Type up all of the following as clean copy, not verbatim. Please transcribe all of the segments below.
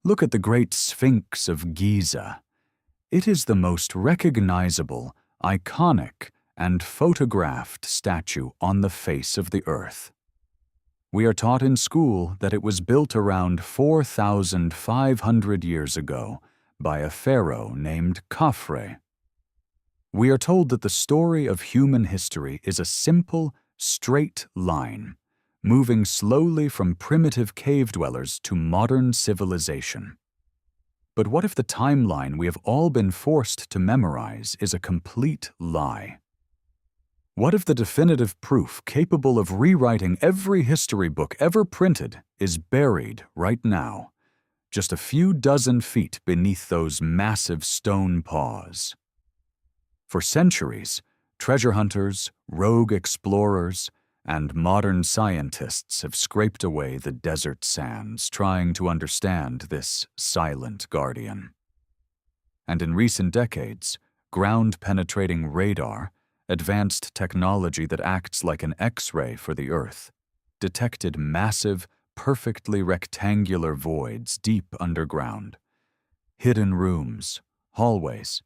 Look at the Great Sphinx of Giza. It is the most recognizable, iconic, and photographed statue on the face of the earth. We are taught in school that it was built around 4,500 years ago by a pharaoh named Khafre. We are told that the story of human history is a simple, straight line, moving slowly from primitive cave dwellers to modern civilization. But what if the timeline we have all been forced to memorize is a complete lie? What if the definitive proof capable of rewriting every history book ever printed is buried right now, just a few dozen feet beneath those massive stone paws? For centuries, treasure hunters, rogue explorers, and modern scientists have scraped away the desert sands trying to understand this silent guardian. And in recent decades, ground-penetrating radar, advanced technology that acts like an X-ray for the Earth, detected massive, perfectly rectangular voids deep underground, hidden rooms, hallways,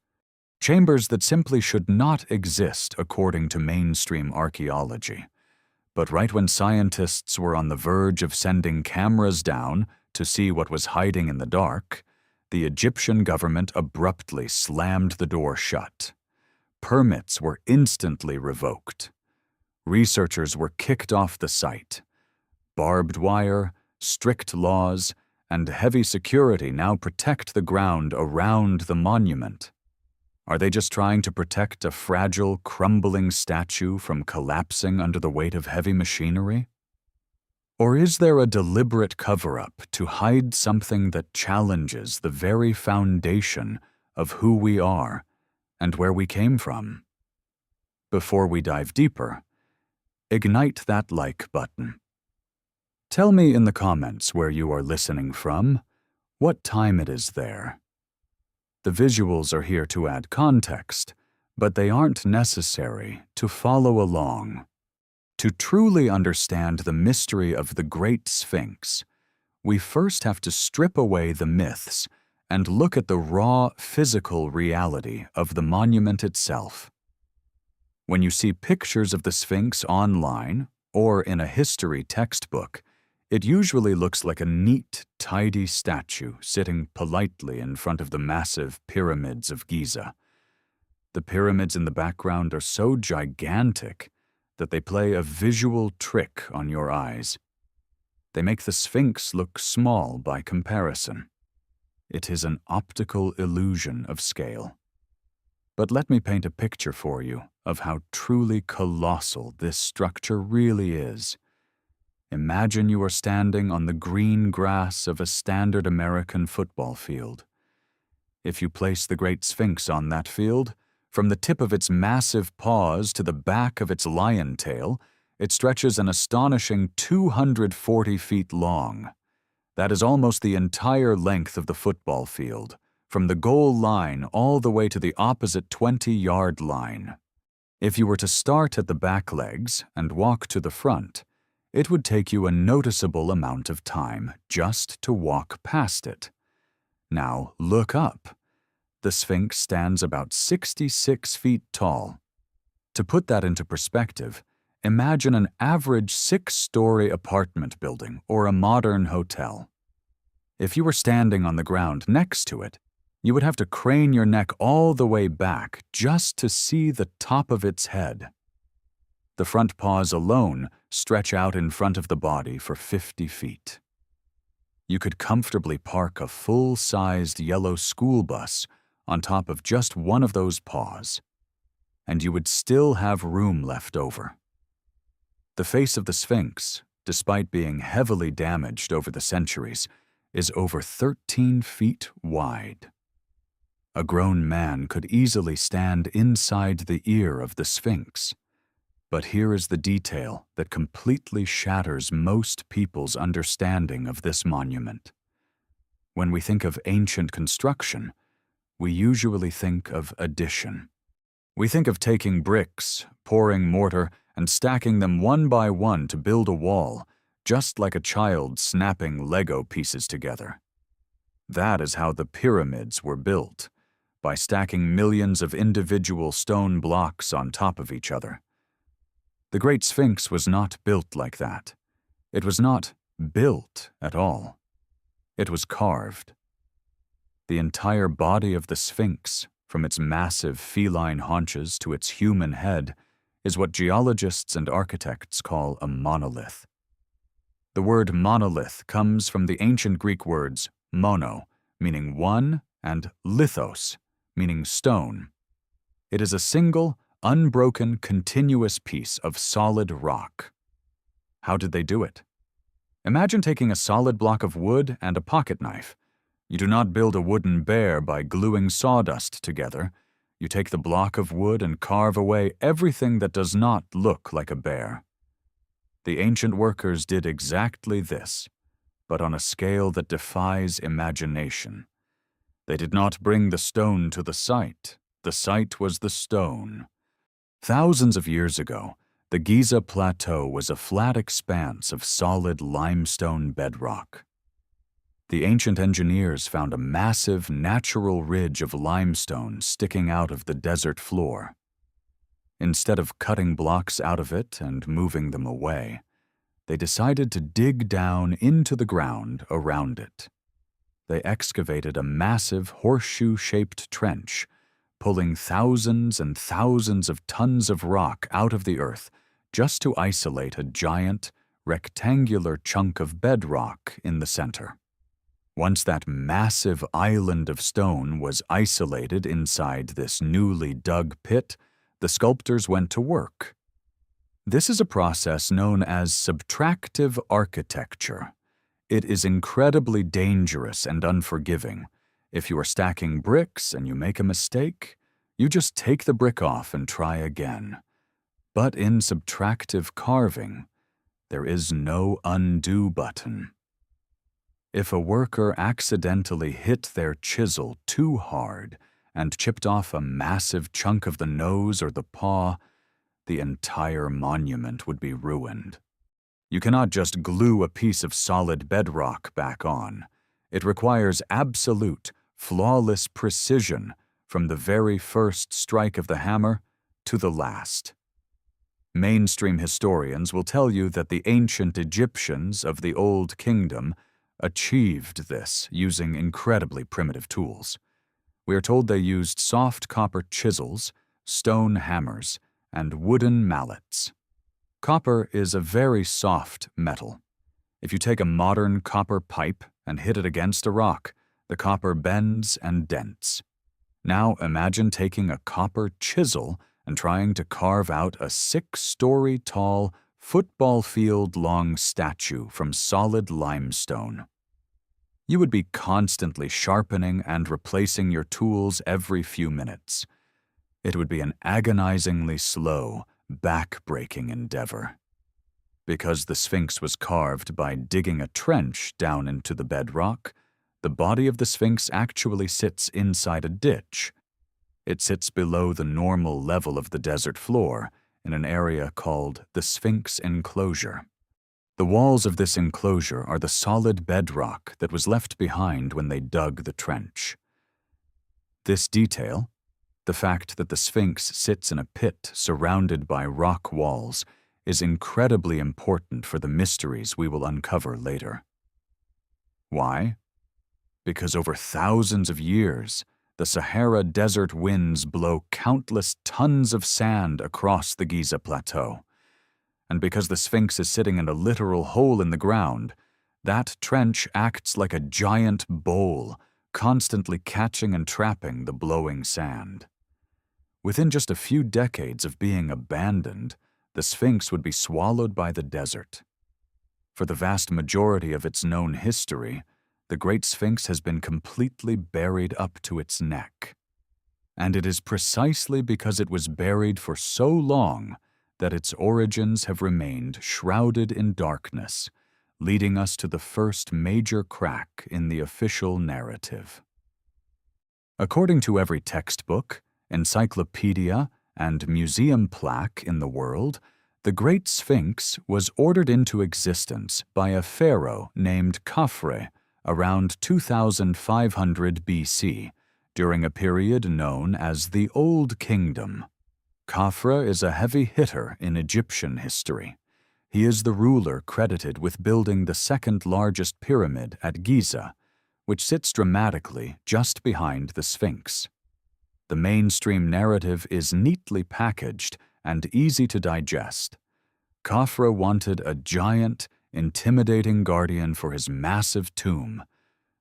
chambers that simply should not exist according to mainstream archaeology. But right when scientists were on the verge of sending cameras down to see what was hiding in the dark, the Egyptian government abruptly slammed the door shut. Permits were instantly revoked. Researchers were kicked off the site. Barbed wire, strict laws, and heavy security now protect the ground around the monument. Are they just trying to protect a fragile, crumbling statue from collapsing under the weight of heavy machinery? Or is there a deliberate cover-up to hide something that challenges the very foundation of who we are and where we came from? Before we dive deeper, ignite that like button. Tell me in the comments where you are listening from, what time it is there. The visuals are here to add context, but they aren't necessary to follow along. To truly understand the mystery of the Great Sphinx, we first have to strip away the myths and look at the raw physical reality of the monument itself. When you see pictures of the Sphinx online or in a history textbook, it usually looks like a neat, tidy statue sitting politely in front of the massive pyramids of Giza. The pyramids in the background are so gigantic that they play a visual trick on your eyes. They make the Sphinx look small by comparison. It is an optical illusion of scale. But let me paint a picture for you of how truly colossal this structure really is. Imagine you are standing on the green grass of a standard American football field. If you place the Great Sphinx on that field, from the tip of its massive paws to the back of its lion tail, it stretches an astonishing 240 feet long. That is almost the entire length of the football field, from the goal line all the way to the opposite 20-yard line. If you were to start at the back legs and walk to the front, it would take you a noticeable amount of time just to walk past it. Now look up. The Sphinx stands about 66 feet tall. To put that into perspective, imagine an average 6-story apartment building or a modern hotel. If you were standing on the ground next to it, you would have to crane your neck all the way back just to see the top of its head. The front paws alone stretch out in front of the body for 50 feet. You could comfortably park a full-sized yellow school bus on top of just one of those paws, and you would still have room left over. The face of the Sphinx, despite being heavily damaged over the centuries, is over 13 feet wide. A grown man could easily stand inside the ear of the Sphinx. But here is the detail that completely shatters most people's understanding of this monument. When we think of ancient construction, we usually think of addition. We think of taking bricks, pouring mortar, and stacking them one by one to build a wall, just like a child snapping Lego pieces together. That is how the pyramids were built, by stacking millions of individual stone blocks on top of each other. The Great Sphinx was not built like that. It was not built at all. It was carved. The entire body of the Sphinx, from its massive feline haunches to its human head, is what geologists and architects call a monolith. The word monolith comes from the ancient Greek words mono, meaning one, and lithos, meaning stone. It is a single, unbroken, continuous piece of solid rock. How did they do it? Imagine taking a solid block of wood and a pocket knife. You do not build a wooden bear by gluing sawdust together. You take the block of wood and carve away everything that does not look like a bear. The ancient workers did exactly this, but on a scale that defies imagination. They did not bring the stone to the site. The site was the stone. Thousands of years ago, the Giza Plateau was a flat expanse of solid limestone bedrock. The ancient engineers found a massive natural ridge of limestone sticking out of the desert floor. Instead of cutting blocks out of it and moving them away, they decided to dig down into the ground around it. They excavated a massive horseshoe-shaped trench, pulling thousands and thousands of tons of rock out of the earth just to isolate a giant, rectangular chunk of bedrock in the center. Once that massive island of stone was isolated inside this newly dug pit, the sculptors went to work. This is a process known as subtractive architecture. It is incredibly dangerous and unforgiving. If you are stacking bricks and you make a mistake, you just take the brick off and try again. But in subtractive carving, there is no undo button. If a worker accidentally hit their chisel too hard and chipped off a massive chunk of the nose or the paw, the entire monument would be ruined. You cannot just glue a piece of solid bedrock back on. It requires absolute, flawless precision from the very first strike of the hammer to the last. Mainstream historians will tell you that the ancient Egyptians of the Old Kingdom achieved this using incredibly primitive tools. We are told they used soft copper chisels, stone hammers, and wooden mallets. Copper is a very soft metal. If you take a modern copper pipe and hit it against a rock, the copper bends and dents. Now imagine taking a copper chisel and trying to carve out a 6-story tall, football field-long statue from solid limestone. You would be constantly sharpening and replacing your tools every few minutes. It would be an agonizingly slow, back-breaking endeavor. Because the Sphinx was carved by digging a trench down into the bedrock, the body of the Sphinx actually sits inside a ditch. It sits below the normal level of the desert floor in an area called the Sphinx enclosure. The walls of this enclosure are the solid bedrock that was left behind when they dug the trench. This detail, the fact that the Sphinx sits in a pit surrounded by rock walls, is incredibly important for the mysteries we will uncover later. Why? Because over thousands of years, the Sahara desert winds blow countless tons of sand across the Giza Plateau. And because the Sphinx is sitting in a literal hole in the ground, that trench acts like a giant bowl, constantly catching and trapping the blowing sand. Within just a few decades of being abandoned, the Sphinx would be swallowed by the desert. For the vast majority of its known history, the Great Sphinx has been completely buried up to its neck. And it is precisely because it was buried for so long that its origins have remained shrouded in darkness, leading us to the first major crack in the official narrative. According to every textbook, encyclopedia, and museum plaque in the world, the Great Sphinx was ordered into existence by a pharaoh named Khafre around 2500 BC, during a period known as the Old Kingdom. Khafre is a heavy hitter in Egyptian history. He is the ruler credited with building the second-largest pyramid at Giza, which sits dramatically just behind the Sphinx. The mainstream narrative is neatly packaged and easy to digest. Khafre wanted a giant, intimidating guardian for his massive tomb,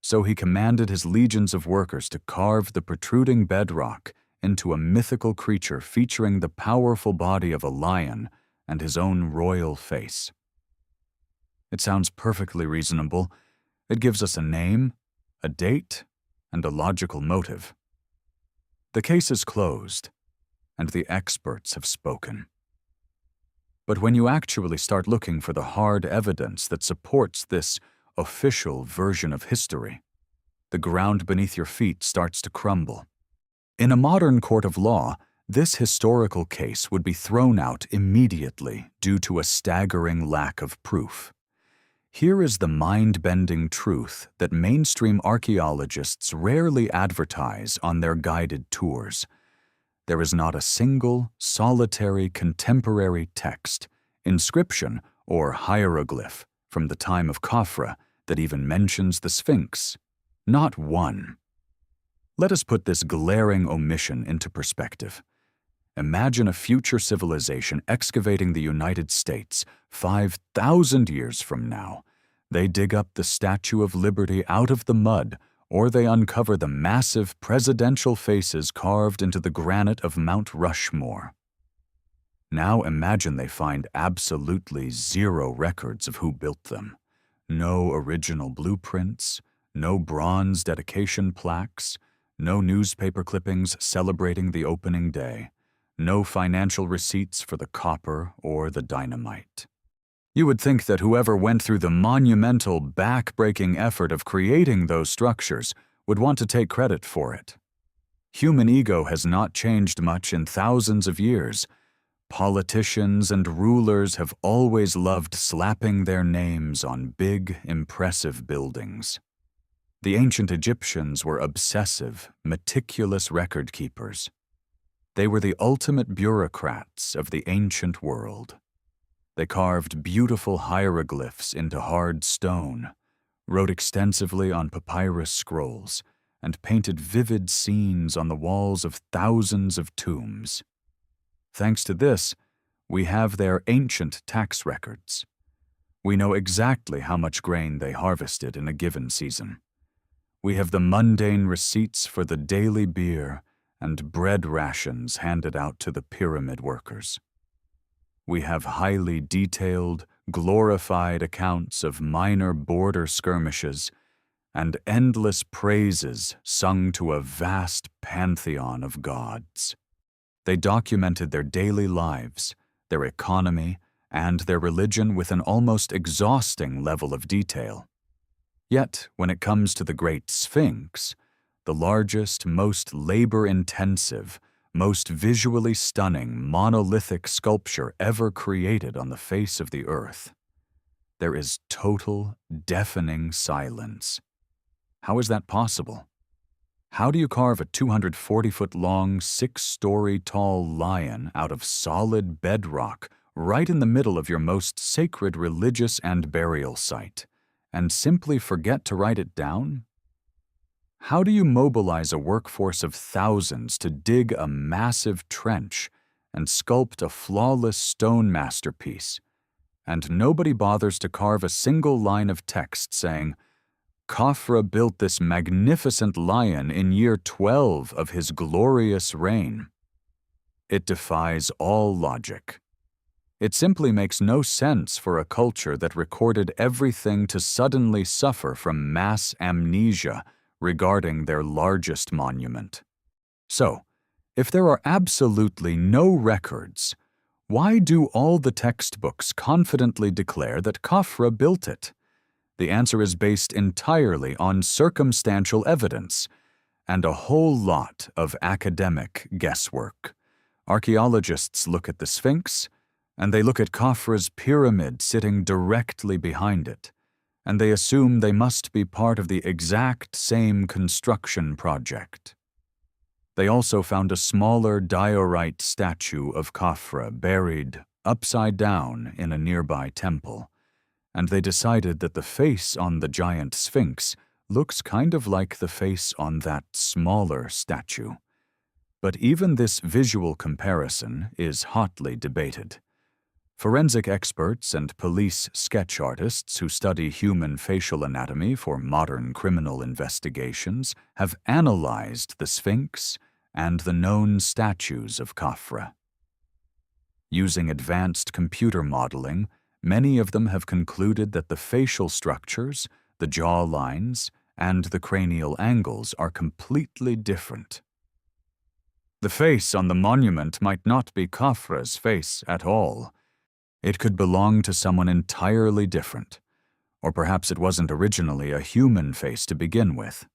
so he commanded his legions of workers to carve the protruding bedrock into a mythical creature featuring the powerful body of a lion and his own royal face. It sounds perfectly reasonable. It gives us a name, a date, and a logical motive. The case is closed, and the experts have spoken. But when you actually start looking for the hard evidence that supports this official version of history, the ground beneath your feet starts to crumble. In a modern court of law, this historical case would be thrown out immediately due to a staggering lack of proof. Here is the mind-bending truth that mainstream archaeologists rarely advertise on their guided tours. There is not a single, solitary, contemporary text, inscription, or hieroglyph from the time of Khafre that even mentions the Sphinx. Not one. Let us put this glaring omission into perspective. Imagine a future civilization excavating the United States 5,000 years from now. They dig up the Statue of Liberty out of the mud, or they uncover the massive presidential faces carved into the granite of Mount Rushmore. Now imagine they find absolutely zero records of who built them. No original blueprints, no bronze dedication plaques, no newspaper clippings celebrating the opening day, no financial receipts for the copper or the dynamite. You would think that whoever went through the monumental, back-breaking effort of creating those structures would want to take credit for it. Human ego has not changed much in thousands of years. Politicians and rulers have always loved slapping their names on big, impressive buildings. The ancient Egyptians were obsessive, meticulous record keepers. They were the ultimate bureaucrats of the ancient world. They carved beautiful hieroglyphs into hard stone, wrote extensively on papyrus scrolls, and painted vivid scenes on the walls of thousands of tombs. Thanks to this, we have their ancient tax records. We know exactly how much grain they harvested in a given season. We have the mundane receipts for the daily beer and bread rations handed out to the pyramid workers. We have highly detailed, glorified accounts of minor border skirmishes and endless praises sung to a vast pantheon of gods. They documented their daily lives, their economy, and their religion with an almost exhausting level of detail. Yet, when it comes to the Great Sphinx, the largest, most labor-intensive, most visually stunning monolithic sculpture ever created on the face of the earth, there is total, deafening silence. How is that possible? How do you carve a 240-foot-long, 6-story-tall lion out of solid bedrock right in the middle of your most sacred religious and burial site, and simply forget to write it down? How do you mobilize a workforce of thousands to dig a massive trench and sculpt a flawless stone masterpiece, and nobody bothers to carve a single line of text saying, "Khafre built this magnificent lion in year 12 of his glorious reign"? It defies all logic. It simply makes no sense for a culture that recorded everything to suddenly suffer from mass amnesia regarding their largest monument. So, if there are absolutely no records, why do all the textbooks confidently declare that Khafre built it? The answer is based entirely on circumstantial evidence and a whole lot of academic guesswork. Archaeologists look at the Sphinx, and they look at Khafre's pyramid sitting directly behind it, and they assume they must be part of the exact same construction project. They also found a smaller diorite statue of Khafre buried upside down in a nearby temple, and they decided that the face on the giant sphinx looks kind of like the face on that smaller statue. But even this visual comparison is hotly debated. Forensic experts and police sketch artists who study human facial anatomy for modern criminal investigations have analyzed the Sphinx and the known statues of Khafre. Using advanced computer modeling, many of them have concluded that the facial structures, the jaw lines, and the cranial angles are completely different. The face on the monument might not be Khafre's face at all. It could belong to someone entirely different, or perhaps it wasn't originally a human face to begin with.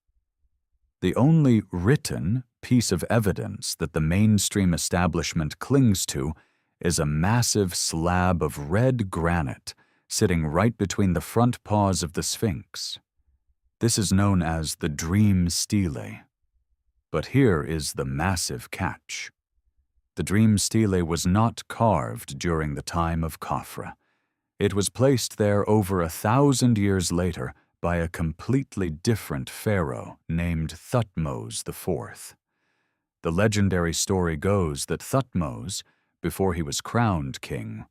The only written piece of evidence that the mainstream establishment clings to is a massive slab of red granite sitting right between the front paws of the Sphinx. This is known as the dream stele. But here is the massive catch. The dream stele was not carved during the time of Khafre. It was placed there over 1,000 years later by a completely different pharaoh named Thutmose IV. The legendary story goes that Thutmose, before he was crowned king,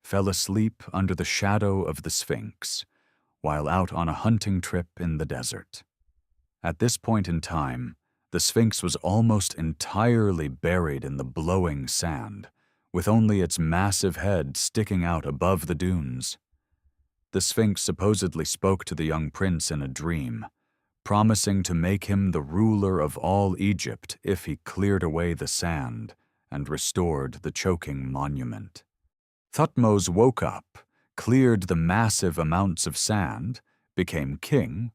fell asleep under the shadow of the Sphinx while out on a hunting trip in the desert. At this point in time, the Sphinx was almost entirely buried in the blowing sand, with only its massive head sticking out above the dunes. The Sphinx supposedly spoke to the young prince in a dream, promising to make him the ruler of all Egypt if he cleared away the sand and restored the choking monument. Thutmose woke up, cleared the massive amounts of sand, became king,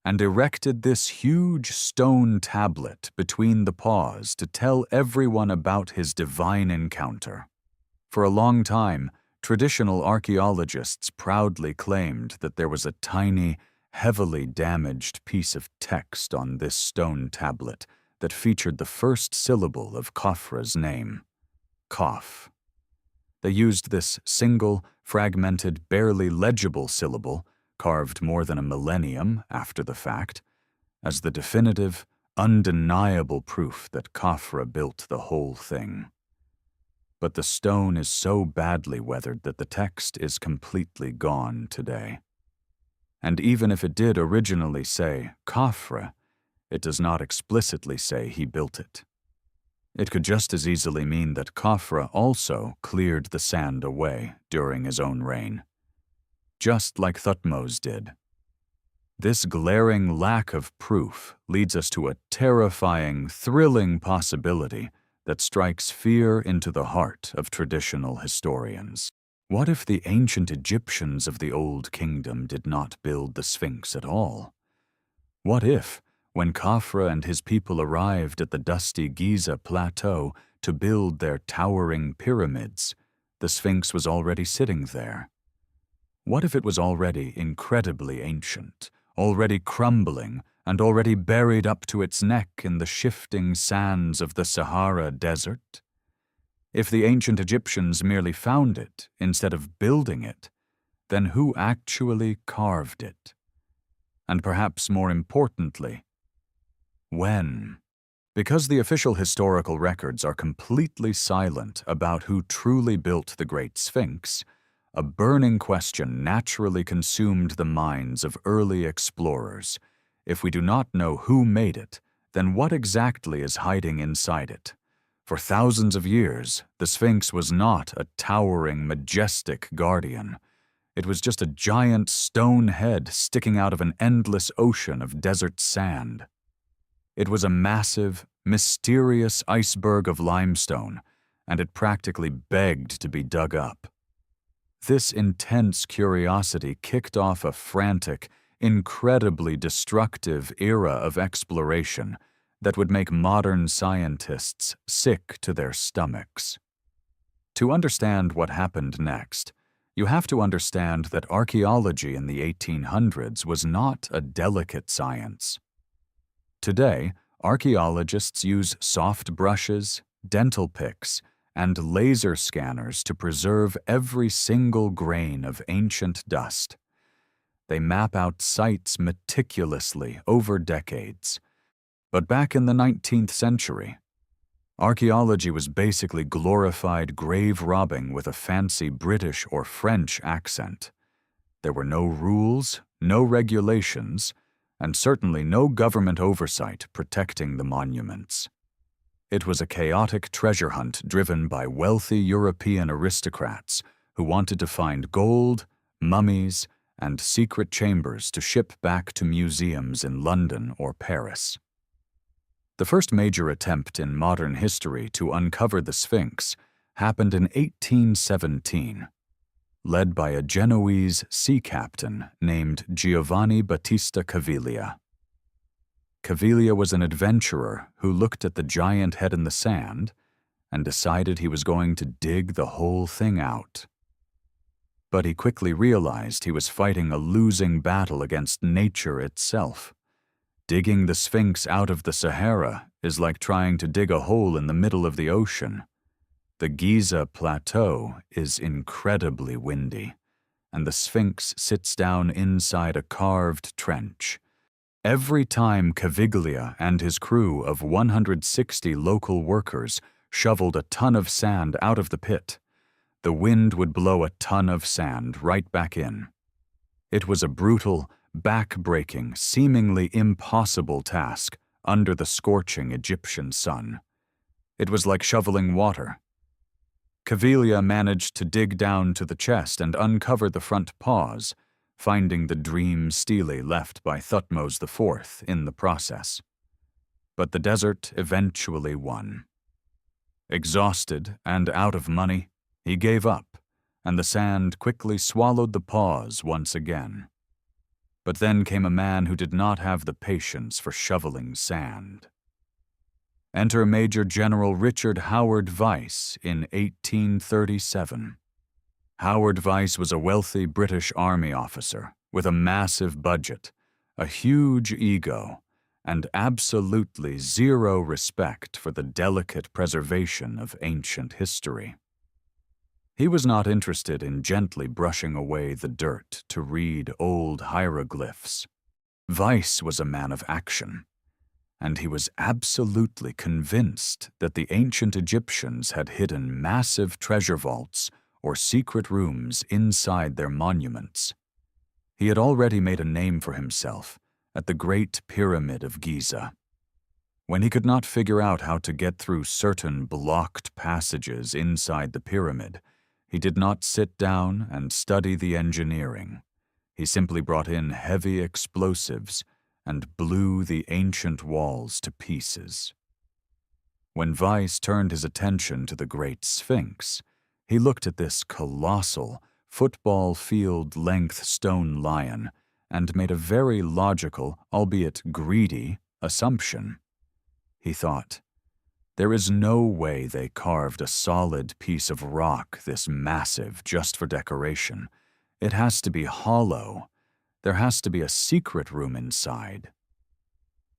and erected this huge stone tablet between the paws to tell everyone about his divine encounter. For a long time, traditional archaeologists proudly claimed that there was a tiny, heavily damaged piece of text on this stone tablet that featured the first syllable of Khafre's name, Khaf. They used this single, fragmented, barely legible syllable, carved more than a millennium after the fact, as the definitive, undeniable proof that Khafre built the whole thing. But the stone is so badly weathered that the text is completely gone today. And even if it did originally say Khafre, it does not explicitly say he built it. It could just as easily mean that Khafre also cleared the sand away during his own reign, just like Thutmose did. This glaring lack of proof leads us to a terrifying, thrilling possibility that strikes fear into the heart of traditional historians. What if the ancient Egyptians of the Old Kingdom did not build the Sphinx at all? What if, when Khafre and his people arrived at the dusty Giza plateau to build their towering pyramids, the Sphinx was already sitting there? What if it was already incredibly ancient, already crumbling, and already buried up to its neck in the shifting sands of the Sahara Desert? If the ancient Egyptians merely found it instead of building it, then who actually carved it? And perhaps more importantly, when? Because the official historical records are completely silent about who truly built the Great Sphinx, a burning question naturally consumed the minds of early explorers. If we do not know who made it, then what exactly is hiding inside it? For thousands of years, the Sphinx was not a towering, majestic guardian. It was just a giant stone head sticking out of an endless ocean of desert sand. It was a massive, mysterious iceberg of limestone, and it practically begged to be dug up. This intense curiosity kicked off a frantic, incredibly destructive era of exploration that would make modern scientists sick to their stomachs. To understand what happened next, You have to understand that archaeology in the 1800s was not a delicate science. Today, archaeologists use soft brushes, dental picks, and laser scanners to preserve every single grain of ancient dust. They map out sites meticulously over decades. But back in the 19th century, archaeology was basically glorified grave robbing with a fancy British or French accent. There were no rules, no regulations, and certainly no government oversight protecting the monuments. It was a chaotic treasure hunt driven by wealthy European aristocrats who wanted to find gold, mummies, and secret chambers to ship back to museums in London or Paris. The first major attempt in modern history to uncover the Sphinx happened in 1817, led by a Genoese sea captain named Giovanni Battista Caviglia. Caviglia was an adventurer who looked at the giant head in the sand and decided he was going to dig the whole thing out. But he quickly realized he was fighting a losing battle against nature itself. Digging the Sphinx out of the Sahara is like trying to dig a hole in the middle of the ocean. The Giza Plateau is incredibly windy, and the Sphinx sits down inside a carved trench. Every time Caviglia and his crew of 160 local workers shoveled a ton of sand out of the pit, the wind would blow a ton of sand right back in. It was a brutal, back-breaking, seemingly impossible task under the scorching Egyptian sun. It was like shoveling water. Caviglia managed to dig down to the chest and uncover the front paws, finding the dream stele left by Thutmose IV in the process. But the desert eventually won. Exhausted and out of money, he gave up, and the sand quickly swallowed the paws once again. But then came a man who did not have the patience for shoveling sand. Enter Major General Richard Howard Vyse in 1837. Howard Vyse was a wealthy British Army officer with a massive budget, a huge ego, and absolutely zero respect for the delicate preservation of ancient history. He was not interested in gently brushing away the dirt to read old hieroglyphs. Vyse was a man of action, and he was absolutely convinced that the ancient Egyptians had hidden massive treasure vaults or secret rooms inside their monuments. He had already made a name for himself at the Great Pyramid of Giza. When he could not figure out how to get through certain blocked passages inside the pyramid, he did not sit down and study the engineering. He simply brought in heavy explosives and blew the ancient walls to pieces. When Vyse turned his attention to the Great Sphinx, he looked at this colossal, football field-length stone lion and made a very logical, albeit greedy, assumption. He thought, there is no way they carved a solid piece of rock this massive just for decoration. It has to be hollow. There has to be a secret room inside.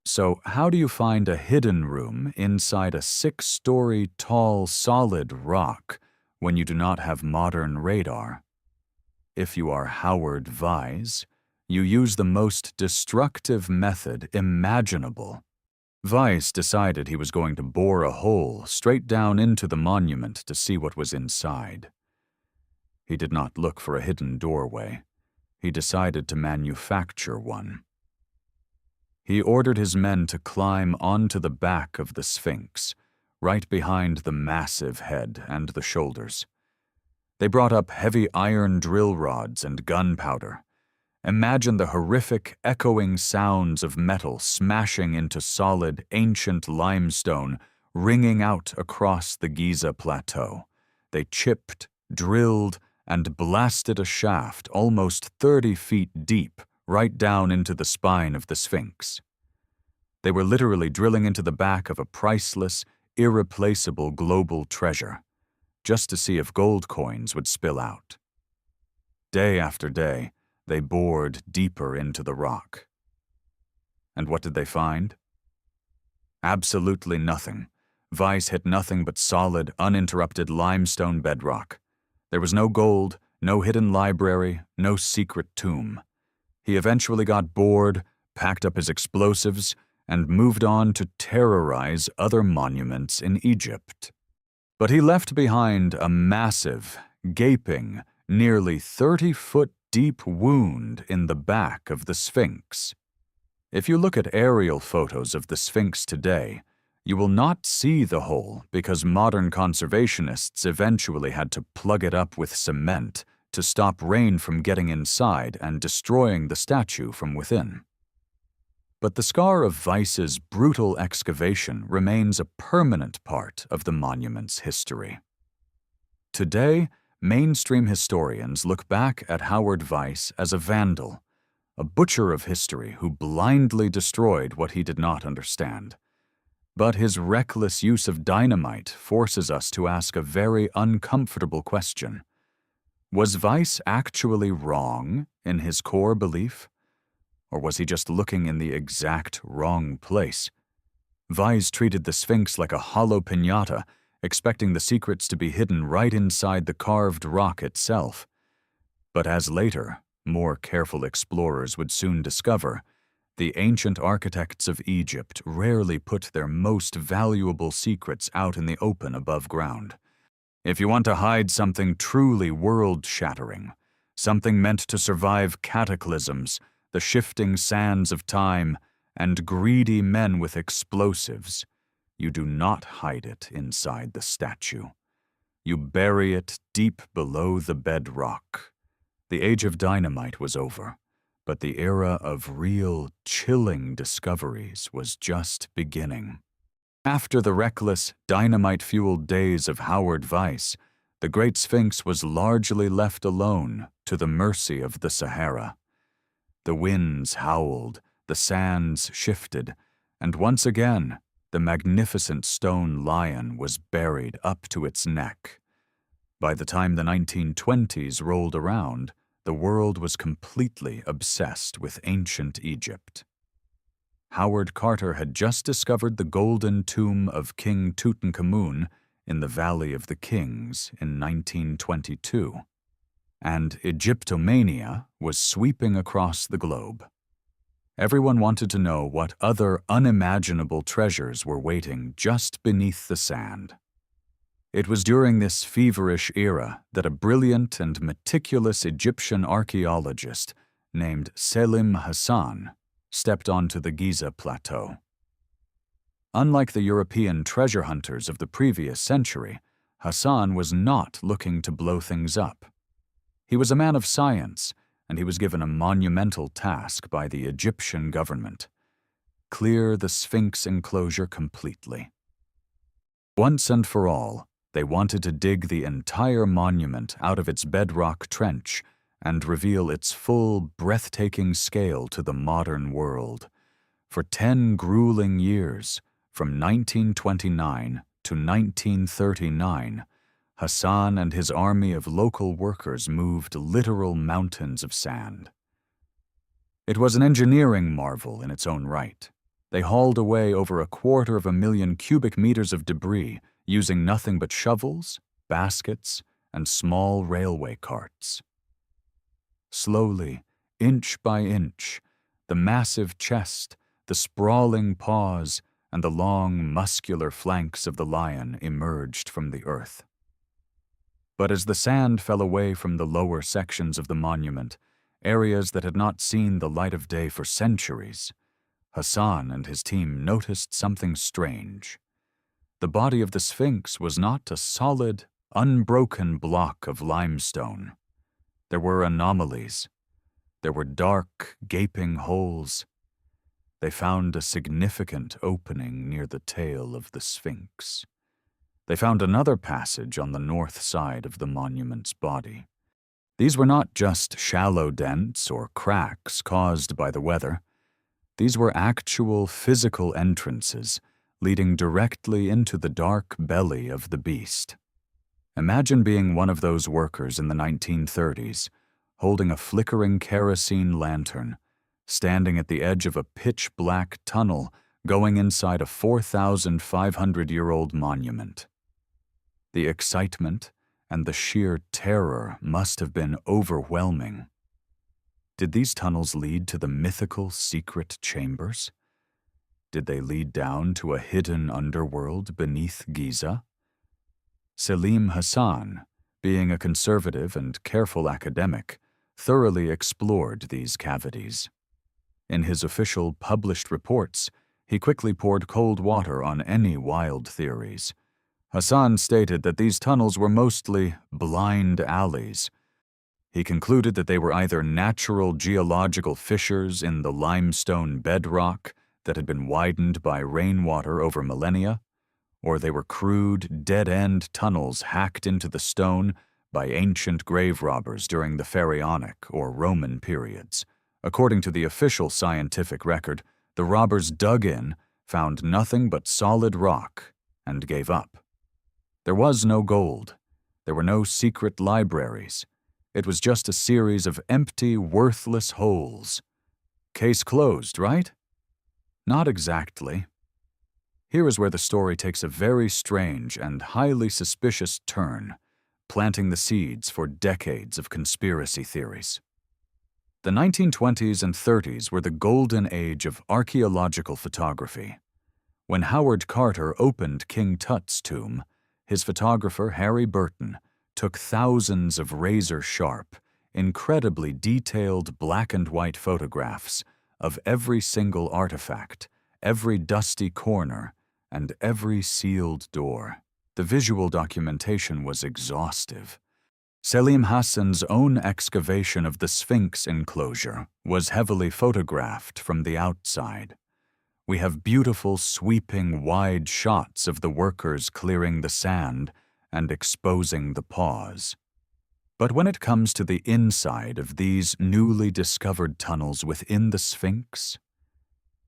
So how do you find a hidden room inside a 6-story tall solid rock when you do not have modern radar? If you are Howard Vyse, you use the most destructive method imaginable. Vyse decided he was going to bore a hole straight down into the monument to see what was inside. He did not look for a hidden doorway. He decided to manufacture one. He ordered his men to climb onto the back of the Sphinx, right behind the massive head and the shoulders. They brought up heavy iron drill rods and gunpowder. Imagine the horrific, echoing sounds of metal smashing into solid, ancient limestone, ringing out across the Giza Plateau. They chipped, drilled, and blasted a shaft almost 30 feet deep right down into the spine of the Sphinx. They were literally drilling into the back of a priceless, irreplaceable global treasure, just to see if gold coins would spill out. Day after day, they bored deeper into the rock. And what did they find? Absolutely nothing. Vyse hit nothing but solid, uninterrupted limestone bedrock. There was no gold, no hidden library, no secret tomb. He eventually got bored, packed up his explosives, and moved on to terrorize other monuments in Egypt. But he left behind a massive, gaping, nearly 30-foot-deep wound in the back of the Sphinx. If you look at aerial photos of the Sphinx today, you will not see the hole because modern conservationists eventually had to plug it up with cement to stop rain from getting inside and destroying the statue from within. But the scar of Vyse's brutal excavation remains a permanent part of the monument's history. Today, mainstream historians look back at Howard Vyse as a vandal, a butcher of history who blindly destroyed what he did not understand. But his reckless use of dynamite forces us to ask a very uncomfortable question. Was Vyse actually wrong in his core belief? Or was he just looking in the exact wrong place? Vyse treated the Sphinx like a hollow piñata, expecting the secrets to be hidden right inside the carved rock itself. But as later, more careful explorers would soon discover, the ancient architects of Egypt rarely put their most valuable secrets out in the open above ground. If you want to hide something truly world-shattering, something meant to survive cataclysms, the shifting sands of time, and greedy men with explosives, you do not hide it inside the statue. You bury it deep below the bedrock. The age of dynamite was over, but the era of real, chilling discoveries was just beginning. After the reckless, dynamite-fueled days of Howard Vyse, the Great Sphinx was largely left alone to the mercy of the Sahara. The winds howled, the sands shifted, and once again, the magnificent stone lion was buried up to its neck. By the time the 1920s rolled around, the world was completely obsessed with ancient Egypt. Howard Carter had just discovered the golden tomb of King Tutankhamun in the Valley of the Kings in 1922, and Egyptomania was sweeping across the globe. Everyone wanted to know what other unimaginable treasures were waiting just beneath the sand. It was during this feverish era that a brilliant and meticulous Egyptian archaeologist named Selim Hassan stepped onto the Giza plateau. Unlike the European treasure hunters of the previous century, Hassan was not looking to blow things up. He was a man of science, and he was given a monumental task by the Egyptian government: clear the Sphinx enclosure completely. Once and for all, they wanted to dig the entire monument out of its bedrock trench and reveal its full, breathtaking scale to the modern world. For 10 grueling years, from 1929 to 1939, Hassan and his army of local workers moved literal mountains of sand. It was an engineering marvel in its own right. They hauled away over 250,000 cubic meters of debris using nothing but shovels, baskets, and small railway carts. Slowly, inch by inch, the massive chest, the sprawling paws, and the long, muscular flanks of the lion emerged from the earth. But as the sand fell away from the lower sections of the monument, areas that had not seen the light of day for centuries, Hassan and his team noticed something strange. The body of the Sphinx was not a solid, unbroken block of limestone. There were anomalies. There were dark, gaping holes. They found a significant opening near the tail of the Sphinx. They found another passage on the north side of the monument's body. These were not just shallow dents or cracks caused by the weather. These were actual physical entrances leading directly into the dark belly of the beast. Imagine being one of those workers in the 1930s, holding a flickering kerosene lantern, standing at the edge of a pitch-black tunnel going inside a 4,500-year-old monument. The excitement and the sheer terror must have been overwhelming. Did these tunnels lead to the mythical secret chambers? Did they lead down to a hidden underworld beneath Giza? Selim Hassan, being a conservative and careful academic, thoroughly explored these cavities. In his official published reports, he quickly poured cold water on any wild theories. Hassan stated that these tunnels were mostly blind alleys. He concluded that they were either natural geological fissures in the limestone bedrock that had been widened by rainwater over millennia, or they were crude, dead-end tunnels hacked into the stone by ancient grave robbers during the Pharaonic or Roman periods. According to the official scientific record, the robbers dug in, found nothing but solid rock, and gave up. There was no gold. There were no secret libraries. It was just a series of empty, worthless holes. Case closed, right? Not exactly. Here is where the story takes a very strange and highly suspicious turn, planting the seeds for decades of conspiracy theories. The 1920s and 30s were the golden age of archaeological photography. When Howard Carter opened King Tut's tomb, his photographer Harry Burton took thousands of razor-sharp, incredibly detailed black and white photographs of every single artifact, every dusty corner, and every sealed door. The visual documentation was exhaustive. Selim Hassan's own excavation of the Sphinx enclosure was heavily photographed from the outside. We have beautiful, sweeping, wide shots of the workers clearing the sand and exposing the paws. But when it comes to the inside of these newly discovered tunnels within the Sphinx,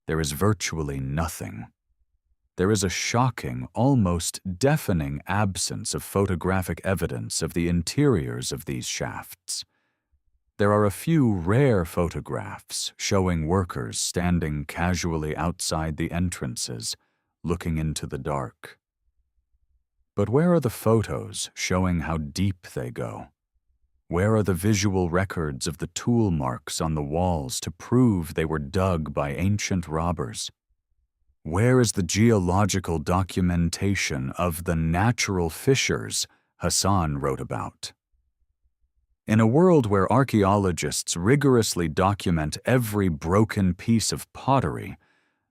there is virtually nothing. There is a shocking, almost deafening absence of photographic evidence of the interiors of these shafts. There are a few rare photographs showing workers standing casually outside the entrances, looking into the dark. But where are the photos showing how deep they go? Where are the visual records of the tool marks on the walls to prove they were dug by ancient robbers? Where is the geological documentation of the natural fissures Hassan wrote about? In a world where archaeologists rigorously document every broken piece of pottery,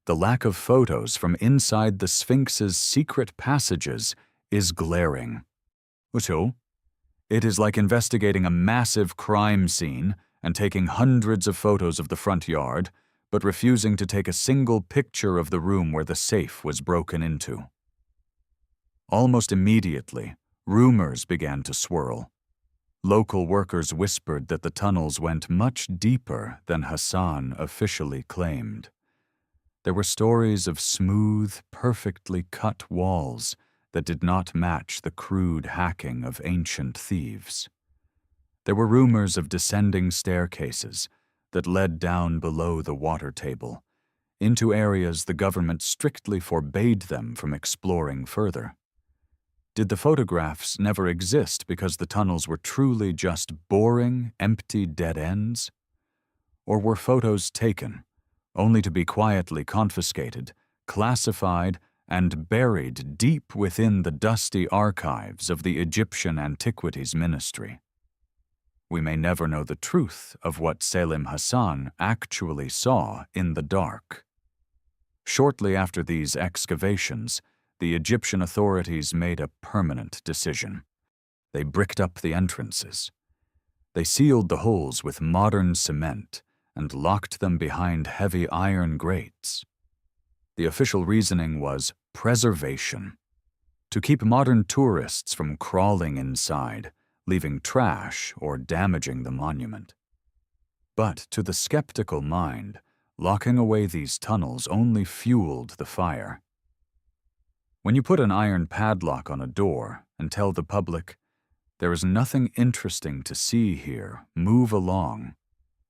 the lack of photos from inside the Sphinx's secret passages is glaring. So, it is like investigating a massive crime scene and taking hundreds of photos of the front yard, but refusing to take a single picture of the room where the safe was broken into. Almost immediately, rumors began to swirl. Local workers whispered that the tunnels went much deeper than Hassan officially claimed. There were stories of smooth, perfectly cut walls that did not match the crude hacking of ancient thieves. There were rumors of descending staircases that led down below the water table, into areas the government strictly forbade them from exploring further. Did the photographs never exist because the tunnels were truly just boring, empty dead ends? Or were photos taken, only to be quietly confiscated, classified, and buried deep within the dusty archives of the Egyptian Antiquities Ministry? We may never know the truth of what Selim Hassan actually saw in the dark. Shortly after these excavations, the Egyptian authorities made a permanent decision. They bricked up the entrances. They sealed the holes with modern cement and locked them behind heavy iron grates. The official reasoning was preservation, to keep modern tourists from crawling inside, leaving trash or damaging the monument. But to the skeptical mind, locking away these tunnels only fueled the fire. When you put an iron padlock on a door and tell the public, There is nothing interesting to see here. Move along.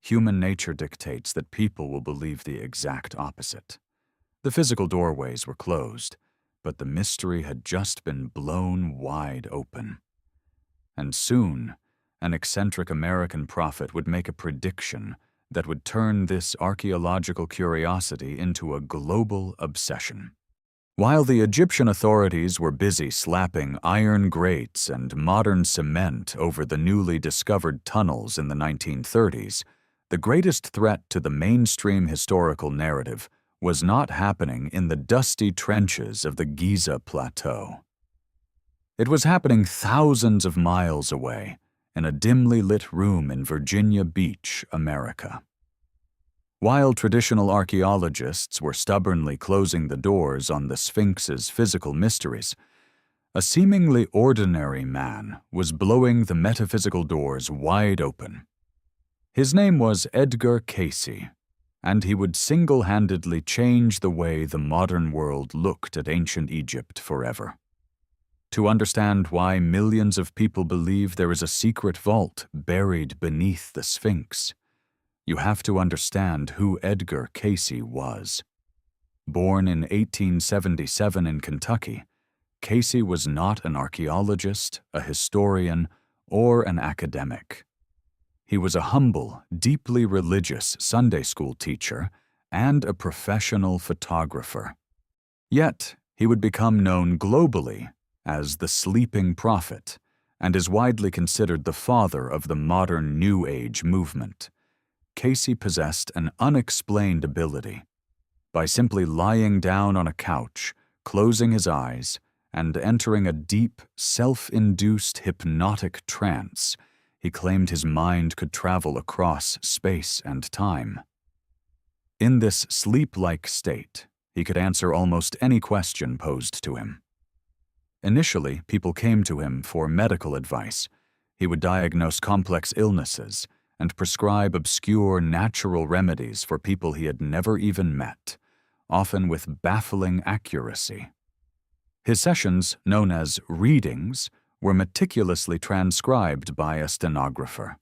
Human nature dictates that people will believe the exact opposite. The physical doorways were closed, but the mystery had just been blown wide open. And soon, an eccentric American prophet would make a prediction that would turn this archaeological curiosity into a global obsession. While the Egyptian authorities were busy slapping iron grates and modern cement over the newly discovered tunnels in the 1930s, the greatest threat to the mainstream historical narrative was not happening in the dusty trenches of the Giza Plateau. It was happening thousands of miles away, in a dimly lit room in Virginia Beach, America. While traditional archaeologists were stubbornly closing the doors on the Sphinx's physical mysteries, a seemingly ordinary man was blowing the metaphysical doors wide open. His name was Edgar Cayce, and he would single-handedly change the way the modern world looked at ancient Egypt forever. To understand why millions of people believe there is a secret vault buried beneath the Sphinx, you have to understand who Edgar Cayce was. Born in 1877 in Kentucky, Cayce was not an archaeologist, a historian, or an academic. He was a humble, deeply religious Sunday school teacher and a professional photographer. Yet, he would become known globally as the Sleeping Prophet and is widely considered the father of the modern New Age movement. Cayce possessed an unexplained ability. By simply lying down on a couch, closing his eyes, and entering a deep, self-induced hypnotic trance, he claimed his mind could travel across space and time. In this sleep-like state, he could answer almost any question posed to him. Initially, people came to him for medical advice. He would diagnose complex illnesses and prescribe obscure natural remedies for people he had never even met, often with baffling accuracy. His sessions, known as readings, were meticulously transcribed by a stenographer.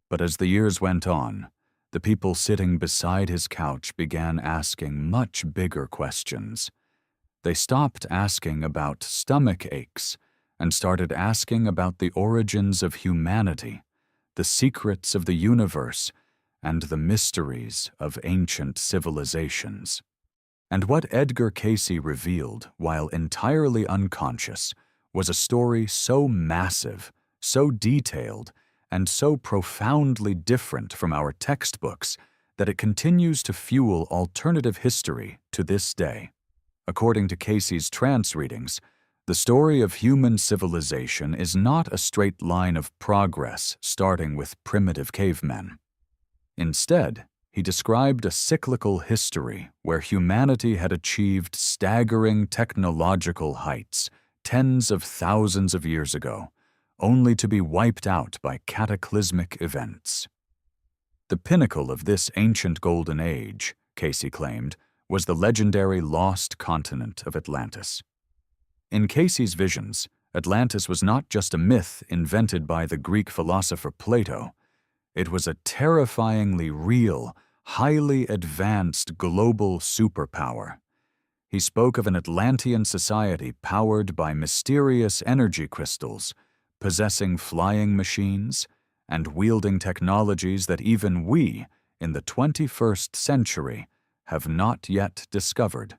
But as the years went on, the people sitting beside his couch began asking much bigger questions. They stopped asking about stomach aches and started asking about the origins of humanity, the secrets of the universe, and the mysteries of ancient civilizations. And what Edgar Cayce revealed, while entirely unconscious, was a story so massive, so detailed, and so profoundly different from our textbooks that it continues to fuel alternative history to this day. According to Cayce's trance readings, the story of human civilization is not a straight line of progress starting with primitive cavemen. Instead, he described a cyclical history where humanity had achieved staggering technological heights tens of thousands of years ago, only to be wiped out by cataclysmic events. The pinnacle of this ancient golden age, Cayce claimed, was the legendary lost continent of Atlantis. In Cayce's visions, Atlantis was not just a myth invented by the Greek philosopher Plato. It was a terrifyingly real, highly advanced global superpower. He spoke of an Atlantean society powered by mysterious energy crystals, possessing flying machines, and wielding technologies that even we, in the 21st century, have not yet discovered.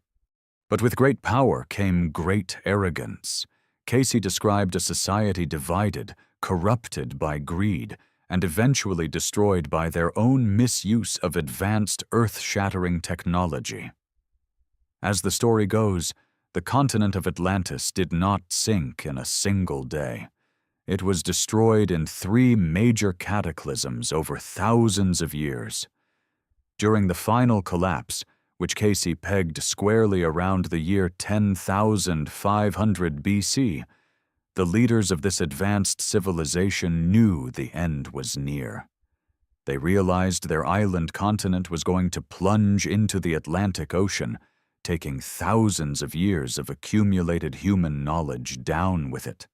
But with great power came great arrogance. Cayce described a society divided, corrupted by greed, and eventually destroyed by their own misuse of advanced earth-shattering technology. As the story goes, the continent of Atlantis did not sink in a single day. It was destroyed in 3 major cataclysms over thousands of years. During the final collapse, which Cayce pegged squarely around the year 10,500 BC, the leaders of this advanced civilization knew the end was near. They realized their island continent was going to plunge into the Atlantic Ocean, taking thousands of years of accumulated human knowledge down with it.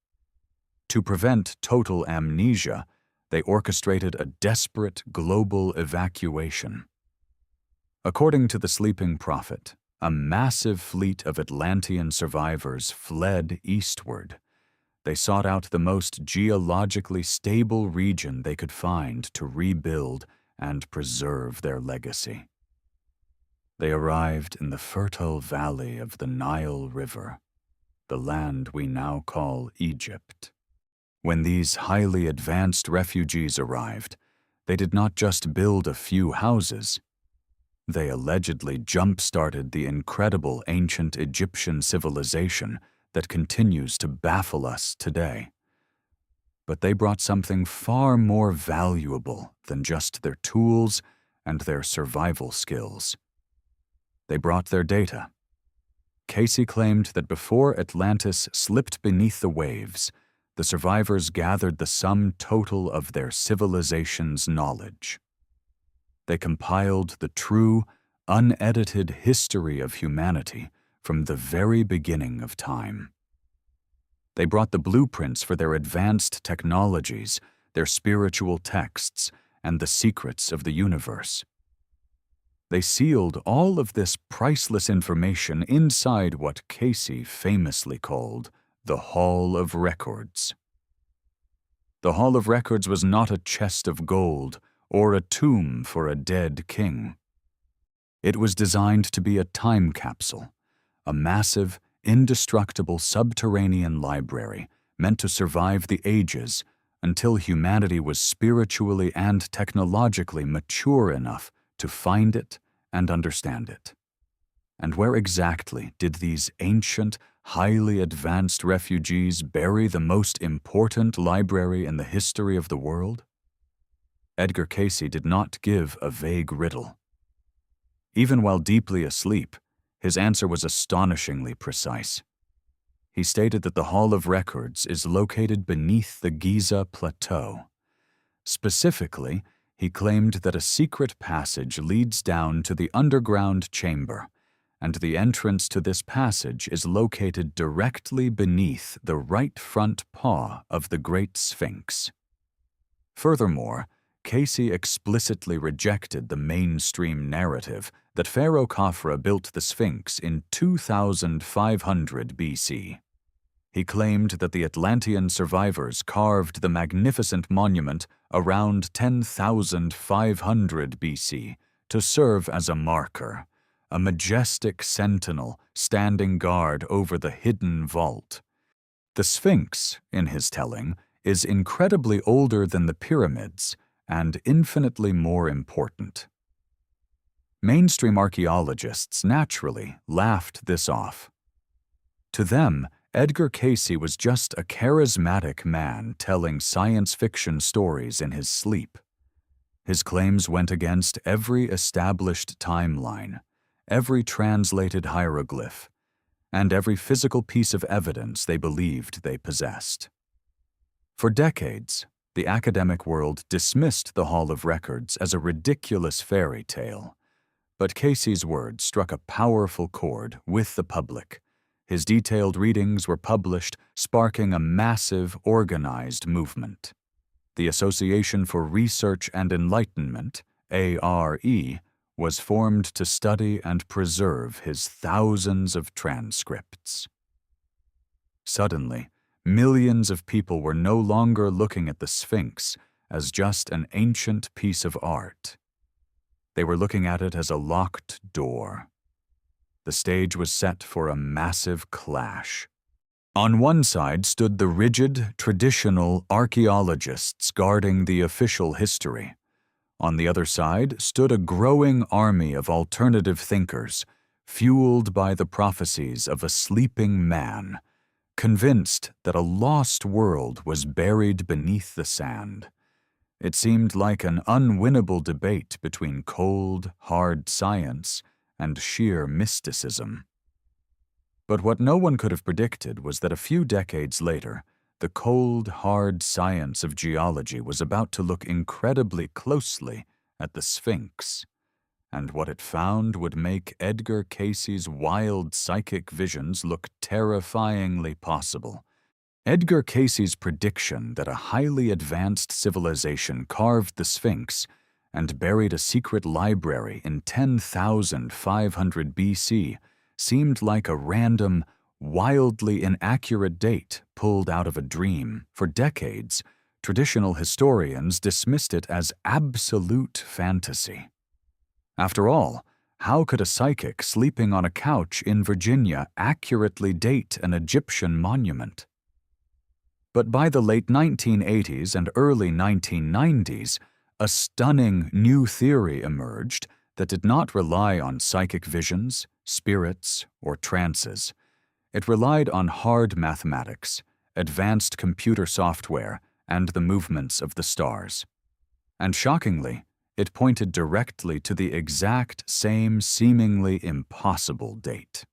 To prevent total amnesia, they orchestrated a desperate global evacuation. According to the sleeping prophet, a massive fleet of Atlantean survivors fled eastward. They sought out the most geologically stable region they could find to rebuild and preserve their legacy. They arrived in the fertile valley of the Nile River, the land we now call Egypt. When these highly advanced refugees arrived, they did not just build a few houses. They allegedly jump-started the incredible ancient Egyptian civilization that continues to baffle us today. But they brought something far more valuable than just their tools and their survival skills. They brought their data. Cayce claimed that before Atlantis slipped beneath the waves, the survivors gathered the sum total of their civilization's knowledge. They compiled the true, unedited history of humanity from the very beginning of time. They brought the blueprints for their advanced technologies, their spiritual texts, and the secrets of the universe. They sealed all of this priceless information inside what Cayce famously called the Hall of Records. The Hall of Records was not a chest of gold or a tomb for a dead king. It was designed to be a time capsule, a massive, indestructible subterranean library meant to survive the ages until humanity was spiritually and technologically mature enough to find it and understand it. And where exactly did these ancient, highly advanced refugees bury the most important library in the history of the world? Edgar Cayce did not give a vague riddle. Even while deeply asleep, his answer was astonishingly precise. He stated that the Hall of Records is located beneath the Giza Plateau. Specifically, he claimed that a secret passage leads down to the underground chamber, and the entrance to this passage is located directly beneath the right front paw of the Great Sphinx. Furthermore, Cayce explicitly rejected the mainstream narrative that Pharaoh Khafre built the Sphinx in 2500 BC. He claimed that the Atlantean survivors carved the magnificent monument around 10,500 BC to serve as a marker, a majestic sentinel standing guard over the hidden vault. The Sphinx, in his telling, is incredibly older than the pyramids and infinitely more important. Mainstream archaeologists naturally laughed this off. To them, Edgar Cayce was just a charismatic man telling science fiction stories in his sleep. His claims went against every established timeline, every translated hieroglyph, and every physical piece of evidence they believed they possessed. For decades, the academic world dismissed the Hall of Records as a ridiculous fairy tale, but Cayce's words struck a powerful chord with the public. His detailed readings were published, sparking a massive, organized movement. The Association for Research and Enlightenment, ARE, was formed to study and preserve his thousands of transcripts. Suddenly, millions of people were no longer looking at the Sphinx as just an ancient piece of art. They were looking at it as a locked door. The stage was set for a massive clash. On one side stood the rigid, traditional archaeologists guarding the official history. On the other side stood a growing army of alternative thinkers, fueled by the prophecies of a sleeping man, convinced that a lost world was buried beneath the sand. It seemed like an unwinnable debate between cold, hard science and sheer mysticism. But what no one could have predicted was that a few decades later, the cold, hard science of geology was about to look incredibly closely at the Sphinx, and what it found would make Edgar Cayce's wild psychic visions look terrifyingly possible. Edgar Cayce's prediction that a highly advanced civilization carved the Sphinx and buried a secret library in 10,500 BC seemed like a random, wildly inaccurate date pulled out of a dream. For decades, traditional historians dismissed it as absolute fantasy. After all, how could a psychic sleeping on a couch in Virginia accurately date an Egyptian monument? But by the late 1980s and early 1990s, a stunning new theory emerged that did not rely on psychic visions, spirits, or trances. It relied on hard mathematics, advanced computer software, and the movements of the stars. And shockingly, it pointed directly to the exact same seemingly impossible date.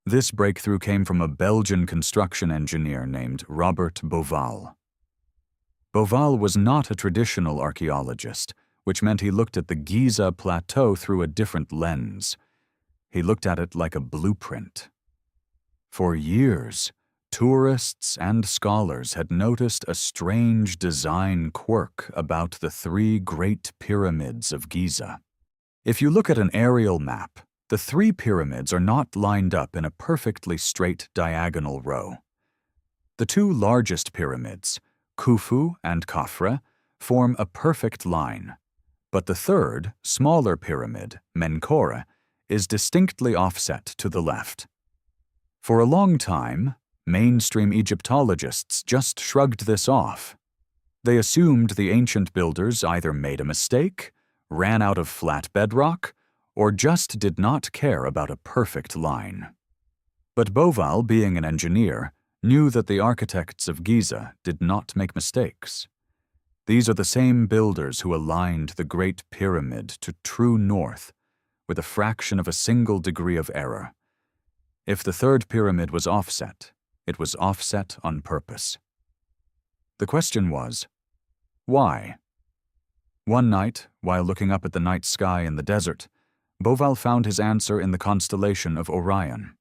This breakthrough came from a Belgian construction engineer named Robert Bouval. Bouval was not a traditional archaeologist, which meant he looked at the Giza plateau through a different lens. He looked at it like a blueprint. For years, tourists and scholars had noticed a strange design quirk about the three Great Pyramids of Giza. If you look at an aerial map, the three pyramids are not lined up in a perfectly straight diagonal row. The two largest pyramids, Khufu and Khafre, form a perfect line, but the third, smaller pyramid, Menkore, is distinctly offset to the left. For a long time, mainstream Egyptologists just shrugged this off. They assumed the ancient builders either made a mistake, ran out of flat bedrock, or just did not care about a perfect line. But Bouval, being an engineer, knew that the architects of Giza did not make mistakes. These are the same builders who aligned the Great Pyramid to true north, with a fraction of a single degree of error. If the third pyramid was offset, it was offset on purpose. The question was, why? One night, while looking up at the night sky in the desert, Bouval found his answer in the constellation of Orion.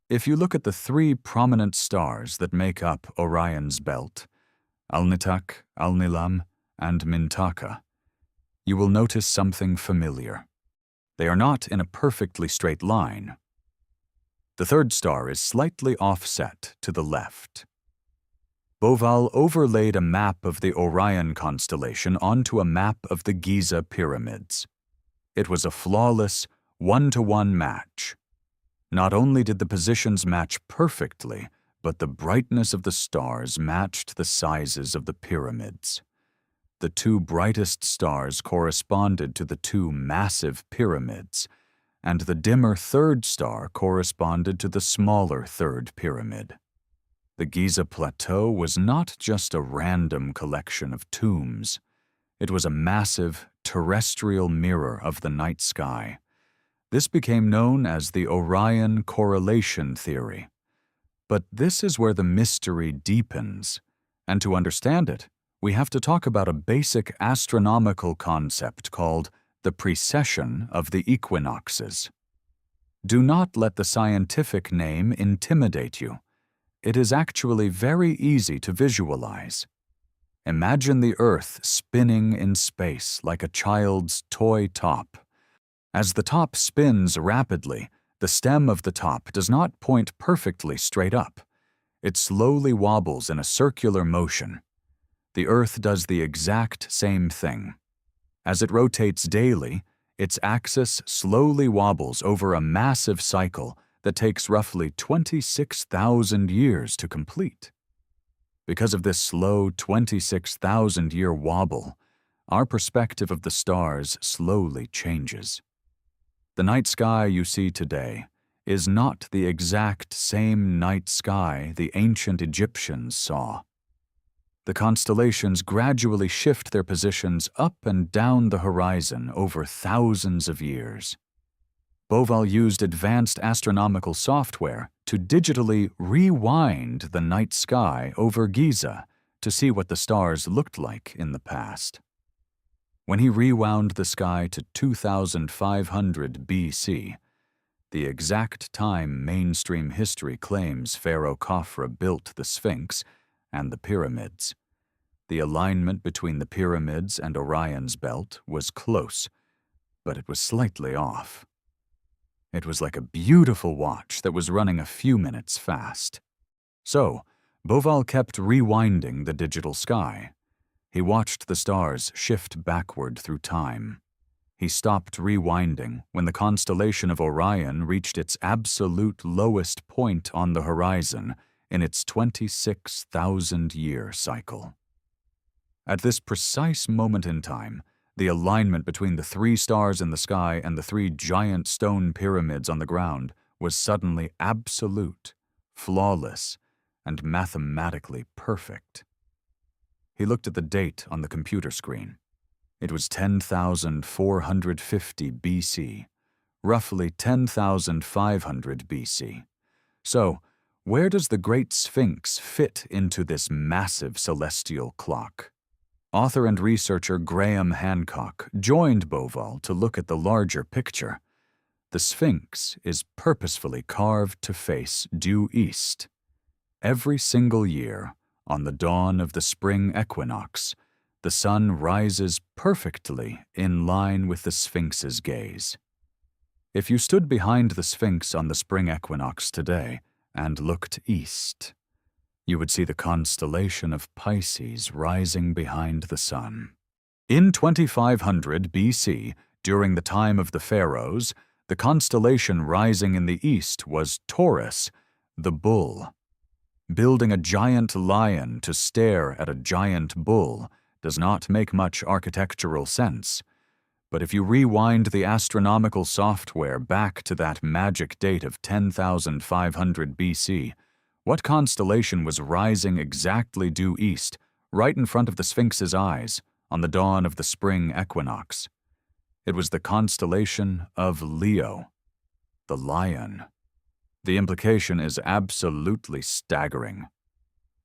If you look at the three prominent stars that make up Orion's belt, Alnitak, Alnilam, and Mintaka, you will notice something familiar. They are not in a perfectly straight line. The third star is slightly offset to the left. Bouval overlaid a map of the Orion constellation onto a map of the Giza pyramids. It was a flawless, one-to-one match. Not only did the positions match perfectly, but the brightness of the stars matched the sizes of the pyramids. The two brightest stars corresponded to the two massive pyramids, and the dimmer third star corresponded to the smaller third pyramid. The Giza Plateau was not just a random collection of tombs. It was a massive, terrestrial mirror of the night sky. This became known as the Orion correlation theory. But this is where the mystery deepens, and to understand it, we have to talk about a basic astronomical concept called the precession of the equinoxes. Do not let the scientific name intimidate you. It is actually very easy to visualize. Imagine the Earth spinning in space like a child's toy top. As the top spins rapidly, the stem of the top does not point perfectly straight up. It slowly wobbles in a circular motion. The Earth does the exact same thing. As it rotates daily, its axis slowly wobbles over a massive cycle that takes roughly 26,000 years to complete. Because of this slow 26,000-year wobble, our perspective of the stars slowly changes. The night sky you see today is not the exact same night sky the ancient Egyptians saw. The constellations gradually shift their positions up and down the horizon over thousands of years. Bouval used advanced astronomical software to digitally rewind the night sky over Giza to see what the stars looked like in the past. When he rewound the sky to 2500 BC, the exact time mainstream history claims Pharaoh Khafre built the Sphinx and the pyramids. The alignment between the pyramids and Orion's belt was close, but it was slightly off. It was like a beautiful watch that was running a few minutes fast. So, Boval kept rewinding the digital sky. He watched the stars shift backward through time. He stopped rewinding when the constellation of Orion reached its absolute lowest point on the horizon in its 26,000-year cycle. At this precise moment in time, the alignment between the 3 stars in the sky and the 3 giant stone pyramids on the ground was suddenly absolute, flawless, and mathematically perfect. He looked at the date on the computer screen. It was 10,450 BC, roughly 10,500 BC. So, where does the Great Sphinx fit into this massive celestial clock? Author and researcher Graham Hancock joined Boval to look at the larger picture. The Sphinx is purposefully carved to face due east. Every single year, on the dawn of the spring equinox, the sun rises perfectly in line with the Sphinx's gaze. If you stood behind the Sphinx on the spring equinox today and looked east, you would see the constellation of Pisces rising behind the sun. In 2500 BC, during the time of the pharaohs, the constellation rising in the east was Taurus, the bull. Building a giant lion to stare at a giant bull does not make much architectural sense. But if you rewind the astronomical software back to that magic date of 10,500 BC, what constellation was rising exactly due east, right in front of the Sphinx's eyes, on the dawn of the spring equinox? It was the constellation of Leo, the lion. The implication is absolutely staggering.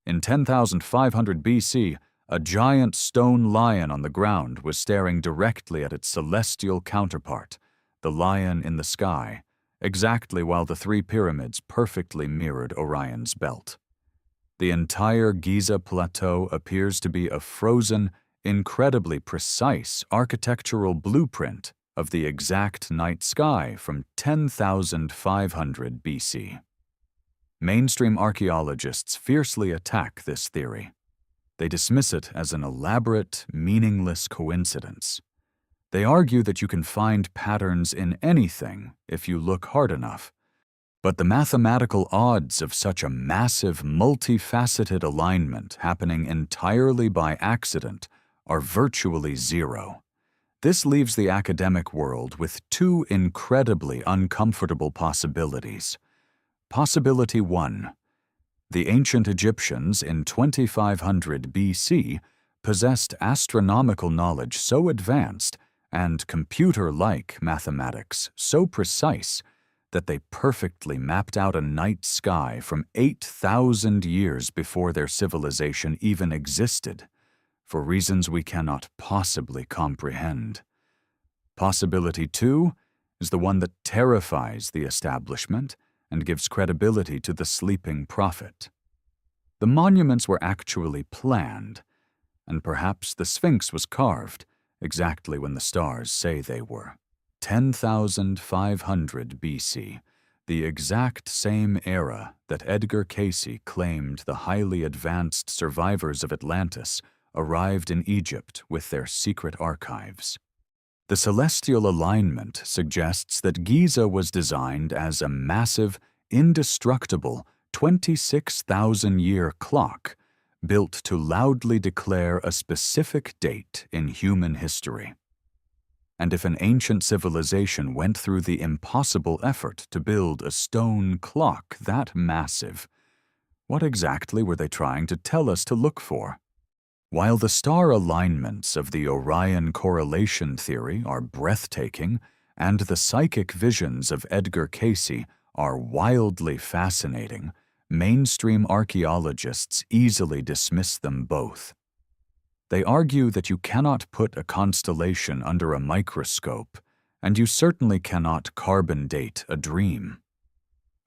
In 10,500 BC, a giant stone lion on the ground was staring directly at its celestial counterpart, the lion in the sky, exactly while the 3 pyramids perfectly mirrored Orion's belt. The entire Giza plateau appears to be a frozen, incredibly precise architectural blueprint of the exact night sky from 10,500 BC. Mainstream archaeologists fiercely attack this theory. They dismiss it as an elaborate, meaningless coincidence. They argue that you can find patterns in anything if you look hard enough. But the mathematical odds of such a massive, multifaceted alignment happening entirely by accident are virtually zero. This leaves the academic world with 2 incredibly uncomfortable possibilities. Possibility 1. The ancient Egyptians in 2500 BC possessed astronomical knowledge so advanced and computer-like mathematics so precise that they perfectly mapped out a night sky from 8,000 years before their civilization even existed, for reasons we cannot possibly comprehend. Possibility 2 is the one that terrifies the establishment and gives credibility to the sleeping prophet. The monuments were actually planned, and perhaps the Sphinx was carved exactly when the stars say they were. 10,500 BC, the exact same era that Edgar Cayce claimed the highly advanced survivors of Atlantis arrived in Egypt with their secret archives. The celestial alignment suggests that Giza was designed as a massive, indestructible 26,000-year clock built to loudly declare a specific date in human history. And if an ancient civilization went through the impossible effort to build a stone clock that massive, what exactly were they trying to tell us to look for? While the star alignments of the Orion correlation theory are breathtaking, and the psychic visions of Edgar Cayce are wildly fascinating, mainstream archaeologists easily dismiss them both. They argue that you cannot put a constellation under a microscope And you certainly cannot carbon date a dream.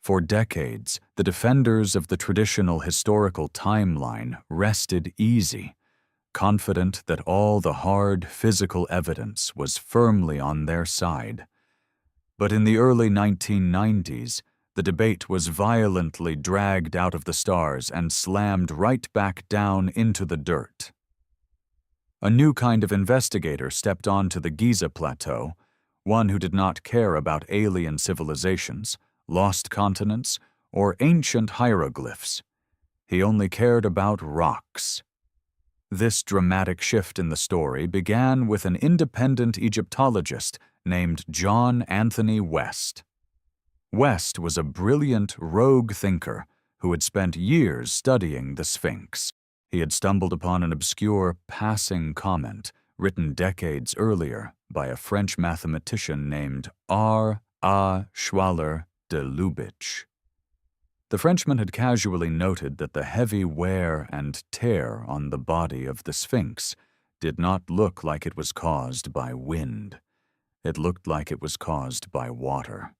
For decades, the defenders of the traditional historical timeline rested easy, confident that all the hard physical evidence was firmly on their side. But in the early 1990s, the debate was violently dragged out of the stars and slammed right back down into the dirt. A new kind of investigator stepped onto the Giza plateau, one who did not care about alien civilizations, lost continents, or ancient hieroglyphs. He only cared about rocks. This dramatic shift in the story began with an independent Egyptologist named John Anthony West. West was a brilliant rogue thinker who had spent years studying the Sphinx. He had stumbled upon an obscure passing comment written decades earlier by a French mathematician named R.A. Schwaller de Lubitsch. The Frenchman had casually noted that the heavy wear and tear on the body of the Sphinx did not look like it was caused by wind. It looked like it was caused by water.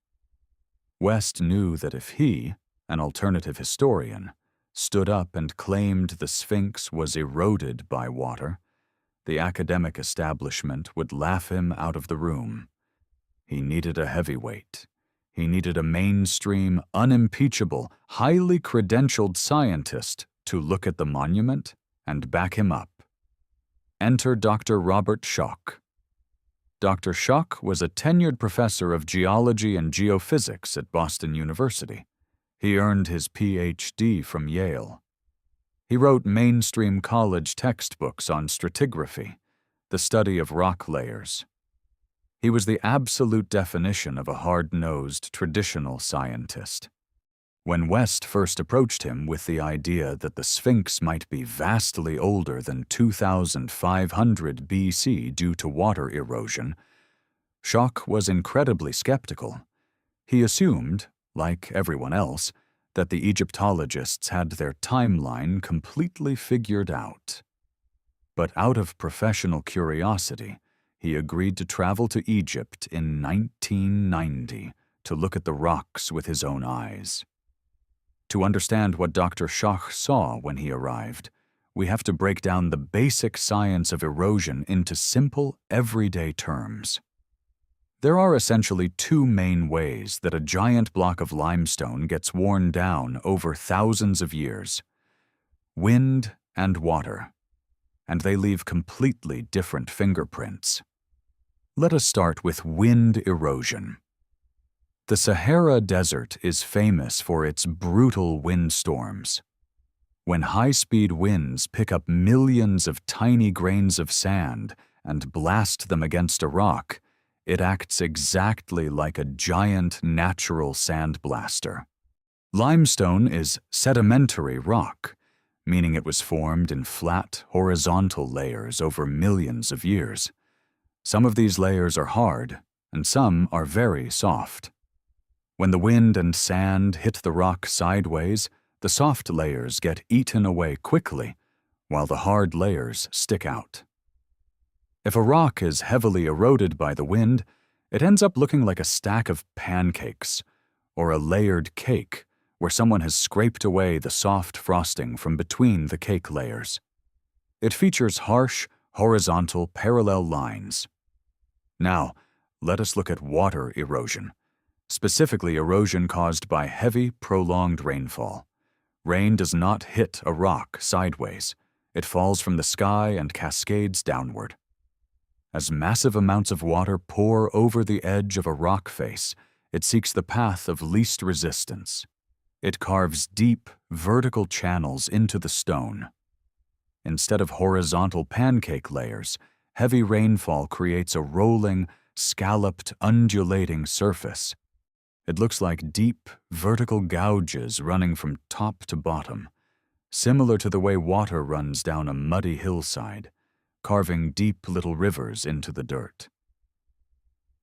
West knew that if he, an alternative historian, stood up and claimed the Sphinx was eroded by water, the academic establishment would laugh him out of the room. He needed a heavyweight. He needed a mainstream, unimpeachable, highly credentialed scientist to look at the monument and back him up. Enter Dr. Robert Schoch. Dr. Schoch was a tenured professor of geology and geophysics at Boston University. He earned his Ph.D. from Yale. He wrote mainstream college textbooks on stratigraphy, the study of rock layers. He was the absolute definition of a hard-nosed, traditional scientist. When West first approached him with the idea that the Sphinx might be vastly older than 2500 BC due to water erosion, Schoch was incredibly skeptical. He assumed, like everyone else, that the Egyptologists had their timeline completely figured out. But out of professional curiosity, he agreed to travel to Egypt in 1990 to look at the rocks with his own eyes. To understand what Dr. Schoch saw when he arrived, we have to break down the basic science of erosion into simple, everyday terms. There are essentially two main ways that a giant block of limestone gets worn down over thousands of years: wind and water. And they leave completely different fingerprints. Let us start with wind erosion. The Sahara Desert is famous for its brutal windstorms. When high-speed winds pick up millions of tiny grains of sand and blast them against a rock, it acts exactly like a giant natural sandblaster. Limestone is sedimentary rock, meaning it was formed in flat, horizontal layers over millions of years. Some of these layers are hard, and some are very soft. When the wind and sand hit the rock sideways, the soft layers get eaten away quickly, while the hard layers stick out. If a rock is heavily eroded by the wind, it ends up looking like a stack of pancakes, or a layered cake, where someone has scraped away the soft frosting from between the cake layers. It features harsh, horizontal, parallel lines. Now, let us look at water erosion, specifically erosion caused by heavy, prolonged rainfall. Rain does not hit a rock sideways. It falls from the sky and cascades downward. As massive amounts of water pour over the edge of a rock face, it seeks the path of least resistance. It carves deep, vertical channels into the stone. Instead of horizontal pancake layers, heavy rainfall creates a rolling, scalloped, undulating surface. It looks like deep, vertical gouges running from top to bottom, similar to the way water runs down a muddy hillside, carving deep little rivers into the dirt.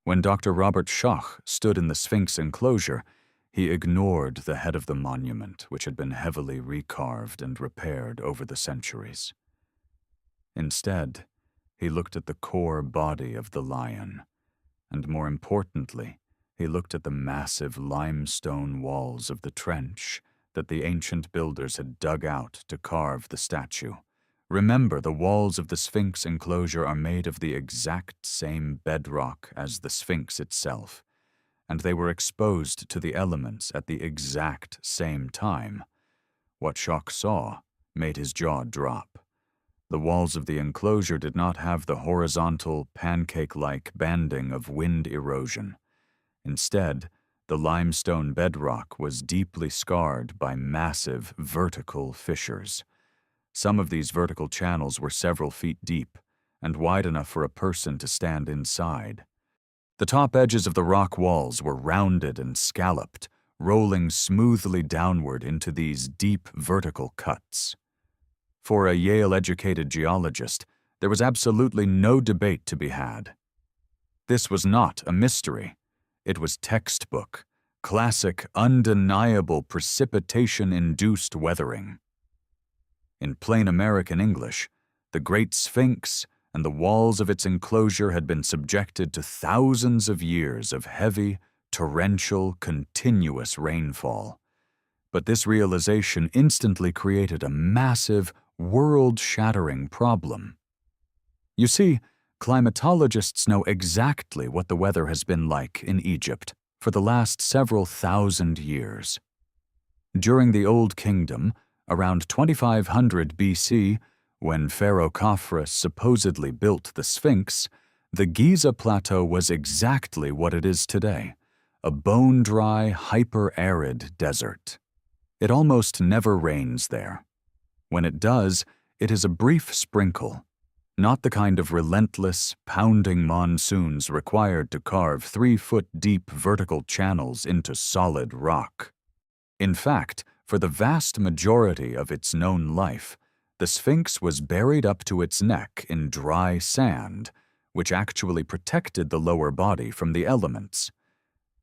When Dr. Robert Schoch stood in the Sphinx enclosure, he ignored the head of the monument, which had been heavily recarved and repaired over the centuries. Instead, he looked at the core body of the lion, and more importantly, he looked at the massive limestone walls of the trench that the ancient builders had dug out to carve the statue. Remember, the walls of the Sphinx enclosure are made of the exact same bedrock as the Sphinx itself, and they were exposed to the elements at the exact same time. What Shock saw made his jaw drop. The walls of the enclosure did not have the horizontal, pancake-like banding of wind erosion. Instead, the limestone bedrock was deeply scarred by massive vertical fissures. Some of these vertical channels were several feet deep and wide enough for a person to stand inside. The top edges of the rock walls were rounded and scalloped, rolling smoothly downward into these deep vertical cuts. For a Yale-educated geologist, there was absolutely no debate to be had. This was not a mystery. It was textbook, classic, undeniable precipitation-induced weathering. In plain American English, the Great Sphinx and the walls of its enclosure had been subjected to thousands of years of heavy, torrential, continuous rainfall. But this realization instantly created a massive, world-shattering problem. You see, climatologists know exactly what the weather has been like in Egypt for the last several thousand years. During the Old Kingdom, around 2500 BC, when Pharaoh Khafre supposedly built the Sphinx, the Giza Plateau was exactly what it is today, a bone-dry, hyper-arid desert. It almost never rains there. When it does, it is a brief sprinkle, not the kind of relentless, pounding monsoons required to carve 3-foot-deep vertical channels into solid rock. In fact, for the vast majority of its known life, the Sphinx was buried up to its neck in dry sand, which actually protected the lower body from the elements.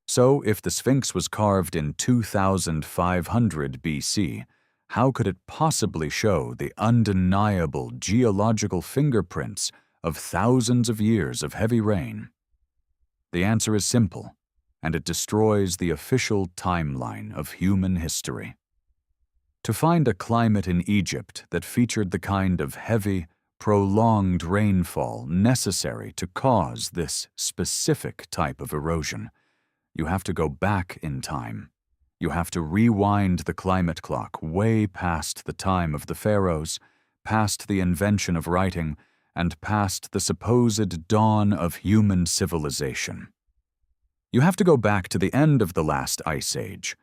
So, if the Sphinx was carved in 2500 BC, how could it possibly show the undeniable geological fingerprints of thousands of years of heavy rain? The answer is simple, and it destroys the official timeline of human history. To find a climate in Egypt that featured the kind of heavy, prolonged rainfall necessary to cause this specific type of erosion, you have to go back in time. You have to rewind the climate clock way past the time of the pharaohs, past the invention of writing, and past the supposed dawn of human civilization. You have to go back to the end of the last ice age.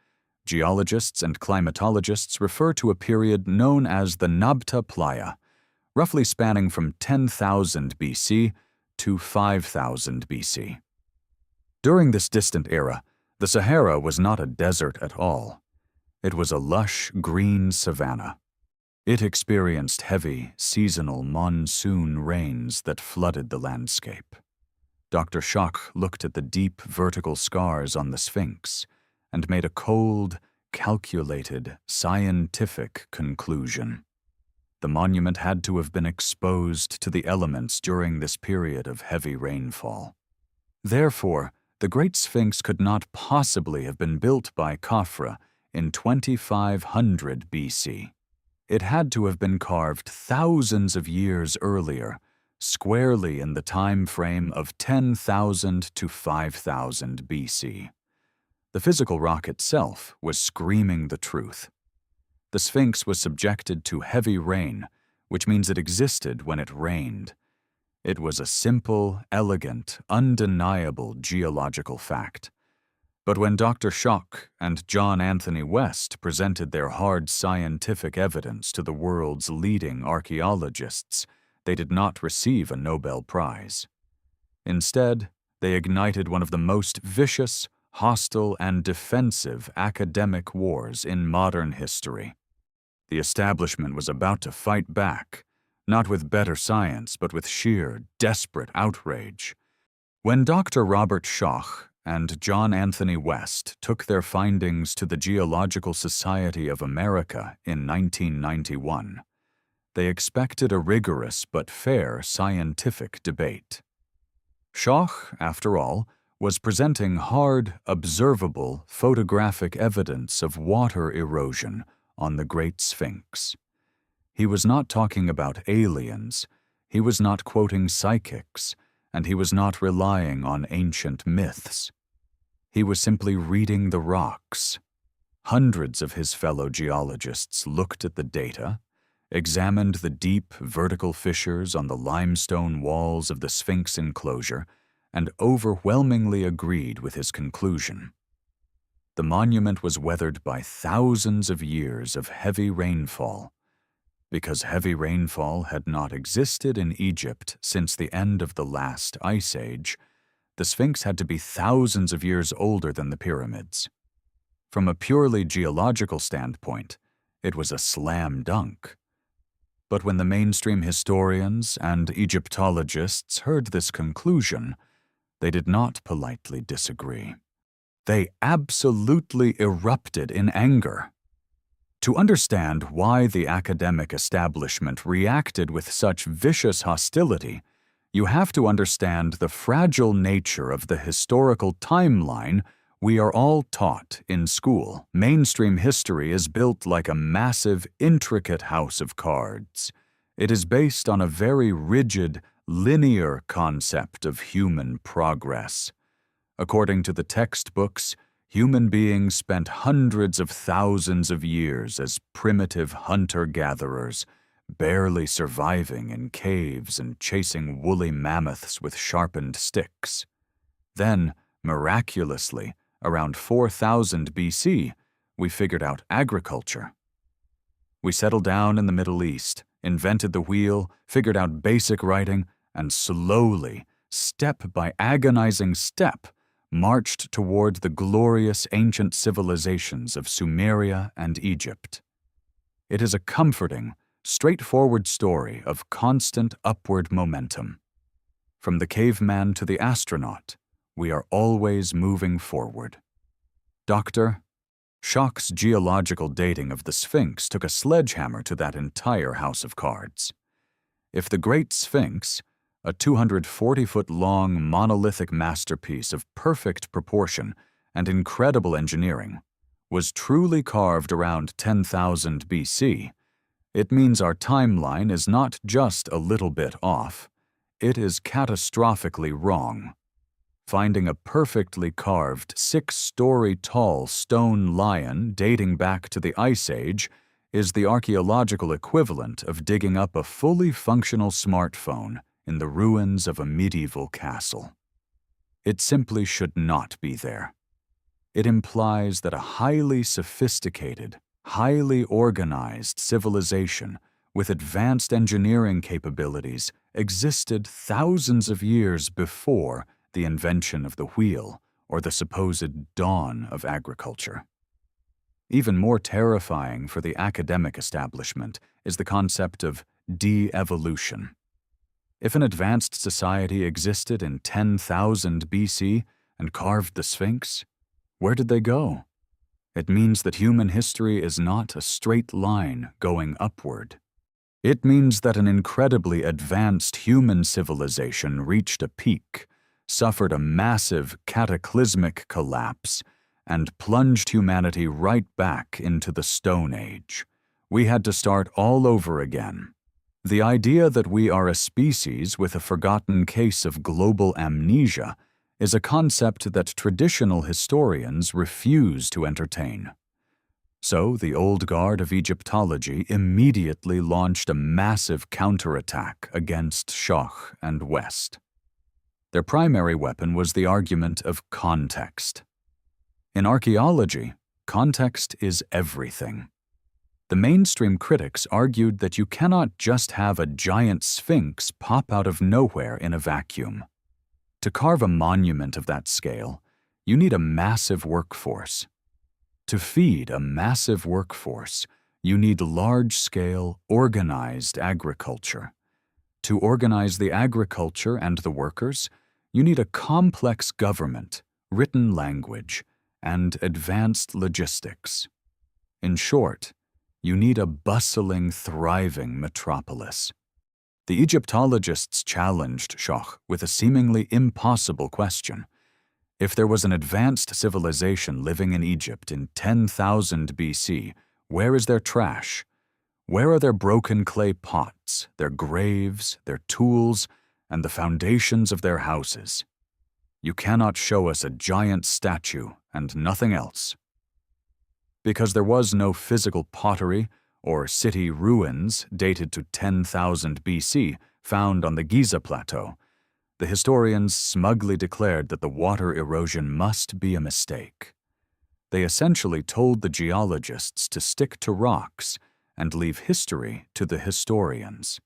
Geologists and climatologists refer to a period known as the Nabta Playa, roughly spanning from 10,000 BC to 5,000 BC. During this distant era, the Sahara was not a desert at all. It was a lush, green savanna. It experienced heavy, seasonal monsoon rains that flooded the landscape. Dr. Shock looked at the deep vertical scars on the Sphinx and made a cold, calculated, scientific conclusion. The monument had to have been exposed to the elements during this period of heavy rainfall. Therefore, the Great Sphinx could not possibly have been built by Khafre in 2500 BC. It had to have been carved thousands of years earlier, squarely in the time frame of 10,000 to 5,000 BC. The physical rock itself was screaming the truth. The Sphinx was subjected to heavy rain, which means it existed when it rained. It was a simple, elegant, undeniable geological fact. But when Dr. Shock and John Anthony West presented their hard scientific evidence to the world's leading archaeologists, they did not receive a Nobel Prize. Instead, they ignited one of the most vicious, hostile, and defensive academic wars in modern history. The establishment was about to fight back, not with better science, but with sheer, desperate outrage. When Dr. Robert Schoch and John Anthony West took their findings to the Geological Society of America in 1991, they expected a rigorous but fair scientific debate. Schoch, after all, was presenting hard, observable, photographic evidence of water erosion on the Great Sphinx. He was not talking about aliens, he was not quoting psychics, and he was not relying on ancient myths. He was simply reading the rocks. Hundreds of his fellow geologists looked at the data, examined the deep, vertical fissures on the limestone walls of the Sphinx enclosure, and overwhelmingly agreed with his conclusion. The monument was weathered by thousands of years of heavy rainfall. Because heavy rainfall had not existed in Egypt since the end of the last ice age, the Sphinx had to be thousands of years older than the pyramids. From a purely geological standpoint, it was a slam dunk. But when the mainstream historians and Egyptologists heard this conclusion, they did not politely disagree. They absolutely erupted in anger. To understand why the academic establishment reacted with such vicious hostility, you have to understand the fragile nature of the historical timeline we are all taught in school. Mainstream history is built like a massive, intricate house of cards. It is based on a very rigid, linear concept of human progress. According to the textbooks, human beings spent hundreds of thousands of years as primitive hunter-gatherers, barely surviving in caves and chasing woolly mammoths with sharpened sticks. Then, miraculously, around 4000 BC, we figured out agriculture. We settled down in the Middle East, invented the wheel, figured out basic writing, and slowly, step by agonizing step, marched toward the glorious ancient civilizations of Sumeria and Egypt. It is a comforting, straightforward story of constant upward momentum. From the caveman to the astronaut, we are always moving forward. Dr. Schoch's geological dating of the Sphinx took a sledgehammer to that entire house of cards. If the Great Sphinx, a 240-foot-long monolithic masterpiece of perfect proportion and incredible engineering, was truly carved around 10,000 BC, it means our timeline is not just a little bit off, it is catastrophically wrong. Finding a perfectly carved 6-story tall stone lion dating back to the Ice Age is the archaeological equivalent of digging up a fully functional smartphone in the ruins of a medieval castle. It simply should not be there. It implies that a highly sophisticated, highly organized civilization with advanced engineering capabilities existed thousands of years before the invention of the wheel or the supposed dawn of agriculture. Even more terrifying for the academic establishment is the concept of de-evolution. If an advanced society existed in 10,000 BC and carved the Sphinx, where did they go? It means that human history is not a straight line going upward. It means that an incredibly advanced human civilization reached a peak, suffered a massive cataclysmic collapse, and plunged humanity right back into the Stone Age. We had to start all over again. The idea that we are a species with a forgotten case of global amnesia is a concept that traditional historians refuse to entertain. So the old guard of Egyptology immediately launched a massive counterattack against Schoch and West. Their primary weapon was the argument of context. In archaeology, context is everything. The mainstream critics argued that you cannot just have a giant sphinx pop out of nowhere in a vacuum. To carve a monument of that scale, you need a massive workforce. To feed a massive workforce, you need large-scale, organized agriculture. To organize the agriculture and the workers, you need a complex government, written language, and advanced logistics. In short, you need a bustling, thriving metropolis. The Egyptologists challenged Schoch with a seemingly impossible question. If there was an advanced civilization living in Egypt in 10,000 BC, where is their trash? Where are their broken clay pots, their graves, their tools, and the foundations of their houses? You cannot show us a giant statue and nothing else. Because there was no physical pottery or city ruins dated to 10,000 BC found on the Giza Plateau, the historians smugly declared that the water erosion must be a mistake. They essentially told the geologists to stick to rocks and leave history to the historians.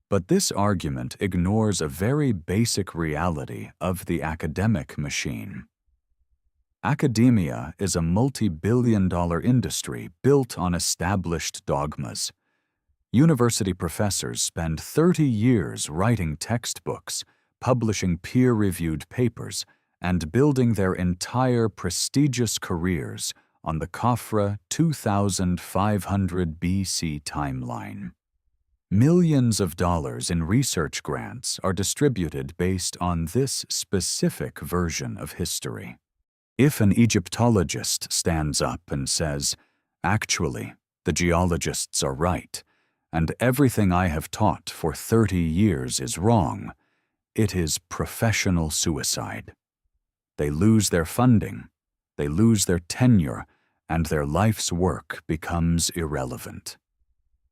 But this argument ignores a very basic reality of the academic machine. Academia is a multi-billion-dollar industry built on established dogmas. University professors spend 30 years writing textbooks, publishing peer-reviewed papers, and building their entire prestigious careers on the Khafre 2500 BC timeline. Millions of dollars in research grants are distributed based on this specific version of history. If an Egyptologist stands up and says, "Actually, the geologists are right, and everything I have taught for 30 years is wrong," it is professional suicide. They lose their funding, they lose their tenure, and their life's work becomes irrelevant.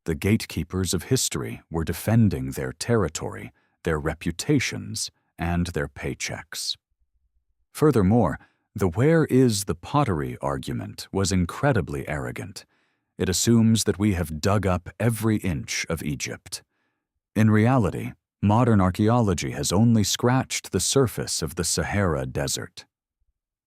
The gatekeepers of history were defending their territory, their reputations, and their paychecks. Furthermore, the "where is the pottery" argument was incredibly arrogant. It assumes that we have dug up every inch of Egypt. In reality, modern archaeology has only scratched the surface of the Sahara Desert.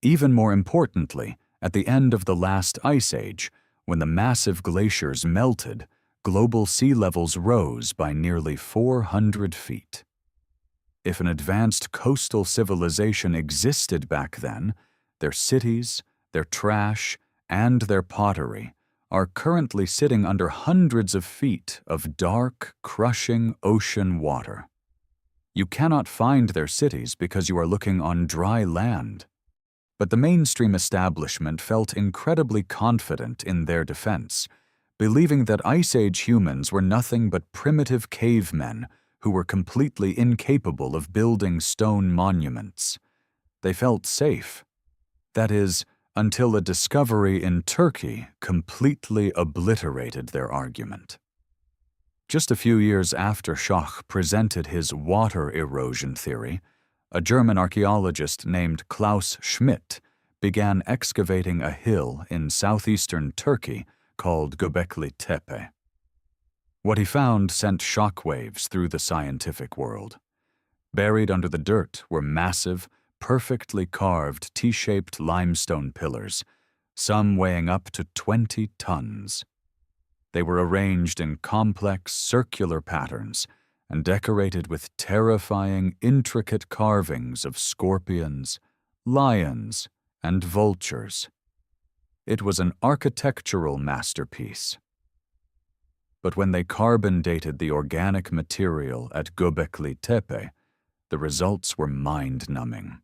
Even more importantly, at the end of the last ice age, when the massive glaciers melted, global sea levels rose by nearly 400 feet. If an advanced coastal civilization existed back then, their cities, their trash, and their pottery are currently sitting under hundreds of feet of dark, crushing ocean water. You cannot find their cities because you are looking on dry land. But the mainstream establishment felt incredibly confident in their defense, believing that Ice Age humans were nothing but primitive cavemen who were completely incapable of building stone monuments. They felt safe. That is, until a discovery in Turkey completely obliterated their argument. Just a few years after Schoch presented his water erosion theory, a German archaeologist named Klaus Schmidt began excavating a hill in southeastern Turkey called Göbekli Tepe. What he found sent shockwaves through the scientific world. Buried under the dirt were massive, perfectly carved T-shaped limestone pillars, some weighing up to 20 tons. They were arranged in complex circular patterns and decorated with terrifying, intricate carvings of scorpions, lions, and vultures. It was an architectural masterpiece. But when they carbon dated the organic material at Göbekli Tepe, the results were mind-numbing.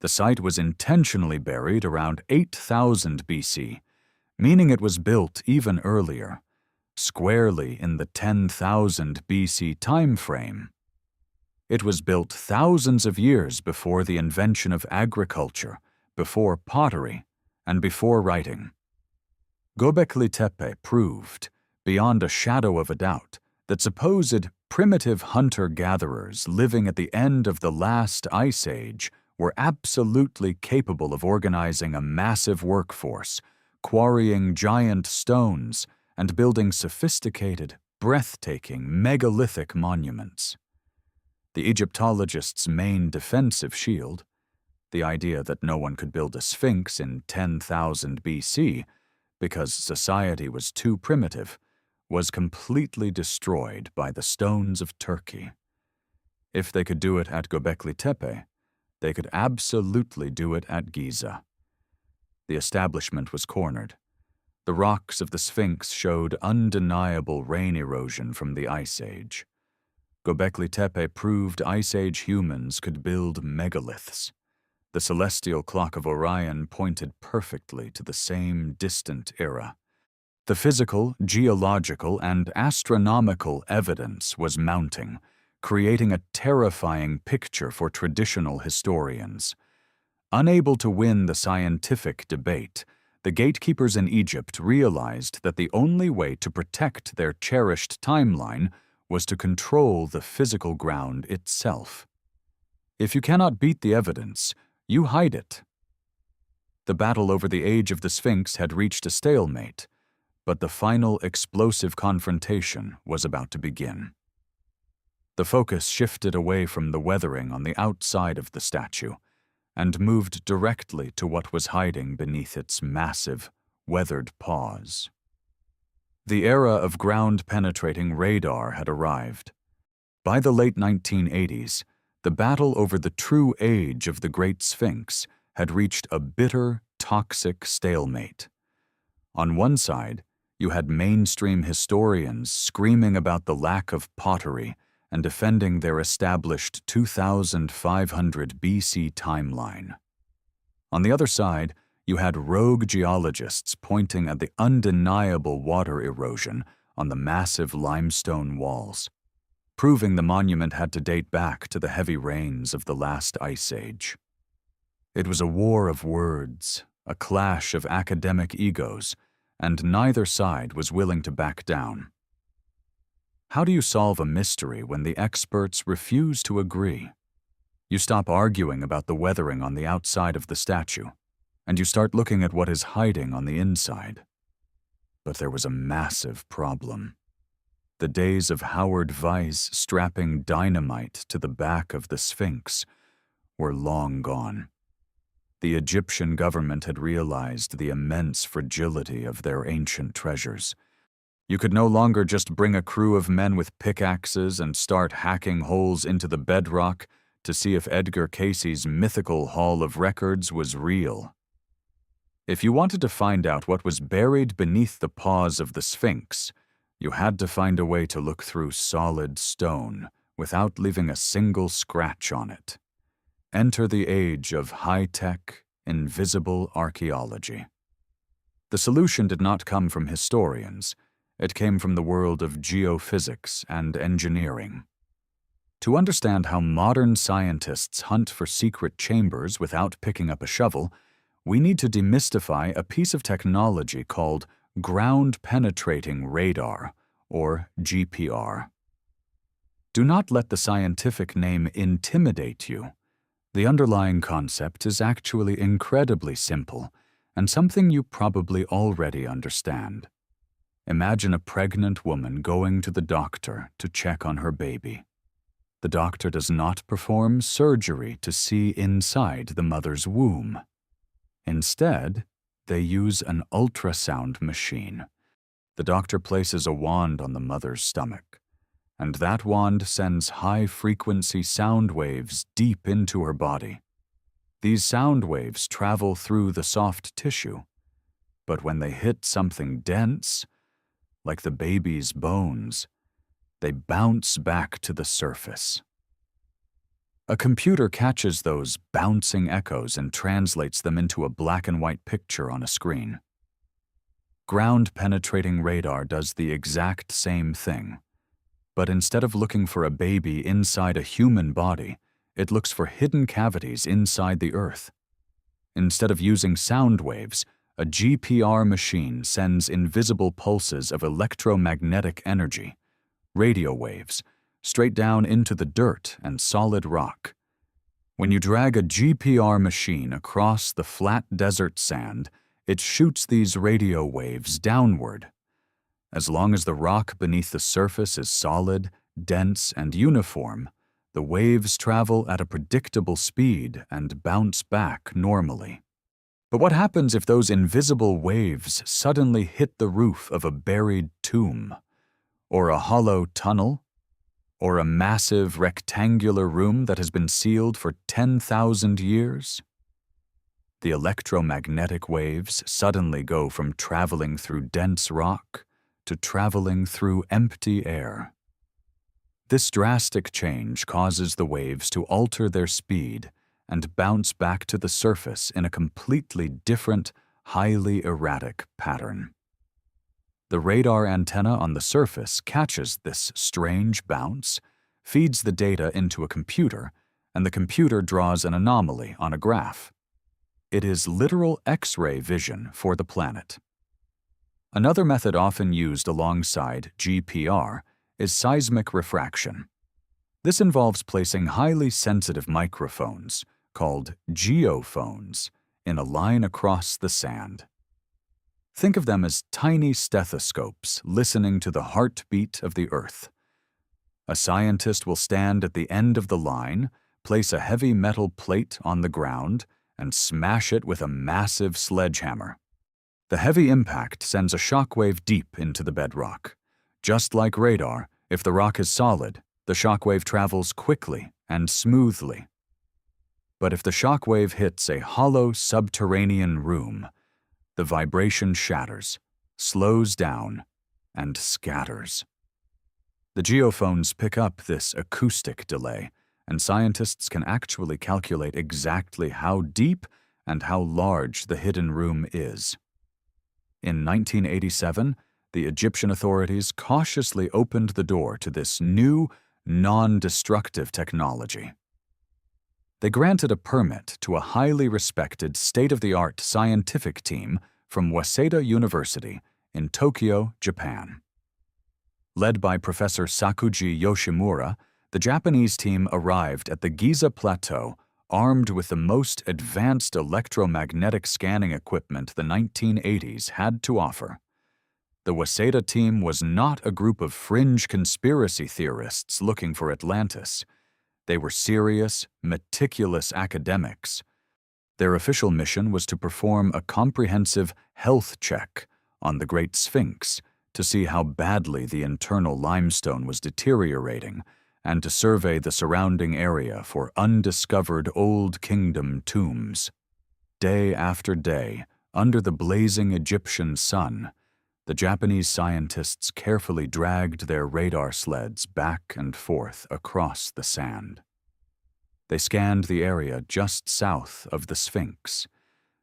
The site was intentionally buried around 8,000 BC, meaning it was built even earlier, squarely in the 10,000 BC time frame. It was built thousands of years before the invention of agriculture, before pottery, and before writing. Göbekli Tepe proved, beyond a shadow of a doubt, that supposed primitive hunter-gatherers living at the end of the last ice age were absolutely capable of organizing a massive workforce, quarrying giant stones, and building sophisticated, breathtaking, megalithic monuments. The Egyptologists' main defensive shield, the idea that no one could build a sphinx in 10,000 BC because society was too primitive, was completely destroyed by the stones of Turkey. If they could do it at Göbekli Tepe, they could absolutely do it at Giza. The establishment was cornered. The rocks of the Sphinx showed undeniable rain erosion from the Ice Age. Göbekli Tepe proved Ice Age humans could build megaliths. The celestial clock of Orion pointed perfectly to the same distant era. The physical, geological, and astronomical evidence was mounting, creating a terrifying picture for traditional historians. Unable to win the scientific debate, the gatekeepers in Egypt realized that the only way to protect their cherished timeline was to control the physical ground itself. If you cannot beat the evidence, you hide it. The battle over the age of the Sphinx had reached a stalemate, but the final explosive confrontation was about to begin. The focus shifted away from the weathering on the outside of the statue and moved directly to what was hiding beneath its massive, weathered paws. The era of ground-penetrating radar had arrived. By the late 1980s, the battle over the true age of the Great Sphinx had reached a bitter, toxic stalemate. On one side, you had mainstream historians screaming about the lack of pottery and defending their established 2500 BC timeline. On the other side, you had rogue geologists pointing at the undeniable water erosion on the massive limestone walls, proving the monument had to date back to the heavy rains of the last ice age. It was a war of words, a clash of academic egos, and neither side was willing to back down. How do you solve a mystery when the experts refuse to agree? You stop arguing about the weathering on the outside of the statue, and you start looking at what is hiding on the inside. But there was a massive problem. The days of Howard Vyse strapping dynamite to the back of the Sphinx were long gone. The Egyptian government had realized the immense fragility of their ancient treasures. You could no longer just bring a crew of men with pickaxes and start hacking holes into the bedrock to see if Edgar Cayce's mythical Hall of Records was real. If you wanted to find out what was buried beneath the paws of the Sphinx, you had to find a way to look through solid stone without leaving a single scratch on it. Enter the age of high-tech, invisible archaeology. The solution did not come from historians. It came from the world of geophysics and engineering. To understand how modern scientists hunt for secret chambers without picking up a shovel, we need to demystify a piece of technology called ground-penetrating radar, or GPR. Do not let the scientific name intimidate you. The underlying concept is actually incredibly simple and something you probably already understand. Imagine a pregnant woman going to the doctor to check on her baby. The doctor does not perform surgery to see inside the mother's womb. Instead, they use an ultrasound machine. The doctor places a wand on the mother's stomach, and that wand sends high-frequency sound waves deep into her body. These sound waves travel through the soft tissue, but when they hit something dense, like the baby's bones, they bounce back to the surface. A computer catches those bouncing echoes and translates them into a black-and-white picture on a screen. Ground-penetrating radar does the exact same thing, but instead of looking for a baby inside a human body, it looks for hidden cavities inside the earth. Instead of using sound waves, a GPR machine sends invisible pulses of electromagnetic energy, radio waves, straight down into the dirt and solid rock. When you drag a GPR machine across the flat desert sand, it shoots these radio waves downward. As long as the rock beneath the surface is solid, dense, and uniform, the waves travel at a predictable speed and bounce back normally. But what happens if those invisible waves suddenly hit the roof of a buried tomb, or a hollow tunnel, or a massive rectangular room that has been sealed for 10,000 years? The electromagnetic waves suddenly go from traveling through dense rock to traveling through empty air. This drastic change causes the waves to alter their speed and bounce back to the surface in a completely different, highly erratic pattern. The radar antenna on the surface catches this strange bounce, feeds the data into a computer, and the computer draws an anomaly on a graph. It is literal X-ray vision for the planet. Another method often used alongside GPR is seismic refraction. This involves placing highly sensitive microphones, called geophones, in a line across the sand. Think of them as tiny stethoscopes listening to the heartbeat of the Earth. A scientist will stand at the end of the line, place a heavy metal plate on the ground, and smash it with a massive sledgehammer. The heavy impact sends a shockwave deep into the bedrock. Just like radar, if the rock is solid, the shockwave travels quickly and smoothly. But if the shockwave hits a hollow subterranean room, the vibration shatters, slows down, and scatters. The geophones pick up this acoustic delay, and scientists can actually calculate exactly how deep and how large the hidden room is. In 1987, the Egyptian authorities cautiously opened the door to this new, non-destructive technology. They granted a permit to a highly respected state-of-the-art scientific team from Waseda University in Tokyo, Japan. Led by Professor Sakuji Yoshimura, the Japanese team arrived at the Giza Plateau armed with the most advanced electromagnetic scanning equipment the 1980s had to offer. The Waseda team was not a group of fringe conspiracy theorists looking for Atlantis. They were serious, meticulous academics. Their official mission was to perform a comprehensive health check on the Great Sphinx to see how badly the internal limestone was deteriorating and to survey the surrounding area for undiscovered Old Kingdom tombs. Day after day, under the blazing Egyptian sun, the Japanese scientists carefully dragged their radar sleds back and forth across the sand. They scanned the area just south of the Sphinx.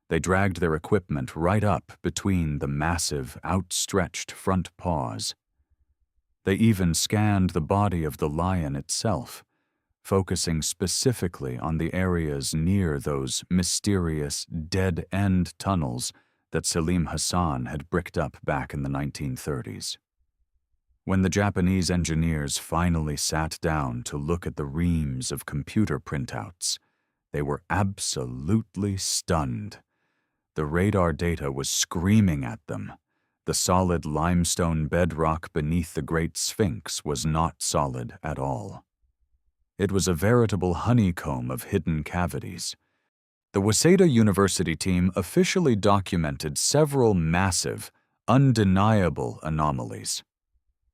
They dragged their equipment right up between the massive, outstretched front paws. They even scanned the body of the lion itself, focusing specifically on the areas near those mysterious dead-end tunnels that Selim Hassan had bricked up back in the 1930s. When the Japanese engineers finally sat down to look at the reams of computer printouts, they were absolutely stunned. The radar data was screaming at them. The solid limestone bedrock beneath the Great Sphinx was not solid at all. It was a veritable honeycomb of hidden cavities. The Waseda University team officially documented several massive, undeniable anomalies.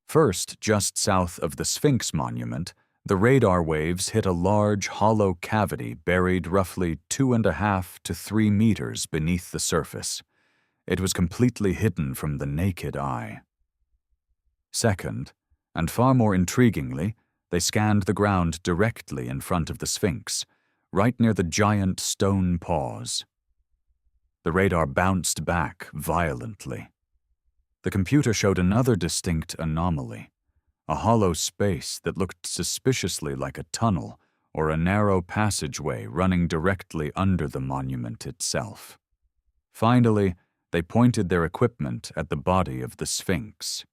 First, just south of the Sphinx monument, the radar waves hit a large, hollow cavity buried roughly 2.5 to 3 meters beneath the surface. It was completely hidden from the naked eye. Second, and far more intriguingly, they scanned the ground directly in front of the Sphinx, right near the giant stone paws. The radar bounced back violently. The computer showed another distinct anomaly, a hollow space that looked suspiciously like a tunnel or a narrow passageway running directly under the monument itself. Finally, they pointed their equipment at the body of the Sphinx.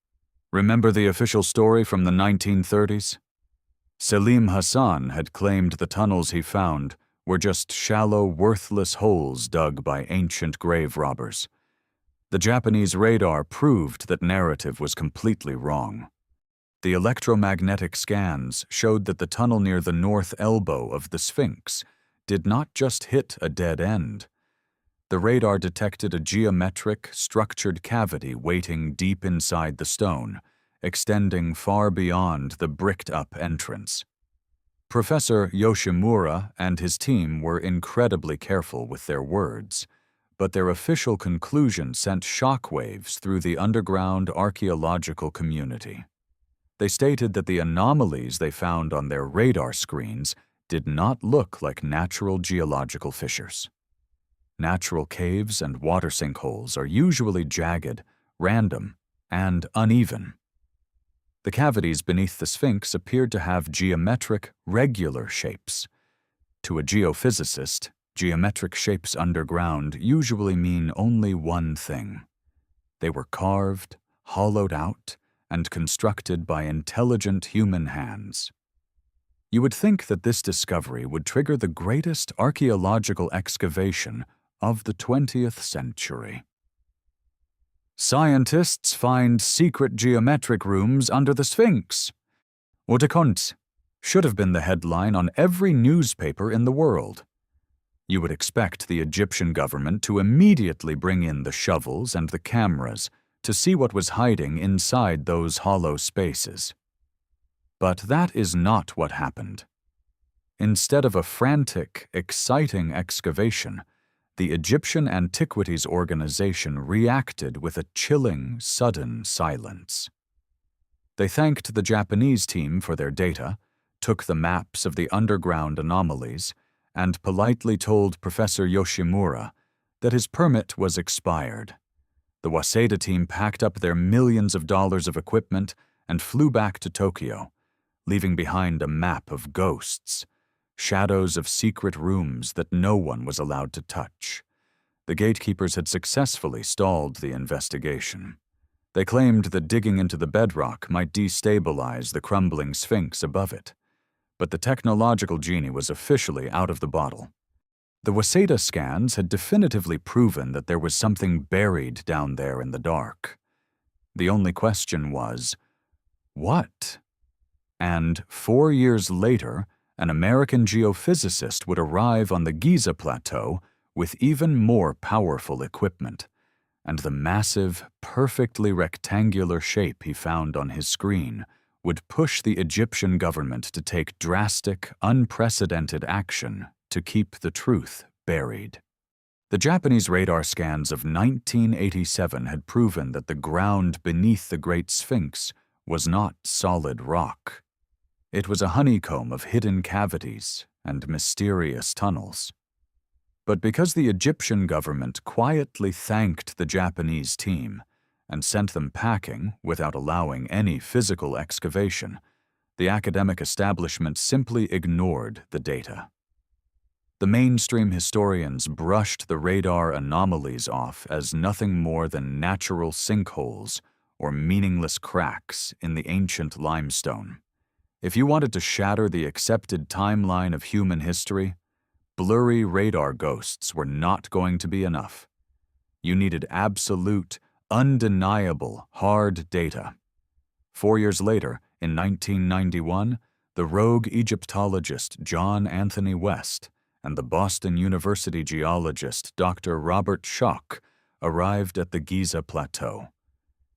Remember the official story from the 1930s? Selim Hassan had claimed the tunnels he found were just shallow, worthless holes dug by ancient grave robbers. The Japanese radar proved that narrative was completely wrong. The electromagnetic scans showed that the tunnel near the north elbow of the Sphinx did not just hit a dead end. The radar detected a geometric, structured cavity waiting deep inside the stone, extending far beyond the bricked-up entrance. Professor Yoshimura and his team were incredibly careful with their words, but their official conclusion sent shockwaves through the underground archaeological community. They stated that the anomalies they found on their radar screens did not look like natural geological fissures. Natural caves and water sinkholes are usually jagged, random, and uneven. The cavities beneath the Sphinx appeared to have geometric, regular shapes. To a geophysicist, geometric shapes underground usually mean only one thing. They were carved, hollowed out, and constructed by intelligent human hands. You would think that this discovery would trigger the greatest archaeological excavation of the 20th century. Scientists find secret geometric rooms under the Sphinx. Oder kommt should have been the headline on every newspaper in the world. You would expect the Egyptian government to immediately bring in the shovels and the cameras to see what was hiding inside those hollow spaces. But that is not what happened. Instead of a frantic, exciting excavation, the Egyptian Antiquities Organization reacted with a chilling, sudden silence. They thanked the Japanese team for their data, took the maps of the underground anomalies, and politely told Professor Yoshimura that his permit was expired. The Waseda team packed up their millions of dollars of equipment and flew back to Tokyo, leaving behind a map of ghosts, shadows of secret rooms that no one was allowed to touch. The gatekeepers had successfully stalled the investigation. They claimed that digging into the bedrock might destabilize the crumbling Sphinx above it, but the technological genie was officially out of the bottle. The Waseda scans had definitively proven that there was something buried down there in the dark. The only question was, what? And 4 years later, an American geophysicist would arrive on the Giza Plateau with even more powerful equipment, and the massive, perfectly rectangular shape he found on his screen would push the Egyptian government to take drastic, unprecedented action to keep the truth buried. The Japanese radar scans of 1987 had proven that the ground beneath the Great Sphinx was not solid rock. It was a honeycomb of hidden cavities and mysterious tunnels. But because the Egyptian government quietly thanked the Japanese team and sent them packing without allowing any physical excavation, the academic establishment simply ignored the data. The mainstream historians brushed the radar anomalies off as nothing more than natural sinkholes or meaningless cracks in the ancient limestone. If you wanted to shatter the accepted timeline of human history, blurry radar ghosts were not going to be enough. You needed absolute, undeniable, hard data. 4 years later, in 1991, the rogue Egyptologist John Anthony West and the Boston University geologist Dr. Robert Schoch arrived at the Giza Plateau.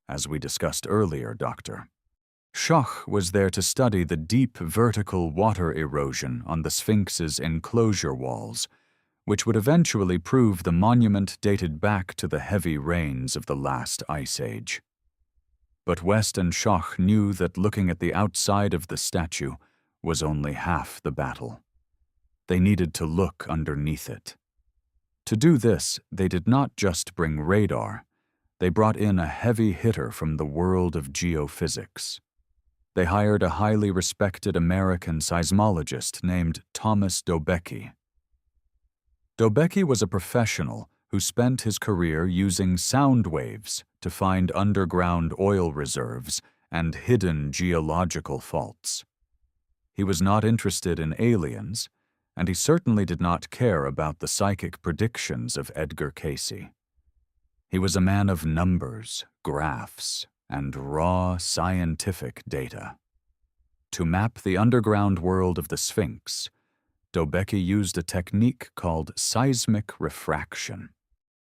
As we discussed earlier, Dr. Schoch was there to study the deep vertical water erosion on the Sphinx's enclosure walls, which would eventually prove the monument dated back to the heavy rains of the last ice age. But West and Schoch knew that looking at the outside of the statue was only half the battle. They needed to look underneath it. To do this, they did not just bring radar. They brought in a heavy hitter from the world of geophysics. They hired a highly respected American seismologist named Thomas Dobecki. Dobecki was a professional who spent his career using sound waves to find underground oil reserves and hidden geological faults. He was not interested in aliens, and he certainly did not care about the psychic predictions of Edgar Cayce. He was a man of numbers, graphs, and raw scientific data. To map the underground world of the Sphinx, Dobecki used a technique called seismic refraction.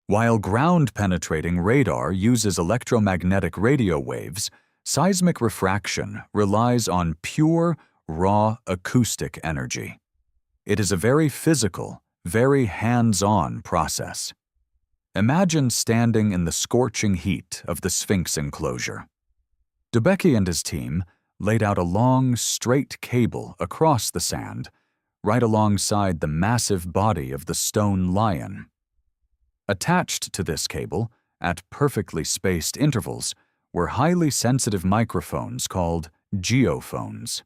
While ground-penetrating radar uses electromagnetic radio waves, seismic refraction relies on pure, raw acoustic energy. It is a very physical, very hands-on process. Imagine standing in the scorching heat of the Sphinx enclosure. Dobecki and his team laid out a long, straight cable across the sand, right alongside the massive body of the stone lion. Attached to this cable, at perfectly spaced intervals, were highly sensitive microphones called geophones.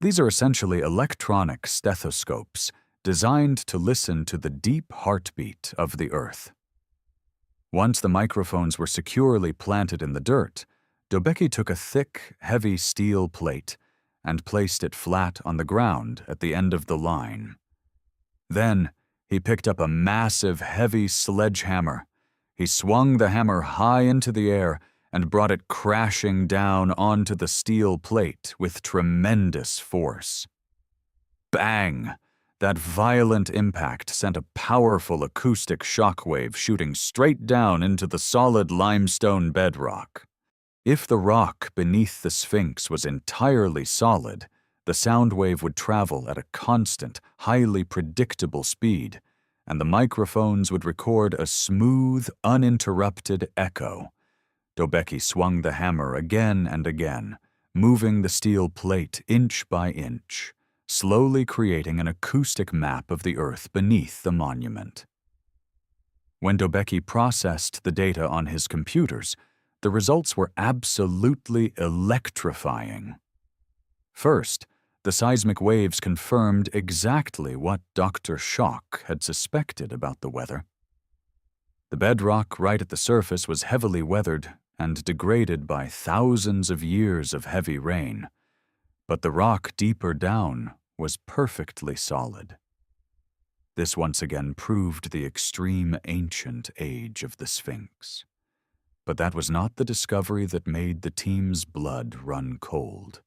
These are essentially electronic stethoscopes designed to listen to the deep heartbeat of the Earth. Once the microphones were securely planted in the dirt, Dobecki took a thick, heavy steel plate and placed it flat on the ground at the end of the line. Then, he picked up a massive, heavy sledgehammer. He swung the hammer high into the air and brought it crashing down onto the steel plate with tremendous force. Bang! That violent impact sent a powerful acoustic shockwave shooting straight down into the solid limestone bedrock. If the rock beneath the Sphinx was entirely solid, the sound wave would travel at a constant, highly predictable speed, and the microphones would record a smooth, uninterrupted echo. Dobecki swung the hammer again and again, moving the steel plate inch by inch, slowly creating an acoustic map of the Earth beneath the monument. When Dobecki processed the data on his computers, the results were absolutely electrifying. First, the seismic waves confirmed exactly what Dr. Schock had suspected about the weather. The bedrock right at the surface was heavily weathered and degraded by thousands of years of heavy rain, but the rock deeper down was perfectly solid. This once again proved the extreme ancient age of the Sphinx. But that was not the discovery that made the team's blood run cold.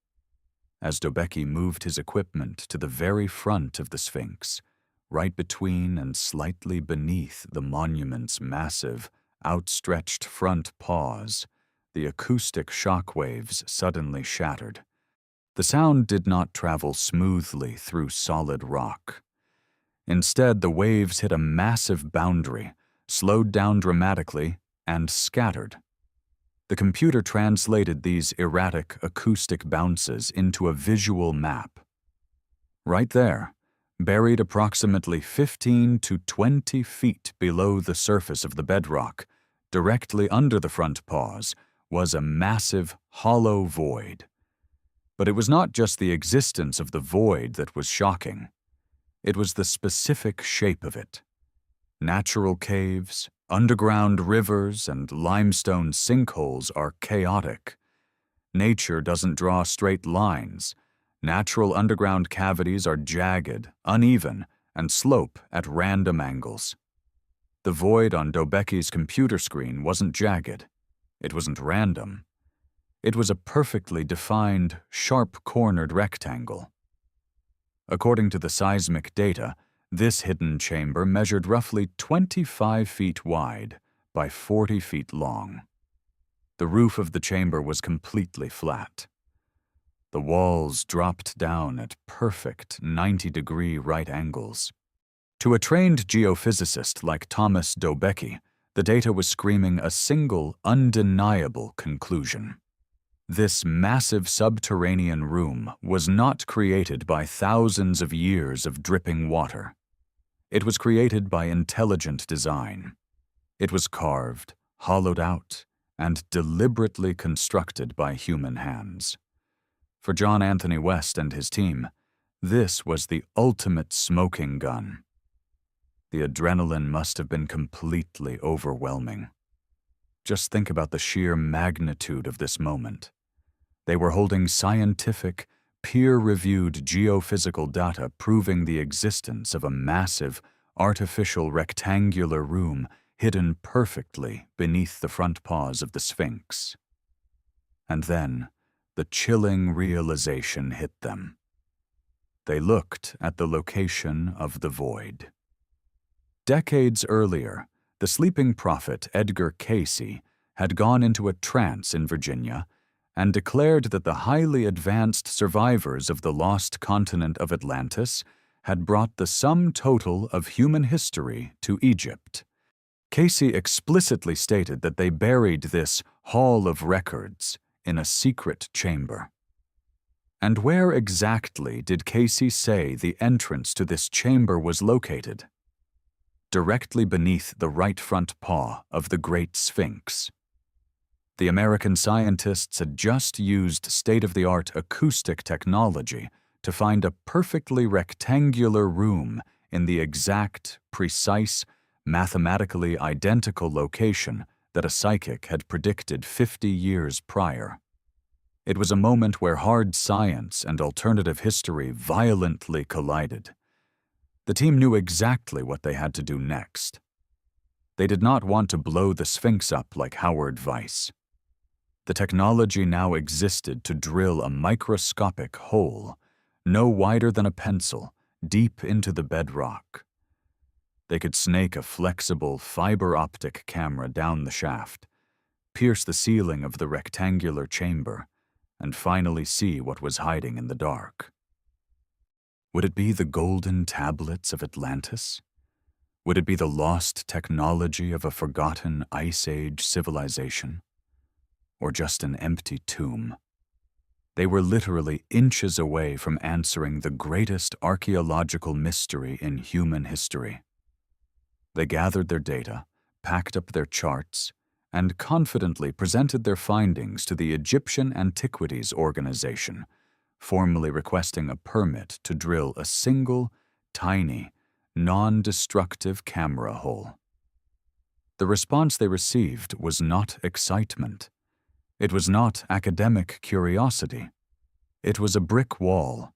As Dobecki moved his equipment to the very front of the Sphinx, right between and slightly beneath the monument's massive, outstretched front paws, the acoustic shockwaves suddenly shattered. The sound did not travel smoothly through solid rock. Instead, the waves hit a massive boundary, slowed down dramatically, and scattered. The computer translated these erratic acoustic bounces into a visual map. Right there, buried approximately 15 to 20 feet below the surface of the bedrock, directly under the front paws, was a massive, hollow void. But it was not just the existence of the void that was shocking. It was the specific shape of it. Natural caves, underground rivers, and limestone sinkholes are chaotic. Nature doesn't draw straight lines. Natural underground cavities are jagged, uneven, and slope at random angles. The void on Dobecki's computer screen wasn't jagged. It wasn't random. It was a perfectly defined, sharp-cornered rectangle. According to the seismic data, this hidden chamber measured roughly 25 feet wide by 40 feet long. The roof of the chamber was completely flat. The walls dropped down at perfect 90-degree right angles. To a trained geophysicist like Thomas Dobecki, the data was screaming a single, undeniable conclusion. This massive subterranean room was not created by thousands of years of dripping water. It was created by intelligent design. It was carved, hollowed out, and deliberately constructed by human hands. For John Anthony West and his team, this was the ultimate smoking gun. The adrenaline must have been completely overwhelming. Just think about the sheer magnitude of this moment. They were holding scientific, peer-reviewed geophysical data proving the existence of a massive, artificial rectangular room hidden perfectly beneath the front paws of the Sphinx. And then, the chilling realization hit them. They looked at the location of the void. Decades earlier, the sleeping prophet Edgar Cayce had gone into a trance in Virginia and declared that the highly advanced survivors of the lost continent of Atlantis had brought the sum total of human history to Egypt. Cayce explicitly stated that they buried this hall of records in a secret chamber. And where exactly did Cayce say the entrance to this chamber was located? Directly beneath the right front paw of the Great Sphinx. The American scientists had just used state-of-the-art acoustic technology to find a perfectly rectangular room in the exact, precise, mathematically identical location that a psychic had predicted 50 years prior. It was a moment where hard science and alternative history violently collided. The team knew exactly what they had to do next. They did not want to blow the Sphinx up like Howard Vyse. The technology now existed to drill a microscopic hole, no wider than a pencil, deep into the bedrock. They could snake a flexible fiber-optic camera down the shaft, pierce the ceiling of the rectangular chamber, and finally see what was hiding in the dark. Would it be the golden tablets of Atlantis? Would it be the lost technology of a forgotten Ice Age civilization? Or just an empty tomb? They were literally inches away from answering the greatest archaeological mystery in human history. They gathered their data, packed up their charts, and confidently presented their findings to the Egyptian Antiquities Organization, formally requesting a permit to drill a single, tiny, non-destructive camera hole. The response they received was not excitement. It was not academic curiosity. It was a brick wall.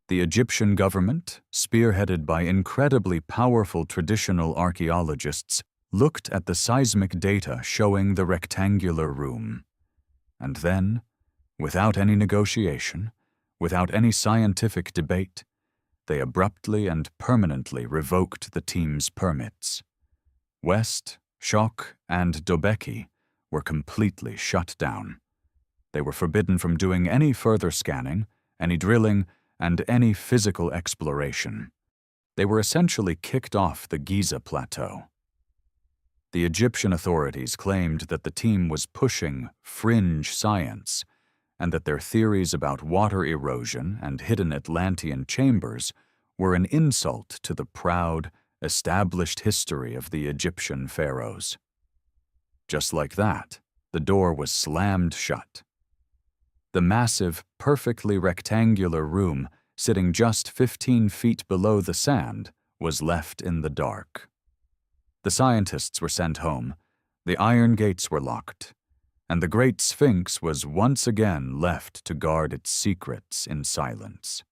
The Egyptian government, spearheaded by incredibly powerful traditional archaeologists, looked at the seismic data showing the rectangular room. And then, without any negotiation, without any scientific debate, they abruptly and permanently revoked the team's permits. West, Schoch, and Dobecki were completely shut down. They were forbidden from doing any further scanning, any drilling, and any physical exploration. They were essentially kicked off the Giza Plateau. The Egyptian authorities claimed that the team was pushing fringe science, and that their theories about water erosion and hidden Atlantean chambers were an insult to the proud, established history of the Egyptian pharaohs. Just like that, the door was slammed shut. The massive, perfectly rectangular room, sitting just 15 feet below the sand, was left in the dark. The scientists were sent home, the iron gates were locked, and the Great Sphinx was once again left to guard its secrets in silence.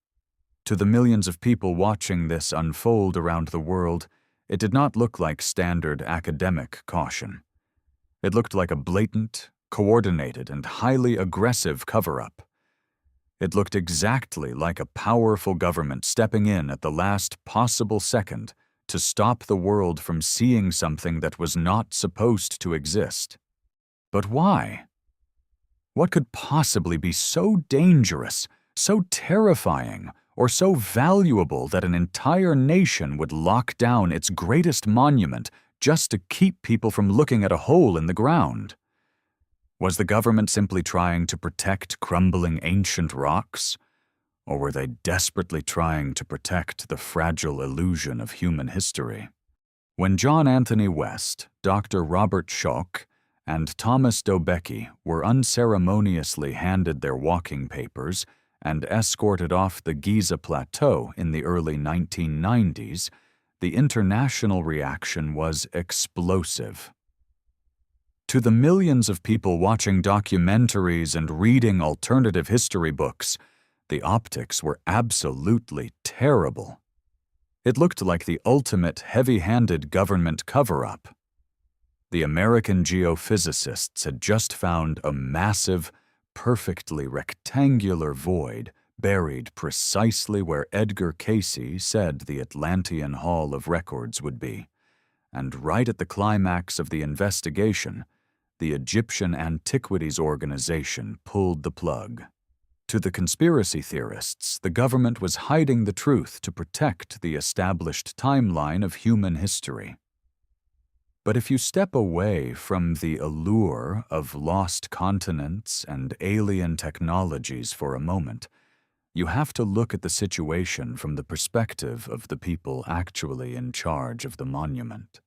To the millions of people watching this unfold around the world, it did not look like standard academic caution. It looked like a blatant, coordinated, and highly aggressive cover-up. It looked exactly like a powerful government stepping in at the last possible second to stop the world from seeing something that was not supposed to exist. But why? What could possibly be so dangerous, so terrifying, or so valuable that an entire nation would lock down its greatest monument just to keep people from looking at a hole in the ground? Was the government simply trying to protect crumbling ancient rocks? Or were they desperately trying to protect the fragile illusion of human history? When John Anthony West, Dr. Robert Schoch, and Thomas Dobecki were unceremoniously handed their walking papers and escorted off the Giza Plateau in the early 1990s, the international reaction was explosive. To the millions of people watching documentaries and reading alternative history books, the optics were absolutely terrible. It looked like the ultimate heavy-handed government cover-up. The American geophysicists had just found a massive, perfectly rectangular void buried precisely where Edgar Cayce said the Atlantean Hall of Records would be, and right at the climax of the investigation, the Egyptian Antiquities Organization pulled the plug. To the conspiracy theorists, the government was hiding the truth to protect the established timeline of human history. But if you step away from the allure of lost continents and alien technologies for a moment, You have to look at the situation from the perspective of the people actually in charge of the monument.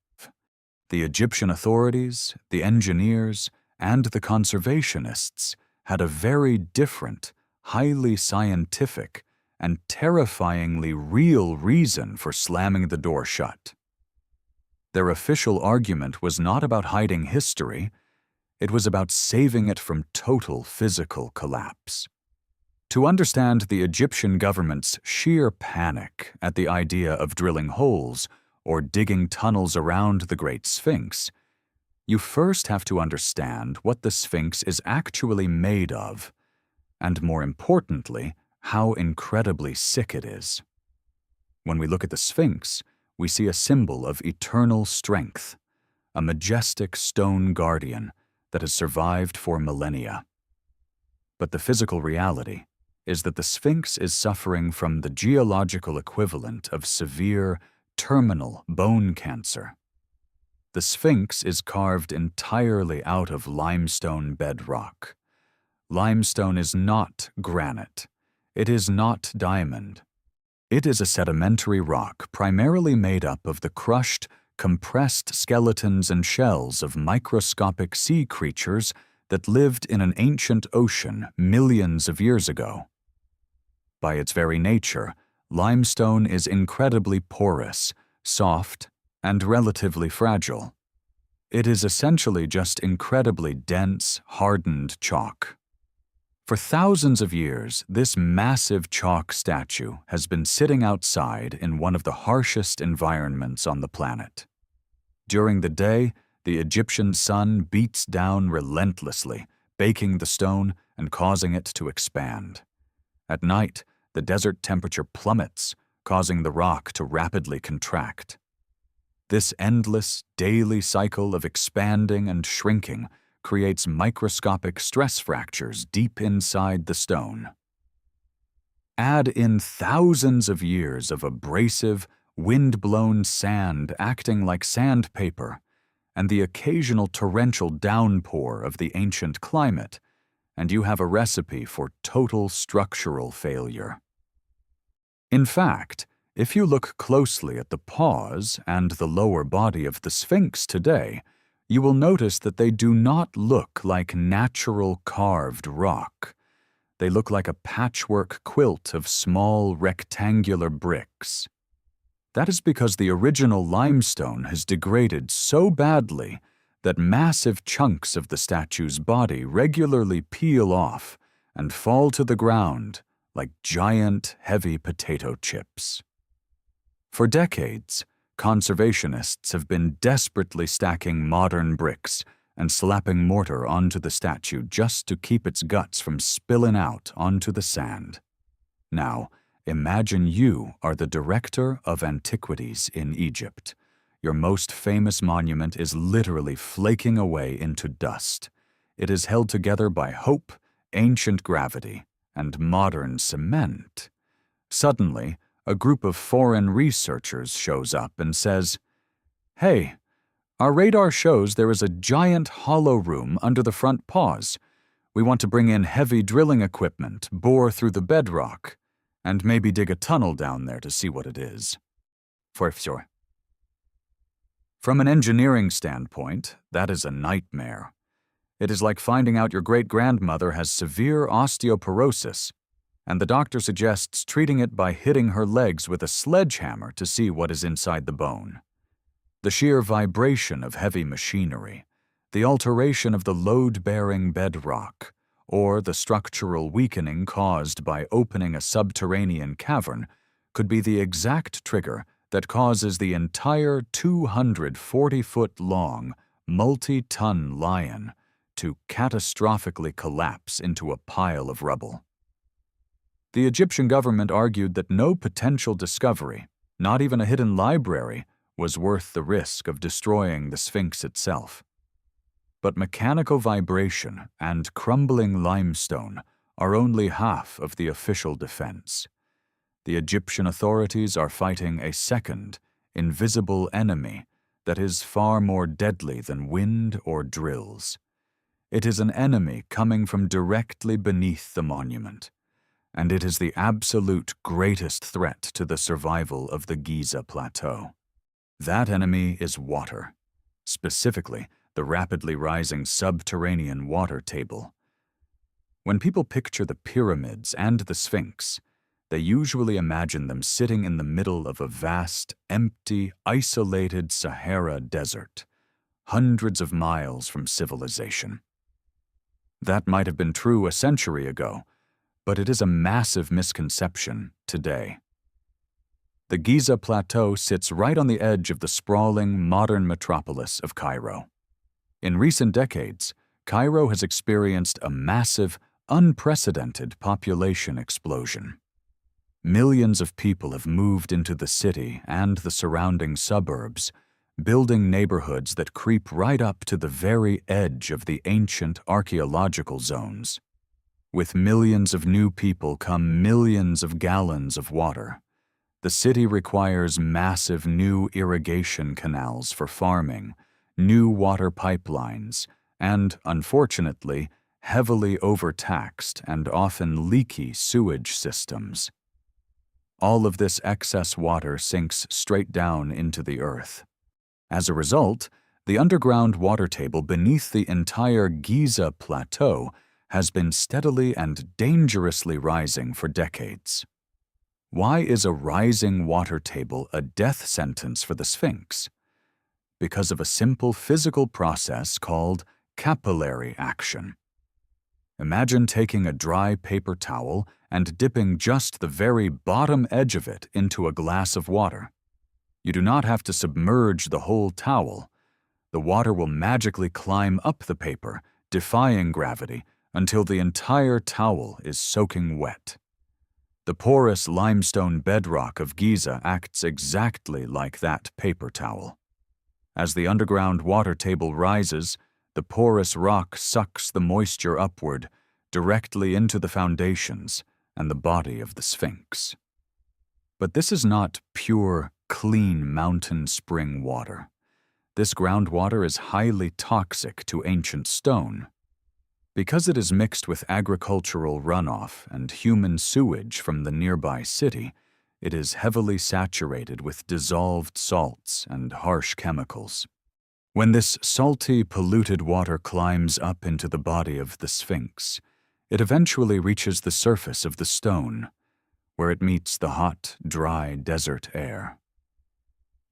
The Egyptian authorities, the engineers, and the conservationists had a very different, highly scientific, and terrifyingly real reason for slamming the door shut. Their official argument was not about hiding history, it was about saving it from total physical collapse. To understand the Egyptian government's sheer panic at the idea of drilling holes or digging tunnels around the Great Sphinx, you first have to understand what the Sphinx is actually made of, and more importantly, how incredibly sick it is. When we look at the Sphinx, we see a symbol of eternal strength, a majestic stone guardian that has survived for millennia. But the physical reality is that the Sphinx is suffering from the geological equivalent of severe, terminal bone cancer. The Sphinx is carved entirely out of limestone bedrock. Limestone is not granite. It is not diamond. It is a sedimentary rock primarily made up of the crushed, compressed skeletons and shells of microscopic sea creatures that lived in an ancient ocean millions of years ago. By its very nature, limestone is incredibly porous, soft, and relatively fragile. It is essentially just incredibly dense, hardened chalk. For thousands of years, this massive chalk statue has been sitting outside in one of the harshest environments on the planet. During the day, the Egyptian sun beats down relentlessly, baking the stone and causing it to expand. At night, the desert temperature plummets, causing the rock to rapidly contract. This endless, daily cycle of expanding and shrinking creates microscopic stress fractures deep inside the stone. Add in thousands of years of abrasive, wind-blown sand acting like sandpaper, and the occasional torrential downpour of the ancient climate, and you have a recipe for total structural failure. In fact, if you look closely at the paws and the lower body of the Sphinx today, you will notice that they do not look like natural carved rock. They look like a patchwork quilt of small rectangular bricks. That is because the original limestone has degraded so badly that massive chunks of the statue's body regularly peel off and fall to the ground like giant, heavy potato chips. For decades, conservationists have been desperately stacking modern bricks and slapping mortar onto the statue just to keep its guts from spilling out onto the sand. Now, imagine you are the director of antiquities in Egypt. Your most famous monument is literally flaking away into dust. It is held together by hope, ancient gravity, and modern cement. Suddenly, a group of foreign researchers shows up and says, "Hey, our radar shows there is a giant hollow room under the front paws. We want to bring in heavy drilling equipment, bore through the bedrock, and maybe dig a tunnel down there to see what it is." For sure. From an engineering standpoint, that is a nightmare. It is like finding out your great-grandmother has severe osteoporosis, and the doctor suggests treating it by hitting her legs with a sledgehammer to see what is inside the bone. The sheer vibration of heavy machinery, the alteration of the load-bearing bedrock, or the structural weakening caused by opening a subterranean cavern could be the exact trigger that causes the entire 240-foot-long, multi-ton lion to catastrophically collapse into a pile of rubble. The Egyptian government argued that no potential discovery, not even a hidden library, was worth the risk of destroying the Sphinx itself. But mechanical vibration and crumbling limestone are only half of the official defense. The Egyptian authorities are fighting a second, invisible enemy that is far more deadly than wind or drills. It is an enemy coming from directly beneath the monument, and it is the absolute greatest threat to the survival of the Giza Plateau. That enemy is water, specifically the rapidly rising subterranean water table. When people picture the pyramids and the Sphinx, they usually imagine them sitting in the middle of a vast, empty, isolated Sahara desert, hundreds of miles from civilization. That might have been true a century ago, but it is a massive misconception today. The Giza Plateau sits right on the edge of the sprawling modern metropolis of Cairo. In recent decades, Cairo has experienced a massive, unprecedented population explosion. Millions of people have moved into the city and the surrounding suburbs, building neighborhoods that creep right up to the very edge of the ancient archaeological zones. With millions of new people come millions of gallons of water. The city requires massive new irrigation canals for farming, new water pipelines, and, unfortunately, heavily overtaxed and often leaky sewage systems. All of this excess water sinks straight down into the earth. As a result, the underground water table beneath the entire Giza Plateau has been steadily and dangerously rising for decades. Why is a rising water table a death sentence for the Sphinx? Because of a simple physical process called capillary action. Imagine taking a dry paper towel and dipping just the very bottom edge of it into a glass of water. You do not have to submerge the whole towel. The water will magically climb up the paper, defying gravity, until the entire towel is soaking wet. The porous limestone bedrock of Giza acts exactly like that paper towel. As the underground water table rises, the porous rock sucks the moisture upward, directly into the foundations and the body of the Sphinx. But this is not pure, clean mountain spring water. This groundwater is highly toxic to ancient stone. Because it is mixed with agricultural runoff and human sewage from the nearby city, it is heavily saturated with dissolved salts and harsh chemicals. When this salty, polluted water climbs up into the body of the Sphinx, it eventually reaches the surface of the stone, where it meets the hot, dry desert air.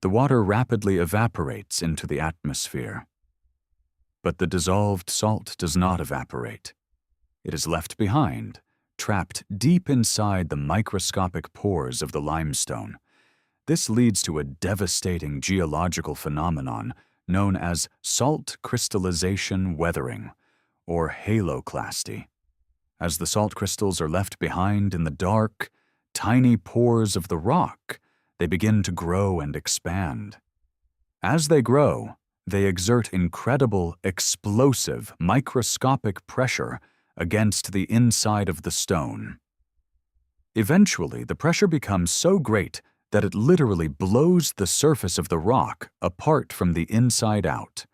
The water rapidly evaporates into the atmosphere. But the dissolved salt does not evaporate. It is left behind, trapped deep inside the microscopic pores of the limestone. This leads to a devastating geological phenomenon known as salt crystallization weathering, or haloclasty. As the salt crystals are left behind in the dark, tiny pores of the rock, they begin to grow and expand. As they grow, they exert incredible, explosive, microscopic pressure against the inside of the stone. Eventually, the pressure becomes so great that it literally blows the surface of the rock apart from the inside out.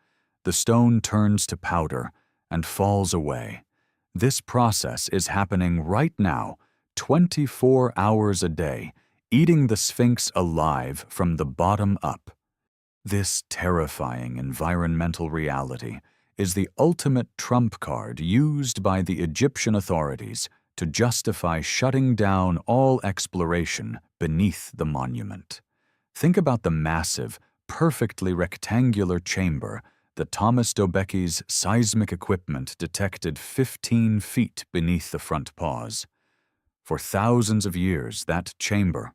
The stone turns to powder and falls away. This process is happening right now, 24 hours a day, eating the Sphinx alive from the bottom up. This terrifying environmental reality is the ultimate trump card used by the Egyptian authorities to justify shutting down all exploration beneath the monument. Think about the massive, perfectly rectangular chamber that Thomas Dobecki's seismic equipment detected 15 feet beneath the front paws. For thousands of years, that chamber,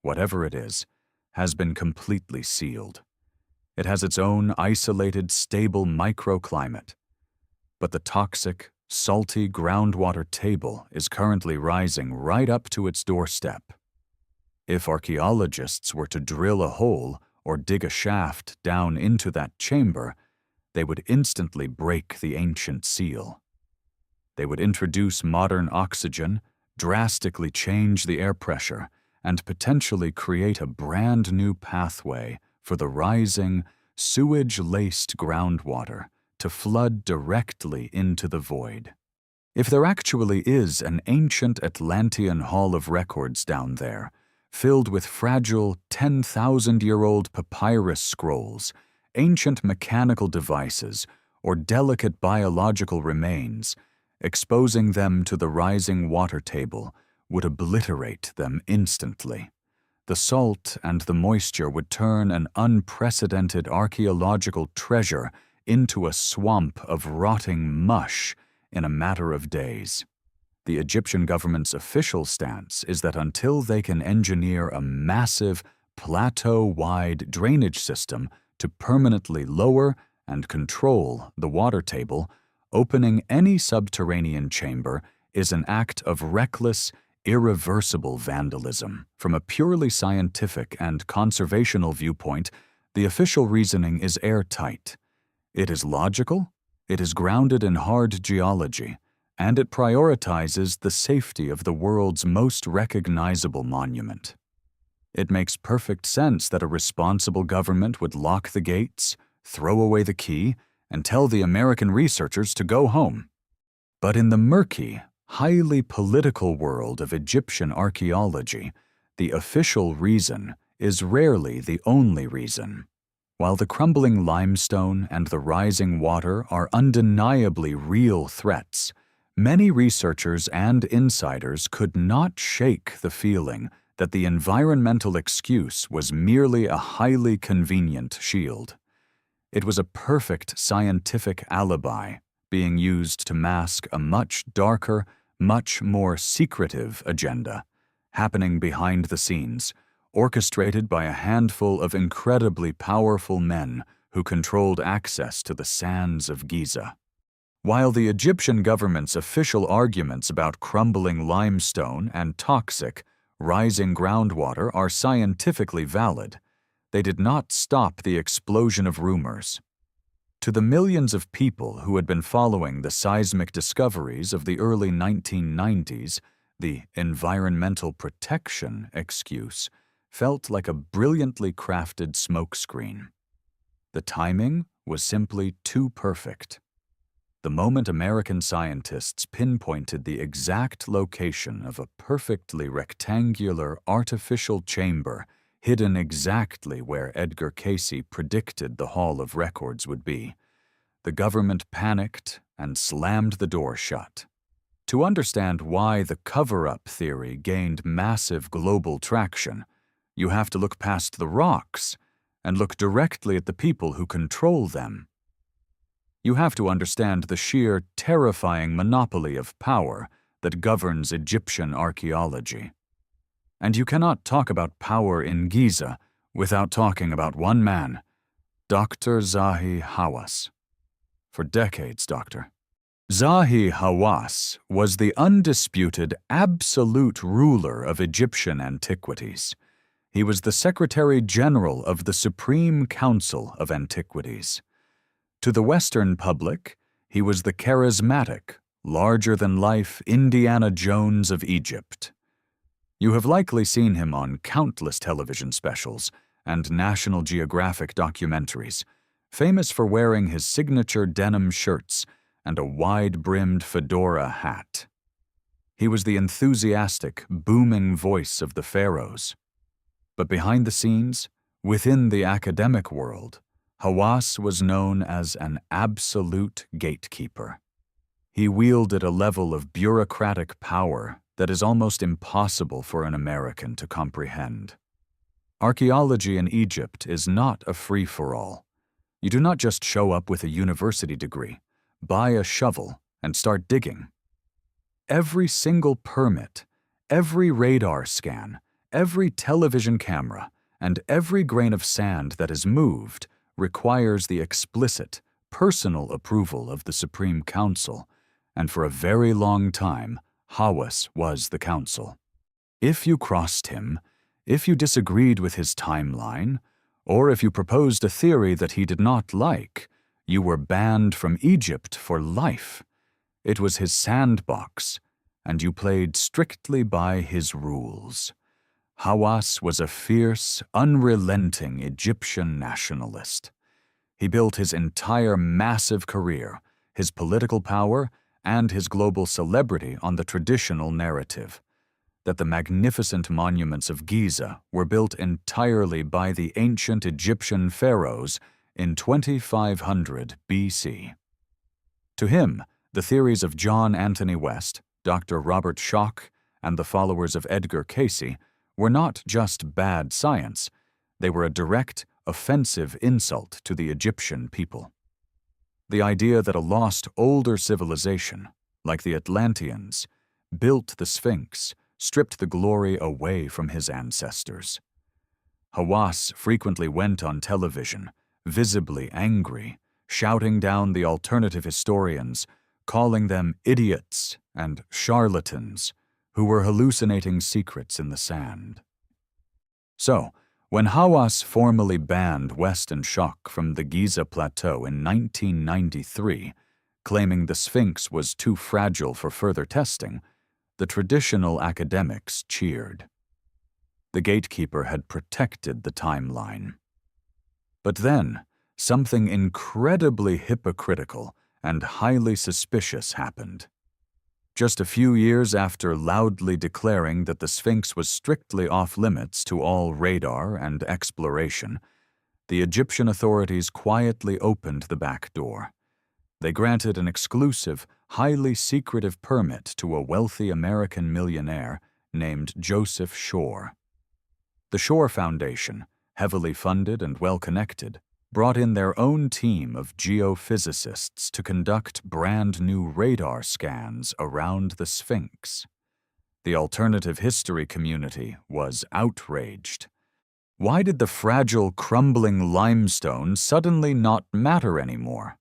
whatever it is, has been completely sealed. It has its own isolated, stable microclimate. But the toxic, salty groundwater table is currently rising right up to its doorstep. If archaeologists were to drill a hole or dig a shaft down into that chamber, they would instantly break the ancient seal. They would introduce modern oxygen, drastically change the air pressure, and potentially create a brand new pathway for the rising, sewage-laced groundwater to flood directly into the void. If there actually is an ancient Atlantean hall of records down there, filled with fragile 10,000-year-old papyrus scrolls, ancient mechanical devices, or delicate biological remains, exposing them to the rising water table would obliterate them instantly. The salt and the moisture would turn an unprecedented archaeological treasure into a swamp of rotting mush in a matter of days. The Egyptian government's official stance is that until they can engineer a massive, plateau-wide drainage system to permanently lower and control the water table, opening any subterranean chamber is an act of reckless, irreversible vandalism. From a purely scientific and conservational viewpoint, the official reasoning is airtight. It is logical, it is grounded in hard geology, and it prioritizes the safety of the world's most recognizable monument. It makes perfect sense that a responsible government would lock the gates, throw away the key, and tell the American researchers to go home. But in the murky, highly political world of Egyptian archaeology, the official reason is rarely the only reason. While the crumbling limestone and the rising water are undeniably real threats, many researchers and insiders could not shake the feeling that the environmental excuse was merely a highly convenient shield. It was a perfect scientific alibi being used to mask a much darker, much more secretive agenda, happening behind the scenes, orchestrated by a handful of incredibly powerful men who controlled access to the sands of Giza. While the Egyptian government's official arguments about crumbling limestone and toxic, rising groundwater are scientifically valid, they did not stop the explosion of rumors. To the millions of people who had been following the seismic discoveries of the early 1990s, the environmental protection excuse felt like a brilliantly crafted smokescreen. The timing was simply too perfect. The moment American scientists pinpointed the exact location of a perfectly rectangular artificial chamber hidden exactly where Edgar Cayce predicted the Hall of Records would be, the government panicked and slammed the door shut. To understand why the cover-up theory gained massive global traction, you have to look past the rocks and look directly at the people who control them. You have to understand the sheer, terrifying monopoly of power that governs Egyptian archaeology. And you cannot talk about power in Giza without talking about one man, Dr. Zahi Hawass. For decades, Dr. Zahi Hawass was the undisputed, absolute ruler of Egyptian antiquities. He was the Secretary General of the Supreme Council of Antiquities. To the Western public, he was the charismatic, larger-than-life Indiana Jones of Egypt. You have likely seen him on countless television specials and National Geographic documentaries, famous for wearing his signature denim shirts and a wide-brimmed fedora hat. He was the enthusiastic, booming voice of the pharaohs. But behind the scenes, within the academic world, Hawass was known as an absolute gatekeeper. He wielded a level of bureaucratic power that is almost impossible for an American to comprehend. Archaeology in Egypt is not a free-for-all. You do not just show up with a university degree, buy a shovel, and start digging. Every single permit, every radar scan, every television camera, and every grain of sand that is moved requires the explicit, personal approval of the Supreme Council, and for a very long time, Hawass was the council. If you crossed him, if you disagreed with his timeline, or if you proposed a theory that he did not like, you were banned from Egypt for life. It was his sandbox, and you played strictly by his rules. Hawass was a fierce, unrelenting Egyptian nationalist. He built his entire massive career, his political power, and his global celebrity on the traditional narrative that the magnificent monuments of Giza were built entirely by the ancient Egyptian pharaohs in 2500 BC. To him, the theories of John Anthony West, Dr. Robert Schoch, and the followers of Edgar Cayce were not just bad science, they were a direct, offensive insult to the Egyptian people. The idea that a lost older civilization, like the Atlanteans, built the Sphinx stripped the glory away from his ancestors. Hawass frequently went on television, visibly angry, shouting down the alternative historians, calling them idiots and charlatans who were hallucinating secrets in the sand. So, when Hawass formally banned West and Schoch from the Giza Plateau in 1993, claiming the Sphinx was too fragile for further testing, the traditional academics cheered. The gatekeeper had protected the timeline. But then, something incredibly hypocritical and highly suspicious happened. Just a few years after loudly declaring that the Sphinx was strictly off-limits to all radar and exploration, the Egyptian authorities quietly opened the back door. They granted an exclusive, highly secretive permit to a wealthy American millionaire named Joseph Shore. The Shore Foundation, heavily funded and well-connected, brought in their own team of geophysicists to conduct brand-new radar scans around the Sphinx. The alternative history community was outraged. Why did the fragile, crumbling limestone suddenly not matter anymore?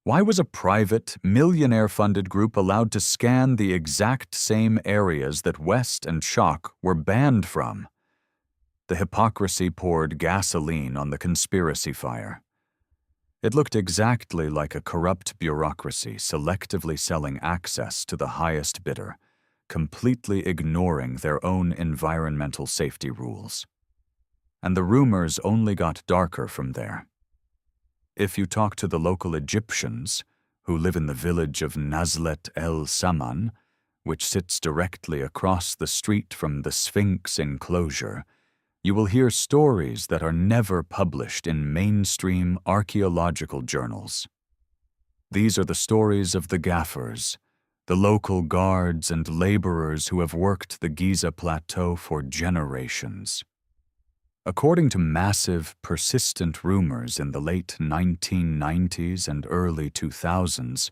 Why was a private, millionaire-funded group allowed to scan the exact same areas that West and Schoch were banned from? The hypocrisy poured gasoline on the conspiracy fire. It looked exactly like a corrupt bureaucracy selectively selling access to the highest bidder, completely ignoring their own environmental safety rules. And the rumors only got darker from there. If you talk to the local Egyptians, who live in the village of Nazlet el Saman, which sits directly across the street from the Sphinx enclosure, you will hear stories that are never published in mainstream archaeological journals. These are the stories of the gaffers, the local guards and laborers who have worked the Giza Plateau for generations. According to massive, persistent rumors in the late 1990s and early 2000s,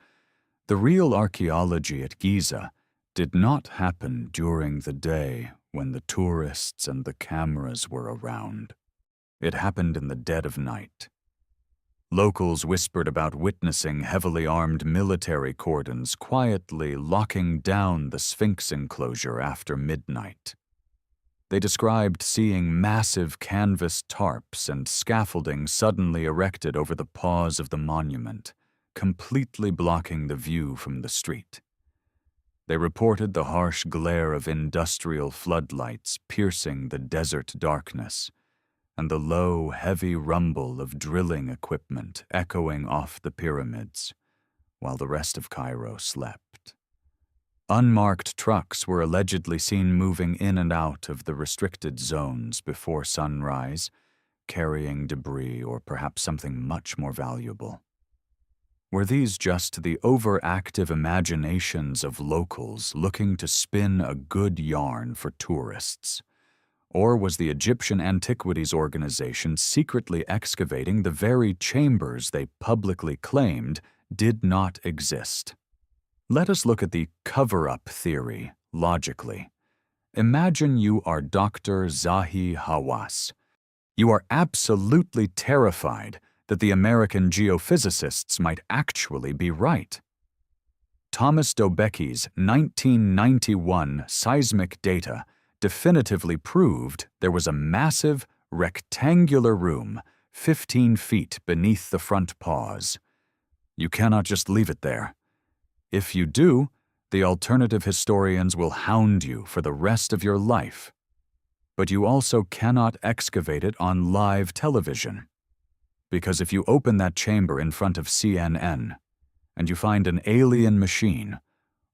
the real archaeology at Giza did not happen during the day when the tourists and the cameras were around. It happened in the dead of night. Locals whispered about witnessing heavily armed military cordons quietly locking down the Sphinx enclosure after midnight. They described seeing massive canvas tarps and scaffolding suddenly erected over the paws of the monument, completely blocking the view from the street. They reported the harsh glare of industrial floodlights piercing the desert darkness, and the low, heavy rumble of drilling equipment echoing off the pyramids, while the rest of Cairo slept. Unmarked trucks were allegedly seen moving in and out of the restricted zones before sunrise, carrying debris or perhaps something much more valuable. Were these just the overactive imaginations of locals looking to spin a good yarn for tourists? Or was the Egyptian Antiquities Organization secretly excavating the very chambers they publicly claimed did not exist? Let us look at the cover-up theory logically. Imagine you are Dr. Zahi Hawass. You are absolutely terrified that the American geophysicists might actually be right. Thomas Dobecki's 1991 seismic data definitively proved there was a massive, rectangular room 15 feet beneath the front paws. You cannot just leave it there. If you do, the alternative historians will hound you for the rest of your life. But you also cannot excavate it on live television. Because if you open that chamber in front of CNN, and you find an alien machine,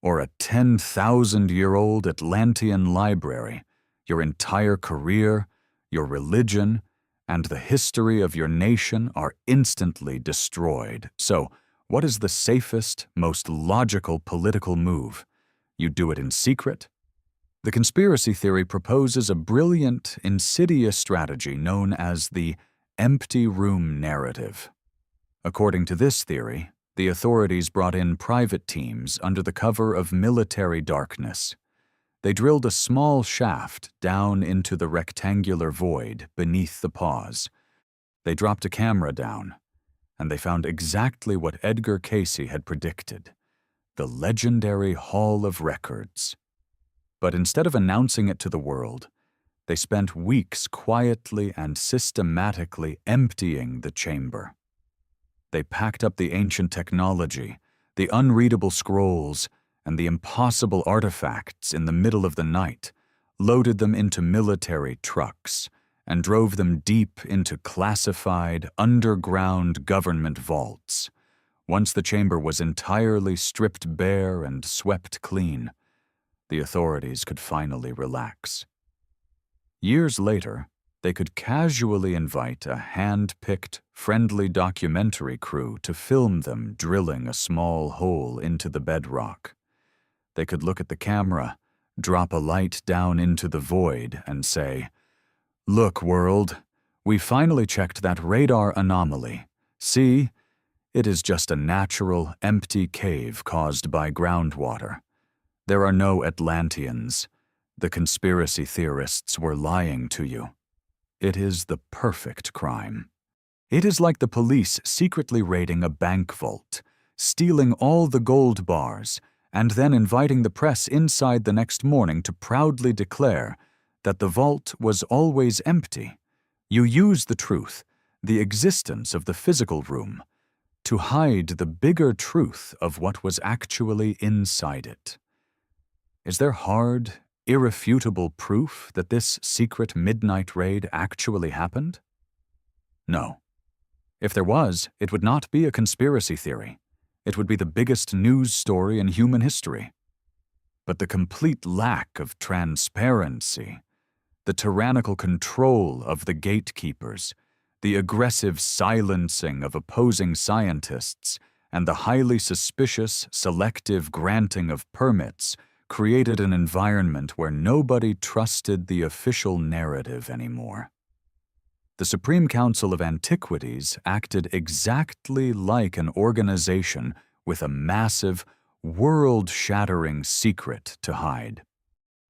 or a 10,000-year-old Atlantean library, your entire career, your religion, and the history of your nation are instantly destroyed. So, what is the safest, most logical political move? You do it in secret? The conspiracy theory proposes a brilliant, insidious strategy known as the empty room narrative. According to this theory, the authorities brought in private teams under the cover of military darkness. They drilled a small shaft down into the rectangular void beneath the paws. They dropped a camera down, and they found exactly what Edgar Cayce had predicted: the legendary Hall of Records. But instead of announcing it to the world, they spent weeks quietly and systematically emptying the chamber. They packed up the ancient technology, the unreadable scrolls, and the impossible artifacts in the middle of the night, loaded them into military trucks, and drove them deep into classified, underground government vaults. Once the chamber was entirely stripped bare and swept clean, the authorities could finally relax. Years later, they could casually invite a hand-picked, friendly documentary crew to film them drilling a small hole into the bedrock. They could look at the camera, drop a light down into the void, and say, "Look, world, we finally checked that radar anomaly. See? It is just a natural, empty cave caused by groundwater. There are no Atlanteans. The conspiracy theorists were lying to you." It is the perfect crime. It is like the police secretly raiding a bank vault, stealing all the gold bars, and then inviting the press inside the next morning to proudly declare that the vault was always empty. You use the truth, the existence of the physical room, to hide the bigger truth of what was actually inside it. Is there hard, irrefutable proof that this secret midnight raid actually happened? No. If there was, it would not be a conspiracy theory. It would be the biggest news story in human history. But the complete lack of transparency, the tyrannical control of the gatekeepers, the aggressive silencing of opposing scientists, and the highly suspicious, selective granting of permits created an environment where nobody trusted the official narrative anymore. The Supreme Council of Antiquities acted exactly like an organization with a massive, world-shattering secret to hide.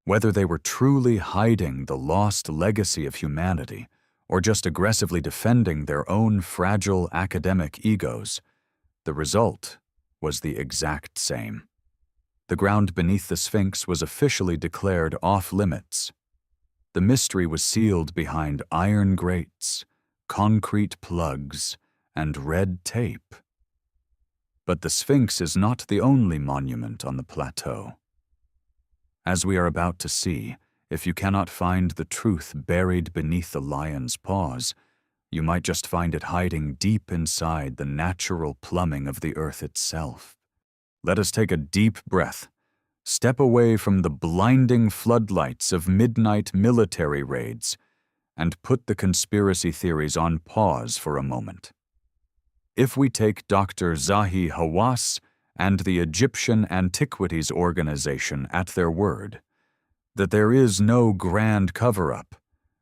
Whether they were truly hiding the lost legacy of humanity or just aggressively defending their own fragile academic egos, the result was the exact same. The ground beneath the Sphinx was officially declared off-limits. The mystery was sealed behind iron grates, concrete plugs, and red tape. But the Sphinx is not the only monument on the plateau. As we are about to see, if you cannot find the truth buried beneath the lion's paws, you might just find it hiding deep inside the natural plumbing of the earth itself. Let us take a deep breath, step away from the blinding floodlights of midnight military raids, and put the conspiracy theories on pause for a moment. If we take Dr. Zahi Hawass and the Egyptian Antiquities Organization at their word, that there is no grand cover-up,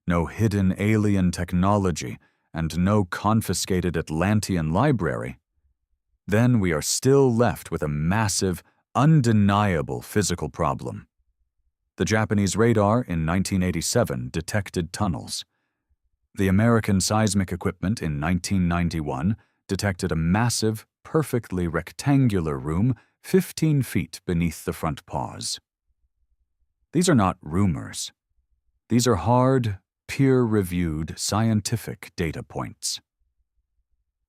no hidden alien technology, and no confiscated Atlantean library, then we are still left with a massive, undeniable physical problem. The Japanese radar in 1987 detected tunnels. The American seismic equipment in 1991 detected a massive, perfectly rectangular room 15 feet beneath the front paws. These are not rumors. These are hard, peer-reviewed scientific data points.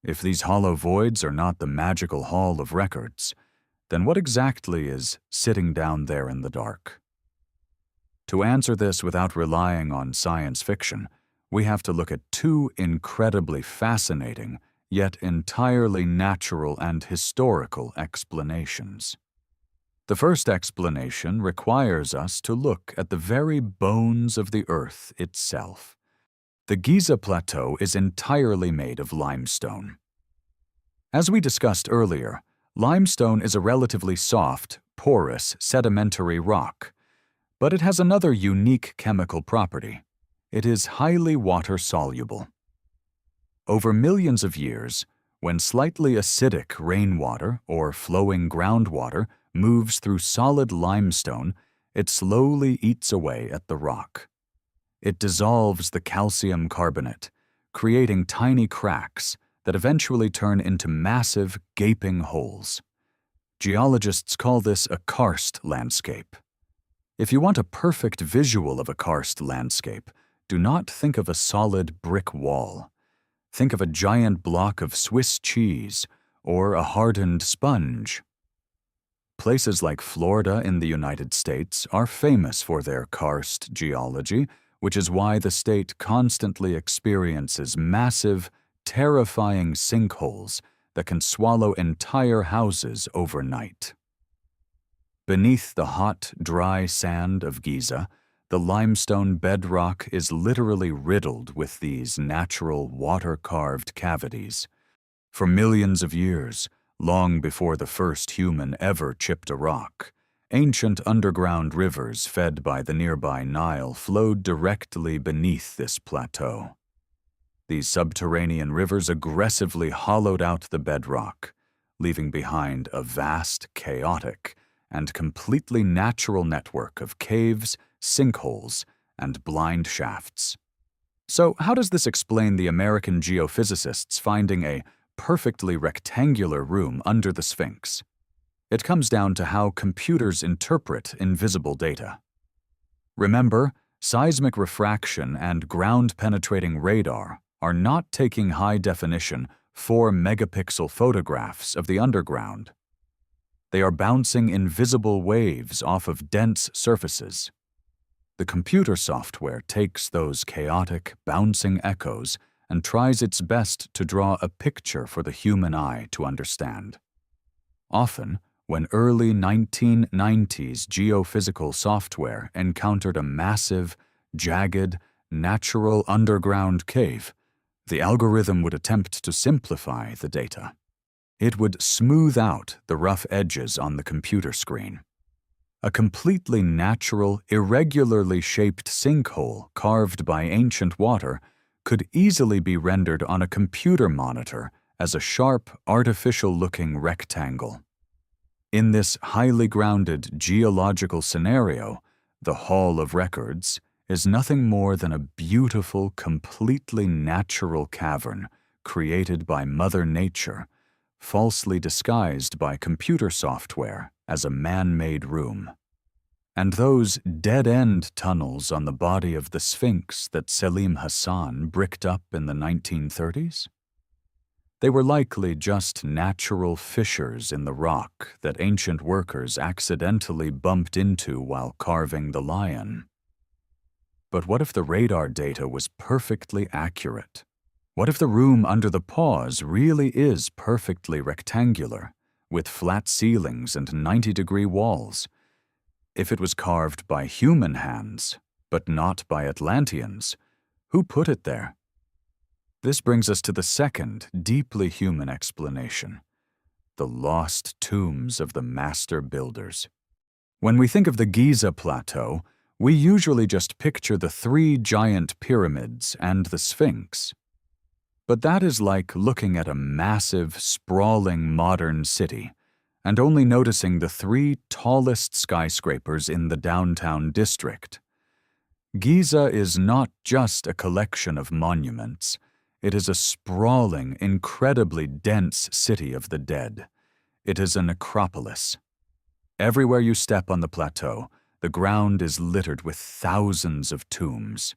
If these hollow voids are not the magical Hall of Records, then what exactly is sitting down there in the dark? To answer this without relying on science fiction, we have to look at two incredibly fascinating, yet entirely natural and historical explanations. The first explanation requires us to look at the very bones of the Earth itself. The Giza Plateau is entirely made of limestone. As we discussed earlier, limestone is a relatively soft, porous, sedimentary rock, but it has another unique chemical property. It is highly water-soluble. Over millions of years, when slightly acidic rainwater or flowing groundwater moves through solid limestone, it slowly eats away at the rock. It dissolves the calcium carbonate, creating tiny cracks that eventually turn into massive, gaping holes. Geologists call this a karst landscape. If you want a perfect visual of a karst landscape, do not think of a solid brick wall. Think of a giant block of Swiss cheese or a hardened sponge. Places like Florida in the United States are famous for their karst geology, which is why the state constantly experiences massive, terrifying sinkholes that can swallow entire houses overnight. Beneath the hot, dry sand of Giza, the limestone bedrock is literally riddled with these natural water-carved cavities. For millions of years, long before the first human ever chipped a rock, ancient underground rivers fed by the nearby Nile flowed directly beneath this plateau. These subterranean rivers aggressively hollowed out the bedrock, leaving behind a vast, chaotic, and completely natural network of caves, sinkholes, and blind shafts. So, how does this explain the American geophysicists finding a perfectly rectangular room under the Sphinx? It comes down to how computers interpret invisible data. Remember, seismic refraction and ground-penetrating radar are not taking high-definition 4-megapixel photographs of the underground. They are bouncing invisible waves off of dense surfaces. The computer software takes those chaotic, bouncing echoes and tries its best to draw a picture for the human eye to understand. Often, when early 1990s geophysical software encountered a massive, jagged, natural underground cave, the algorithm would attempt to simplify the data. It would smooth out the rough edges on the computer screen. A completely natural, irregularly shaped sinkhole carved by ancient water could easily be rendered on a computer monitor as a sharp, artificial-looking rectangle. In this highly grounded geological scenario, the Hall of Records is nothing more than a beautiful, completely natural cavern created by Mother Nature, falsely disguised by computer software as a man-made room. And those dead-end tunnels on the body of the Sphinx that Selim Hassan bricked up in the 1930s? They were likely just natural fissures in the rock that ancient workers accidentally bumped into while carving the lion. But what if the radar data was perfectly accurate? What if the room under the paws really is perfectly rectangular, with flat ceilings and 90-degree walls? If it was carved by human hands, but not by Atlanteans, who put it there? This brings us to the second, deeply human explanation: the lost tombs of the master builders. When we think of the Giza Plateau, we usually just picture the 3 giant pyramids and the Sphinx. But that is like looking at a massive, sprawling modern city and only noticing the 3 tallest skyscrapers in the downtown district. Giza is not just a collection of monuments. It is a sprawling, incredibly dense city of the dead. It is a necropolis. Everywhere you step on the plateau, the ground is littered with thousands of tombs.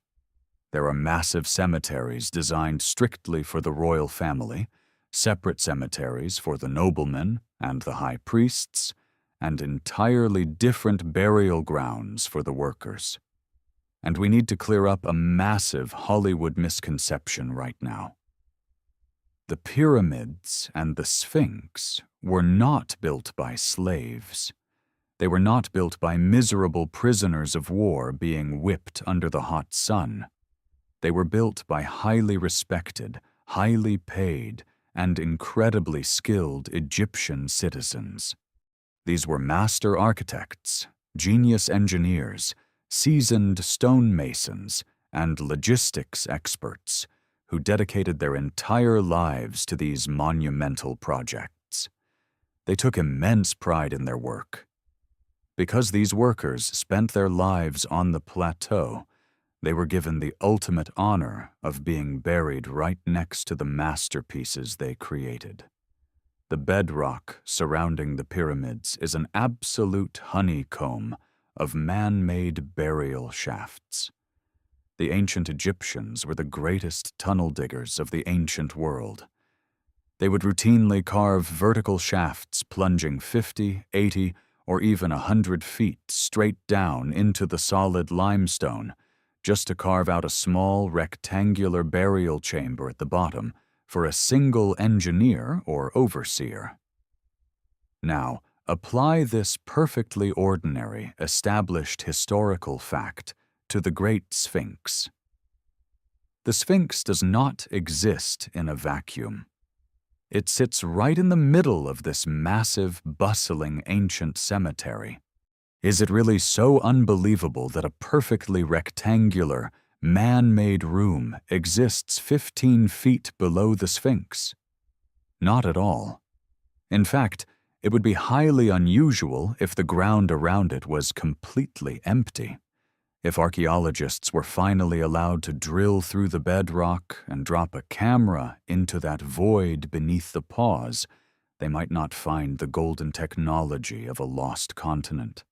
There are massive cemeteries designed strictly for the royal family, separate cemeteries for the noblemen and the high priests, and entirely different burial grounds for the workers. And we need to clear up a massive Hollywood misconception right now. The pyramids and the Sphinx were not built by slaves. They were not built by miserable prisoners of war being whipped under the hot sun. They were built by highly respected, highly paid, and incredibly skilled Egyptian citizens. These were master architects, genius engineers, seasoned stonemasons, and logistics experts who dedicated their entire lives to these monumental projects. They took immense pride in their work. Because these workers spent their lives on the plateau, they were given the ultimate honor of being buried right next to the masterpieces they created. The bedrock surrounding the pyramids is an absolute honeycomb of man-made burial shafts. The ancient Egyptians were the greatest tunnel diggers of the ancient world. They would routinely carve vertical shafts plunging 50, 80, or even 100 feet straight down into the solid limestone, just to carve out a small rectangular burial chamber at the bottom for a single engineer or overseer. Now, apply this perfectly ordinary, established historical fact to the Great Sphinx. The Sphinx does not exist in a vacuum. It sits right in the middle of this massive, bustling ancient cemetery. Is it really so unbelievable that a perfectly rectangular, man-made room exists 15 feet below the Sphinx? Not at all. In fact, it would be highly unusual if the ground around it was completely empty. If archaeologists were finally allowed to drill through the bedrock and drop a camera into that void beneath the paws, they might not find the golden technology of a lost continent.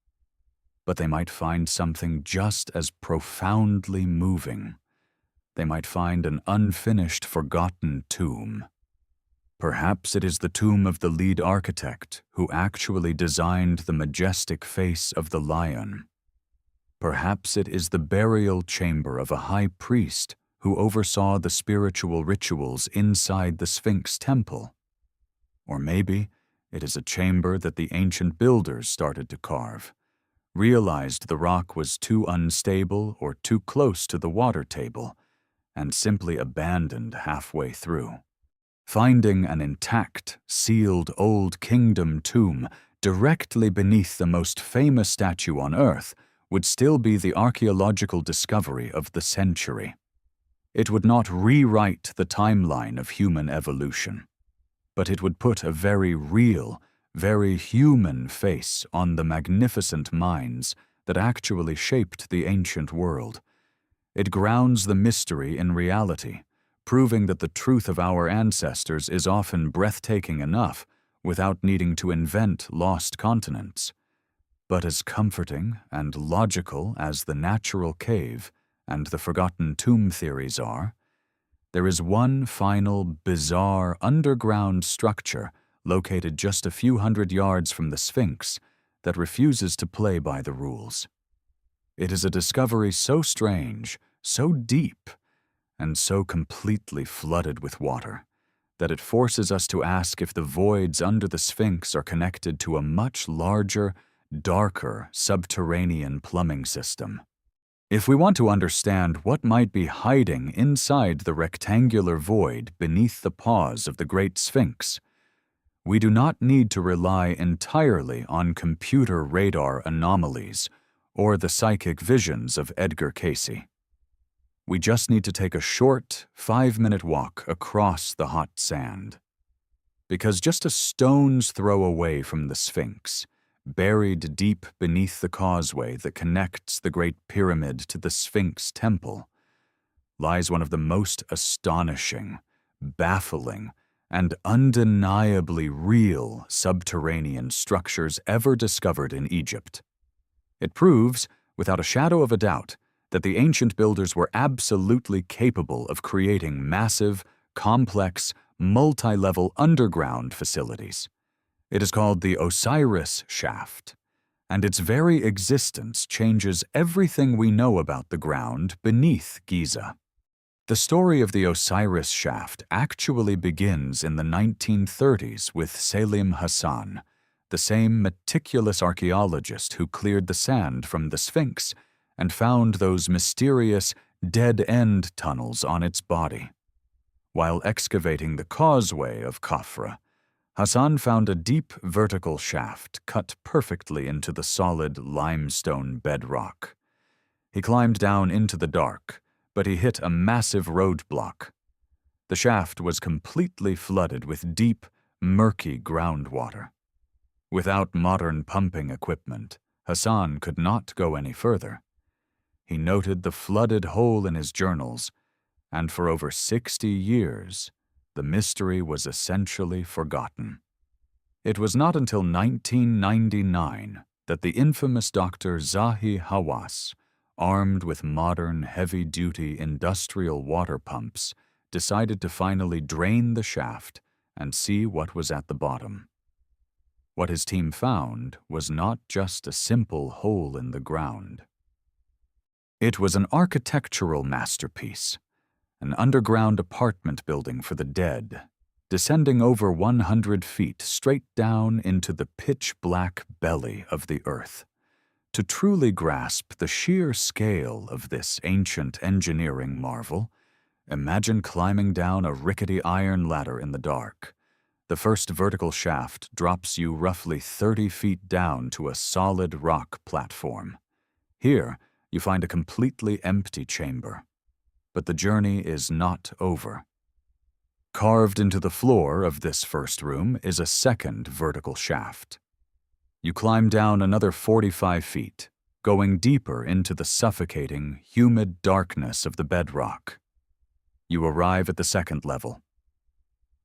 But they might find something just as profoundly moving. They might find an unfinished, forgotten tomb. Perhaps it is the tomb of the lead architect who actually designed the majestic face of the lion. Perhaps it is the burial chamber of a high priest who oversaw the spiritual rituals inside the Sphinx temple. Or maybe it is a chamber that the ancient builders started to carve, realized the rock was too unstable or too close to the water table, and simply abandoned halfway through. Finding an intact, sealed Old Kingdom tomb directly beneath the most famous statue on Earth would still be the archaeological discovery of the century. It would not rewrite the timeline of human evolution, but it would put a very real, very human face on the magnificent minds that actually shaped the ancient world. It grounds the mystery in reality, proving that the truth of our ancestors is often breathtaking enough without needing to invent lost continents. But as comforting and logical as the natural cave and the forgotten tomb theories are, there is one final bizarre underground structure located just a few hundred yards from the Sphinx that refuses to play by the rules. It is a discovery so strange, so deep, and so completely flooded with water that it forces us to ask if the voids under the Sphinx are connected to a much larger, darker subterranean plumbing system. If we want to understand what might be hiding inside the rectangular void beneath the paws of the Great Sphinx, we do not need to rely entirely on computer radar anomalies or the psychic visions of Edgar Cayce. We just need to take a short, 5-minute walk across the hot sand. Because just a stone's throw away from the Sphinx, buried deep beneath the causeway that connects the Great Pyramid to the Sphinx Temple, lies one of the most astonishing, baffling, and undeniably real subterranean structures ever discovered in Egypt. It proves, without a shadow of a doubt, that the ancient builders were absolutely capable of creating massive, complex, multi-level underground facilities. It is called the Osiris Shaft, and its very existence changes everything we know about the ground beneath Giza. The story of the Osiris Shaft actually begins in the 1930s with Selim Hassan, the same meticulous archaeologist who cleared the sand from the Sphinx and found those mysterious dead-end tunnels on its body. While excavating the causeway of Khafre, Hassan found a deep vertical shaft cut perfectly into the solid limestone bedrock. He climbed down into the dark, but he hit a massive roadblock. The shaft was completely flooded with deep, murky groundwater. Without modern pumping equipment, Hassan could not go any further. He noted the flooded hole in his journals, and for over 60 years, the mystery was essentially forgotten. It was not until 1999 that the infamous Dr. Zahi Hawass, armed with modern heavy-duty industrial water pumps, decided to finally drain the shaft and see what was at the bottom. What his team found was not just a simple hole in the ground. It was an architectural masterpiece, an underground apartment building for the dead, descending over 100 feet straight down into the pitch-black belly of the earth. To truly grasp the sheer scale of this ancient engineering marvel, imagine climbing down a rickety iron ladder in the dark. The first vertical shaft drops you roughly 30 feet down to a solid rock platform. Here, you find a completely empty chamber. But the journey is not over. Carved into the floor of this first room is a second vertical shaft. You climb down another 45 feet, going deeper into the suffocating, humid darkness of the bedrock. You arrive at the second level.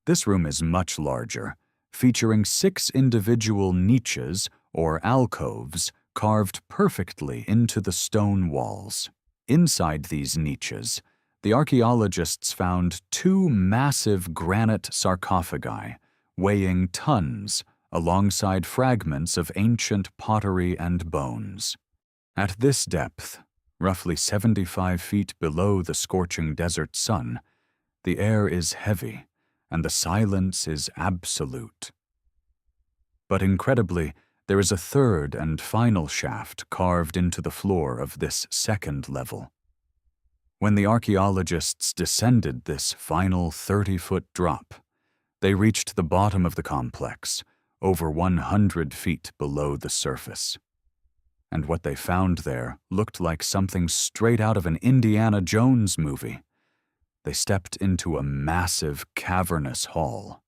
This room is much larger, featuring 6 individual niches or alcoves carved perfectly into the stone walls. Inside these niches, the archaeologists found 2 massive granite sarcophagi, weighing tons, alongside fragments of ancient pottery and bones. At this depth, roughly 75 feet below the scorching desert sun, the air is heavy, and the silence is absolute. But incredibly, there is a third and final shaft carved into the floor of this second level. When the archaeologists descended this final 30-foot drop, they reached the bottom of the complex, over 100 feet below the surface. And what they found there looked like something straight out of an Indiana Jones movie. They stepped into a massive, cavernous hall.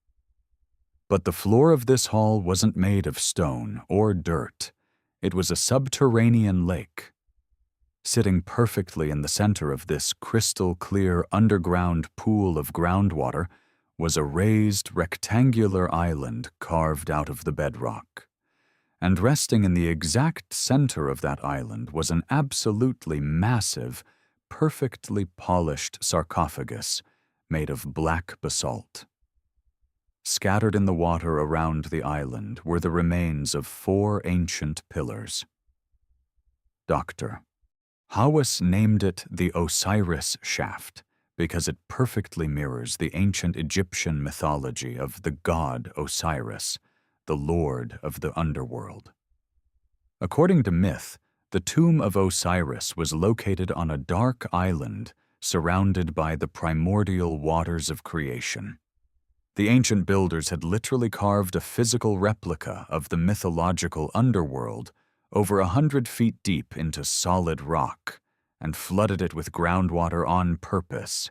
But the floor of this hall wasn't made of stone or dirt. It was a subterranean lake. Sitting perfectly in the center of this crystal-clear underground pool of groundwater was a raised rectangular island carved out of the bedrock. And resting in the exact center of that island was an absolutely massive, perfectly polished sarcophagus made of black basalt. Scattered in the water around the island were the remains of 4 ancient pillars. Dr. Hawass named it the Osiris Shaft because it perfectly mirrors the ancient Egyptian mythology of the god Osiris, the lord of the underworld. According to myth, the tomb of Osiris was located on a dark island surrounded by the primordial waters of creation. The ancient builders had literally carved a physical replica of the mythological underworld over 100 feet deep into solid rock and flooded it with groundwater on purpose.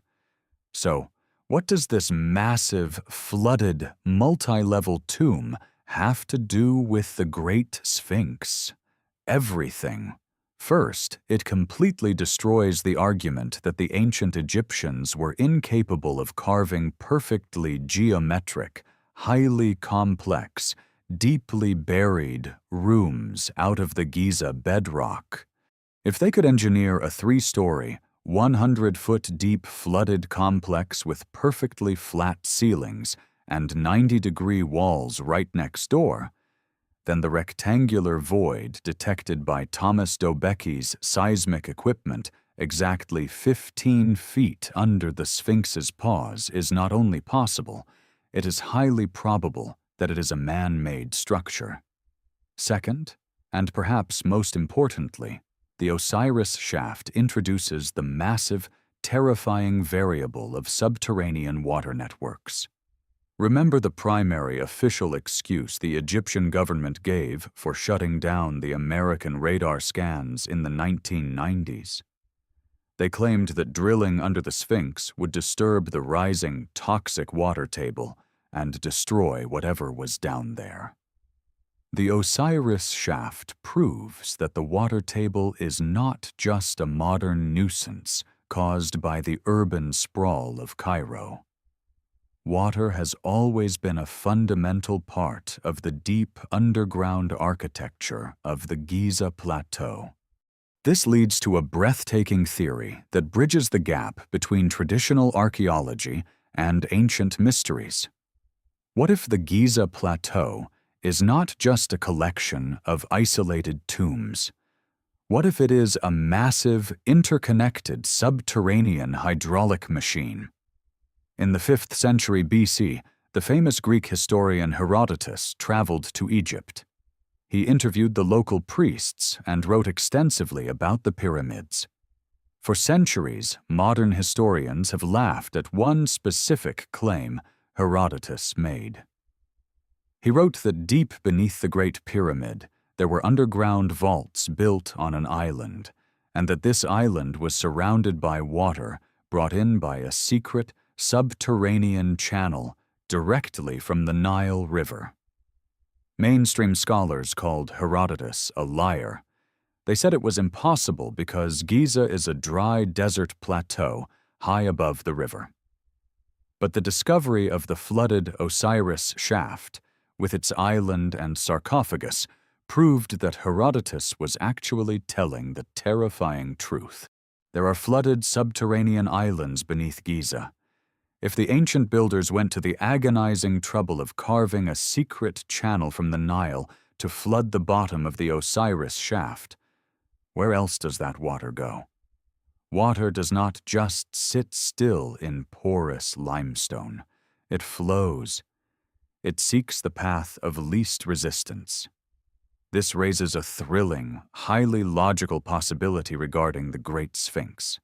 So, what does this massive, flooded, multi-level tomb have to do with the Great Sphinx? Everything. First, it completely destroys the argument that the ancient Egyptians were incapable of carving perfectly geometric, highly complex, deeply buried rooms out of the Giza bedrock. If they could engineer a 3-story, 100-foot-deep flooded complex with perfectly flat ceilings and 90-degree walls right next door, then the rectangular void detected by Thomas Dobecki's seismic equipment exactly 15 feet under the Sphinx's paws is not only possible, it is highly probable that it is a man-made structure. Second, and perhaps most importantly, the Osiris Shaft introduces the massive, terrifying variable of subterranean water networks. Remember the primary official excuse the Egyptian government gave for shutting down the American radar scans in the 1990s. They claimed that drilling under the Sphinx would disturb the rising toxic water table and destroy whatever was down there. The Osiris Shaft proves that the water table is not just a modern nuisance caused by the urban sprawl of Cairo. Water has always been a fundamental part of the deep underground architecture of the Giza Plateau. This leads to a breathtaking theory that bridges the gap between traditional archaeology and ancient mysteries. What if the Giza Plateau is not just a collection of isolated tombs? What if it is a massive, interconnected subterranean hydraulic machine? In the 5th century BC, the famous Greek historian Herodotus traveled to Egypt. He interviewed the local priests and wrote extensively about the pyramids. For centuries, modern historians have laughed at one specific claim Herodotus made. He wrote that deep beneath the Great Pyramid, there were underground vaults built on an island, and that this island was surrounded by water brought in by a secret, subterranean channel directly from the Nile River. Mainstream scholars called Herodotus a liar. They said it was impossible because Giza is a dry desert plateau high above the river. But the discovery of the flooded Osiris Shaft, with its island and sarcophagus, proved that Herodotus was actually telling the terrifying truth. There are flooded subterranean islands beneath Giza. If the ancient builders went to the agonizing trouble of carving a secret channel from the Nile to flood the bottom of the Osiris Shaft, where else does that water go? Water does not just sit still in porous limestone. It flows. It seeks the path of least resistance. This raises a thrilling, highly logical possibility regarding the Great Sphinx.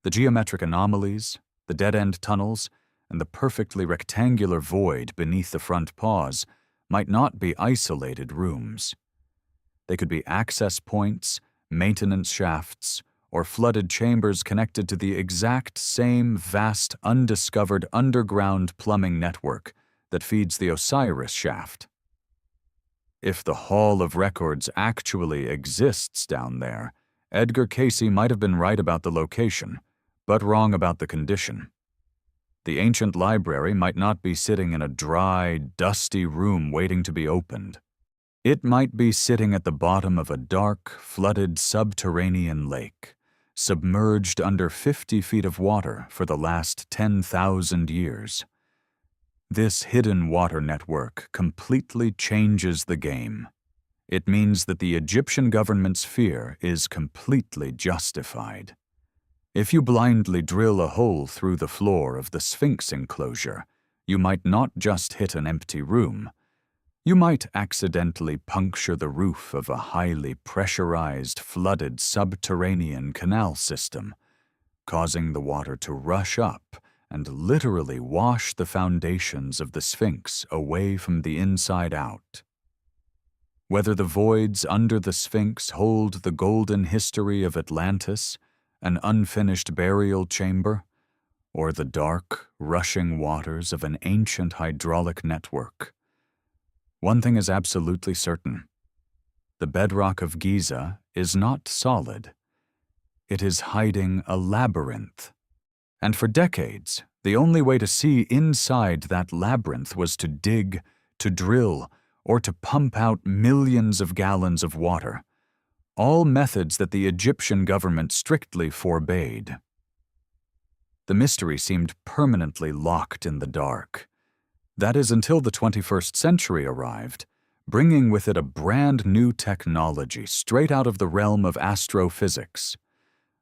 The geometric anomalies, the dead-end tunnels, and the perfectly rectangular void beneath the front paws might not be isolated rooms. They could be access points, maintenance shafts, or flooded chambers connected to the exact same vast, undiscovered underground plumbing network that feeds the Osiris Shaft. If the Hall of Records actually exists down there, Edgar Cayce might have been right about the location, but wrong about the condition. The ancient library might not be sitting in a dry, dusty room waiting to be opened. It might be sitting at the bottom of a dark, flooded subterranean lake, submerged under 50 feet of water for the last 10,000 years. This hidden water network completely changes the game. It means that the Egyptian government's fear is completely justified. If you blindly drill a hole through the floor of the Sphinx enclosure, you might not just hit an empty room. You might accidentally puncture the roof of a highly pressurized, flooded subterranean canal system, causing the water to rush up and literally wash the foundations of the Sphinx away from the inside out. Whether the voids under the Sphinx hold the golden history of Atlantis, an unfinished burial chamber, or the dark, rushing waters of an ancient hydraulic network, one thing is absolutely certain. The bedrock of Giza is not solid. It is hiding a labyrinth. And for decades, the only way to see inside that labyrinth was to dig, to drill, or to pump out millions of gallons of water, all methods that the Egyptian government strictly forbade. The mystery seemed permanently locked in the dark. That is until the 21st century arrived, bringing with it a brand new technology straight out of the realm of astrophysics,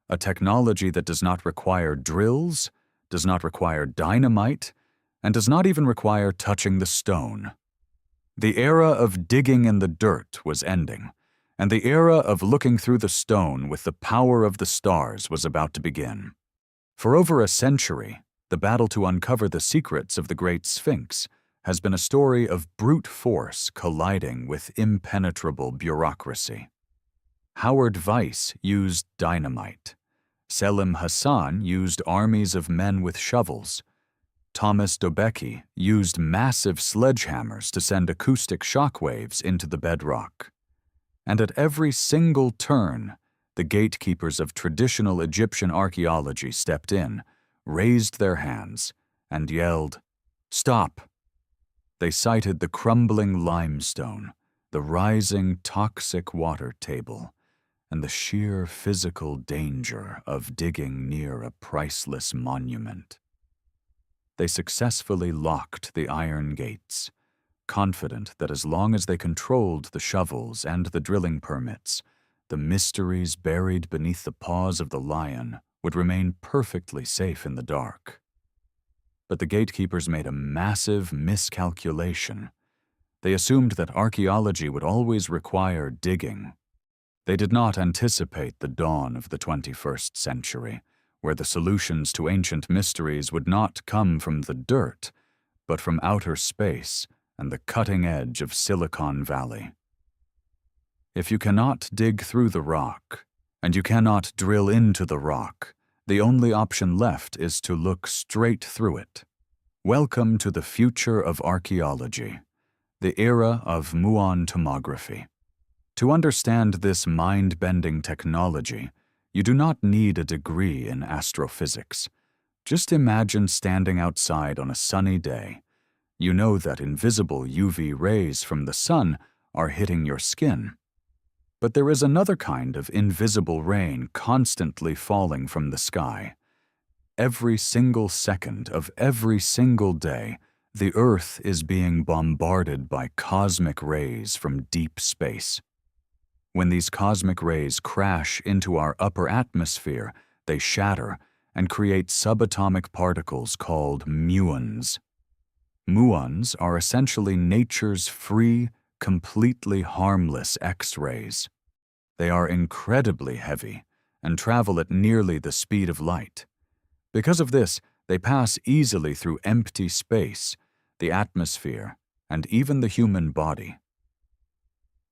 a technology that does not require drills, does not require dynamite, and does not even require touching the stone. The era of digging in the dirt was ending, and the era of looking through the stone with the power of the stars was about to begin. For over a century, the battle to uncover the secrets of the Great Sphinx has been a story of brute force colliding with impenetrable bureaucracy. Howard Vyse used dynamite. Selim Hassan used armies of men with shovels. Thomas Dobecki used massive sledgehammers to send acoustic shockwaves into the bedrock. And at every single turn, the gatekeepers of traditional Egyptian archaeology stepped in, raised their hands, and yelled, "Stop!" They cited the crumbling limestone, the rising toxic water table, and the sheer physical danger of digging near a priceless monument. They successfully locked the iron gates, confident that as long as they controlled the shovels and the drilling permits, the mysteries buried beneath the paws of the lion would remain perfectly safe in the dark. But the gatekeepers made a massive miscalculation. They assumed that archaeology would always require digging. They did not anticipate the dawn of the 21st century, where the solutions to ancient mysteries would not come from the dirt, but from outer space and the cutting edge of Silicon Valley. If you cannot dig through the rock, and you cannot drill into the rock, the only option left is to look straight through it. Welcome to the future of archaeology, the era of Muon tomography. To understand this mind-bending technology, you do not need a degree in astrophysics. Just imagine standing outside on a sunny day. You know that invisible UV rays from the sun are hitting your skin. But there is another kind of invisible rain constantly falling from the sky. Every single second of every single day, the Earth is being bombarded by cosmic rays from deep space. When these cosmic rays crash into our upper atmosphere, they shatter and create subatomic particles called muons. Muons are essentially nature's free, completely harmless X-rays. They are incredibly heavy and travel at nearly the speed of light. Because of this, they pass easily through empty space, the atmosphere, and even the human body.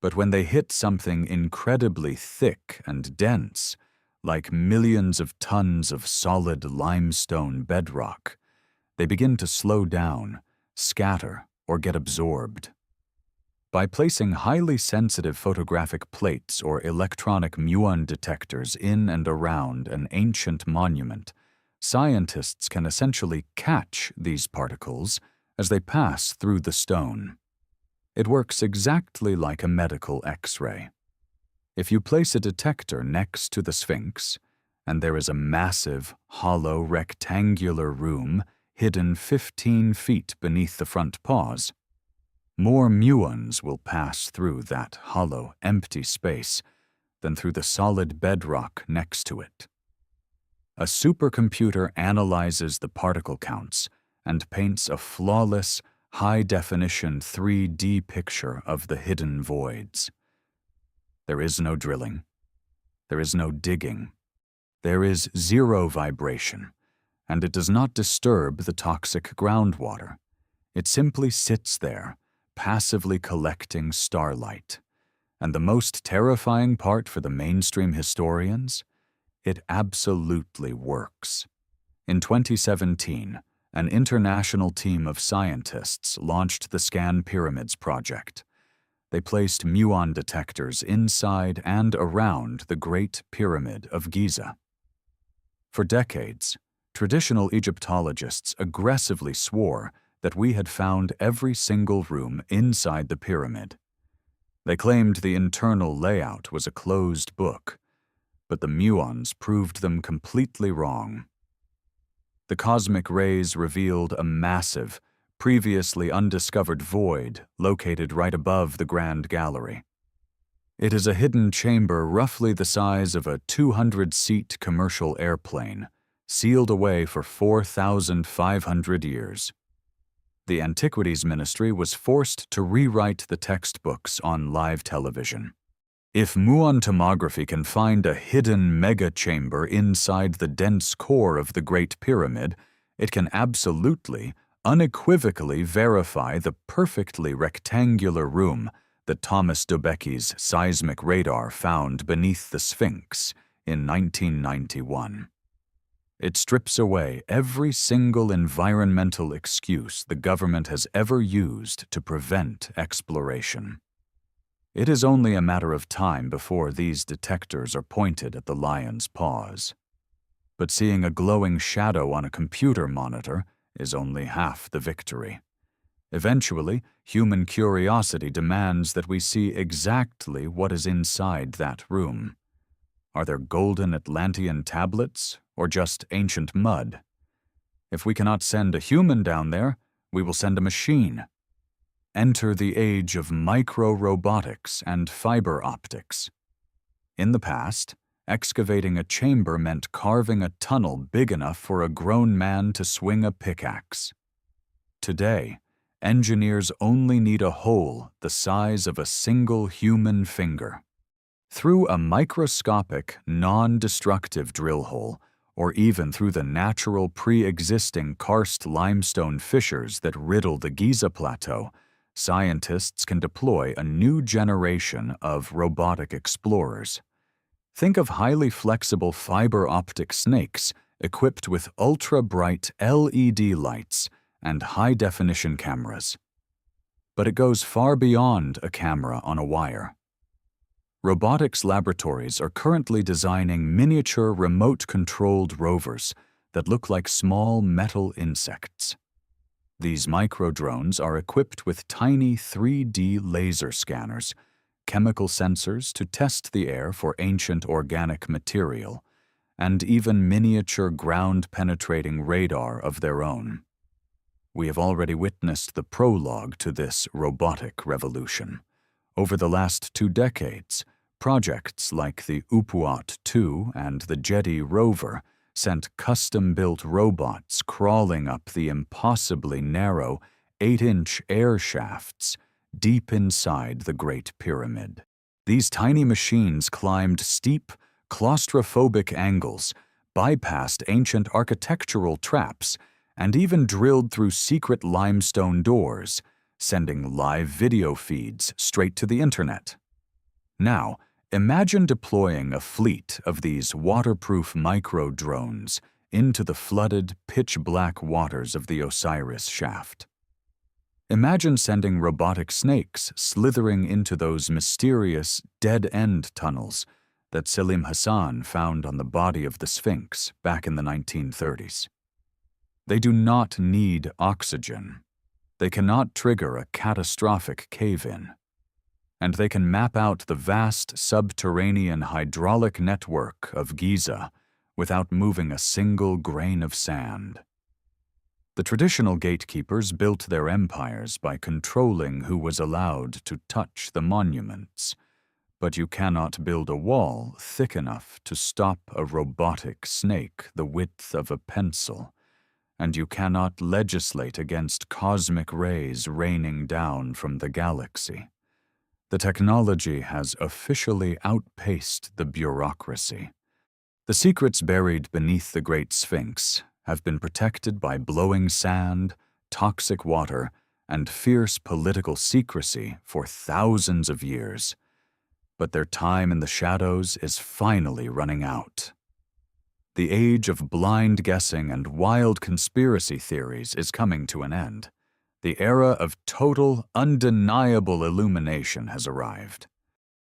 But when they hit something incredibly thick and dense, like millions of tons of solid limestone bedrock, they begin to slow down, scatter, or get absorbed. By placing highly sensitive photographic plates or electronic muon detectors in and around an ancient monument, scientists can essentially catch these particles as they pass through the stone. It works exactly like a medical X-ray. If you place a detector next to the Sphinx, and there is a massive, hollow, rectangular room hidden 15 feet beneath the front paws, more muons will pass through that hollow, empty space than through the solid bedrock next to it. A supercomputer analyzes the particle counts and paints a flawless, high-definition 3D picture of the hidden voids. There is no drilling. There is no digging. There is zero vibration, and it does not disturb the toxic groundwater. It simply sits there, passively collecting starlight. And the most terrifying part for the mainstream historians? It absolutely works. In 2017, an international team of scientists launched the Scan Pyramids project. They placed muon detectors inside and around the Great Pyramid of Giza. For decades, traditional Egyptologists aggressively swore that we had found every single room inside the pyramid. They claimed the internal layout was a closed book, but the muons proved them completely wrong. The cosmic rays revealed a massive, previously undiscovered void located right above the Grand Gallery. It is a hidden chamber roughly the size of a 200-seat commercial airplane, sealed away for 4,500 years. The Antiquities Ministry was forced to rewrite the textbooks on live television. If Muon tomography can find a hidden mega-chamber inside the dense core of the Great Pyramid, it can absolutely, unequivocally verify the perfectly rectangular room that Thomas Dobecki's seismic radar found beneath the Sphinx in 1991. It strips away every single environmental excuse the government has ever used to prevent exploration. It is only a matter of time before these detectors are pointed at the lion's paws. But seeing a glowing shadow on a computer monitor is only half the victory. Eventually, human curiosity demands that we see exactly what is inside that room. Are there golden Atlantean tablets, or just ancient mud? If we cannot send a human down there, we will send a machine. Enter the age of micro-robotics and fiber optics. In the past, excavating a chamber meant carving a tunnel big enough for a grown man to swing a pickaxe. Today, engineers only need a hole the size of a single human finger. Through a microscopic, non-destructive drill hole, or even through the natural pre-existing karst limestone fissures that riddle the Giza Plateau, scientists can deploy a new generation of robotic explorers. Think of highly flexible fiber optic snakes equipped with ultra-bright LED lights and high-definition cameras. But it goes far beyond a camera on a wire. Robotics laboratories are currently designing miniature remote-controlled rovers that look like small metal insects. These micro-drones are equipped with tiny 3D laser scanners, chemical sensors to test the air for ancient organic material, and even miniature ground-penetrating radar of their own. We have already witnessed the prologue to this robotic revolution. Over the last 2 decades, projects like the Upuat-2 and the Jedi rover sent custom-built robots crawling up the impossibly narrow 8-inch air shafts deep inside the Great Pyramid. These tiny machines climbed steep, claustrophobic angles, bypassed ancient architectural traps, and even drilled through secret limestone doors, sending live video feeds straight to the internet. Now, imagine deploying a fleet of these waterproof micro-drones into the flooded, pitch-black waters of the Osiris Shaft. Imagine sending robotic snakes slithering into those mysterious dead-end tunnels that Selim Hassan found on the body of the Sphinx back in the 1930s. They do not need oxygen. They cannot trigger a catastrophic cave-in. And they can map out the vast subterranean hydraulic network of Giza without moving a single grain of sand. The traditional gatekeepers built their empires by controlling who was allowed to touch the monuments, but you cannot build a wall thick enough to stop a robotic snake the width of a pencil, and you cannot legislate against cosmic rays raining down from the galaxy. The technology has officially outpaced the bureaucracy. The secrets buried beneath the Great Sphinx have been protected by blowing sand, toxic water, and fierce political secrecy for thousands of years. But their time in the shadows is finally running out. The age of blind guessing and wild conspiracy theories is coming to an end. The era of total, undeniable illumination has arrived.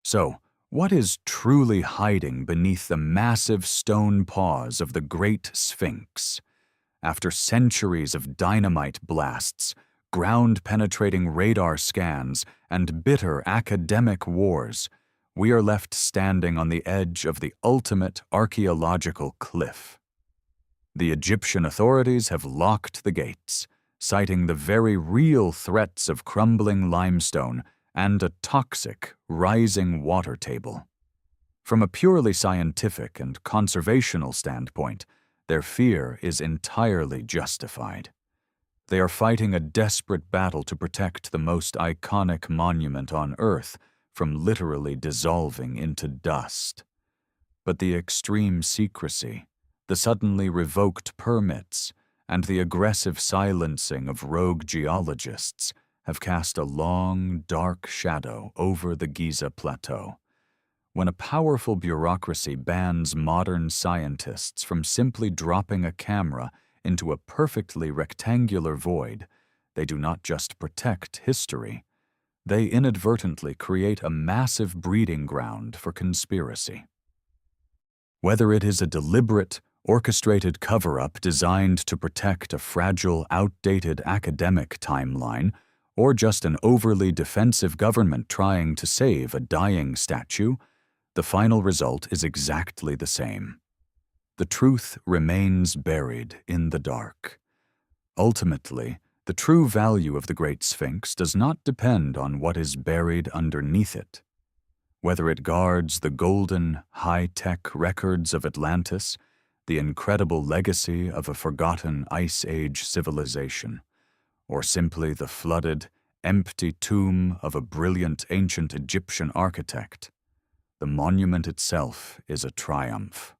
So, what is truly hiding beneath the massive stone paws of the Great Sphinx? After centuries of dynamite blasts, ground-penetrating radar scans, and bitter academic wars, we are left standing on the edge of the ultimate archaeological cliff. The Egyptian authorities have locked the gates, citing the very real threats of crumbling limestone and a toxic, rising water table. From a purely scientific and conservational standpoint, their fear is entirely justified. They are fighting a desperate battle to protect the most iconic monument on Earth from literally dissolving into dust. But the extreme secrecy, the suddenly revoked permits, and the aggressive silencing of rogue geologists have cast a long, dark shadow over the Giza Plateau. When a powerful bureaucracy bans modern scientists from simply dropping a camera into a perfectly rectangular void, they do not just protect history, they inadvertently create a massive breeding ground for conspiracy. Whether it is a deliberate, orchestrated cover-up designed to protect a fragile, outdated academic timeline, or just an overly defensive government trying to save a dying statue, the final result is exactly the same. The truth remains buried in the dark. Ultimately, the true value of the Great Sphinx does not depend on what is buried underneath it. Whether it guards the golden, high-tech records of Atlantis, the incredible legacy of a forgotten Ice Age civilization, or simply the flooded, empty tomb of a brilliant ancient Egyptian architect, the monument itself is a triumph.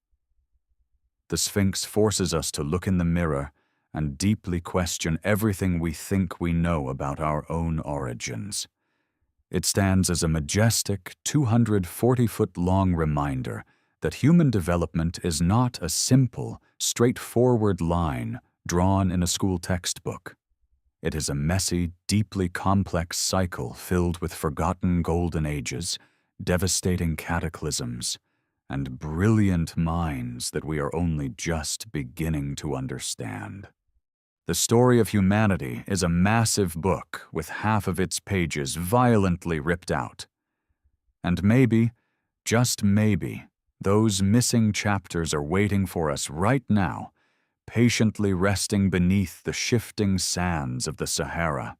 The Sphinx forces us to look in the mirror and deeply question everything we think we know about our own origins. It stands as a majestic, 240-foot-long reminder that human development is not a simple, straightforward line drawn in a school textbook. It is a messy, deeply complex cycle filled with forgotten golden ages, devastating cataclysms, and brilliant minds that we are only just beginning to understand. The story of humanity is a massive book with half of its pages violently ripped out. And maybe, just maybe, those missing chapters are waiting for us right now, patiently resting beneath the shifting sands of the Sahara.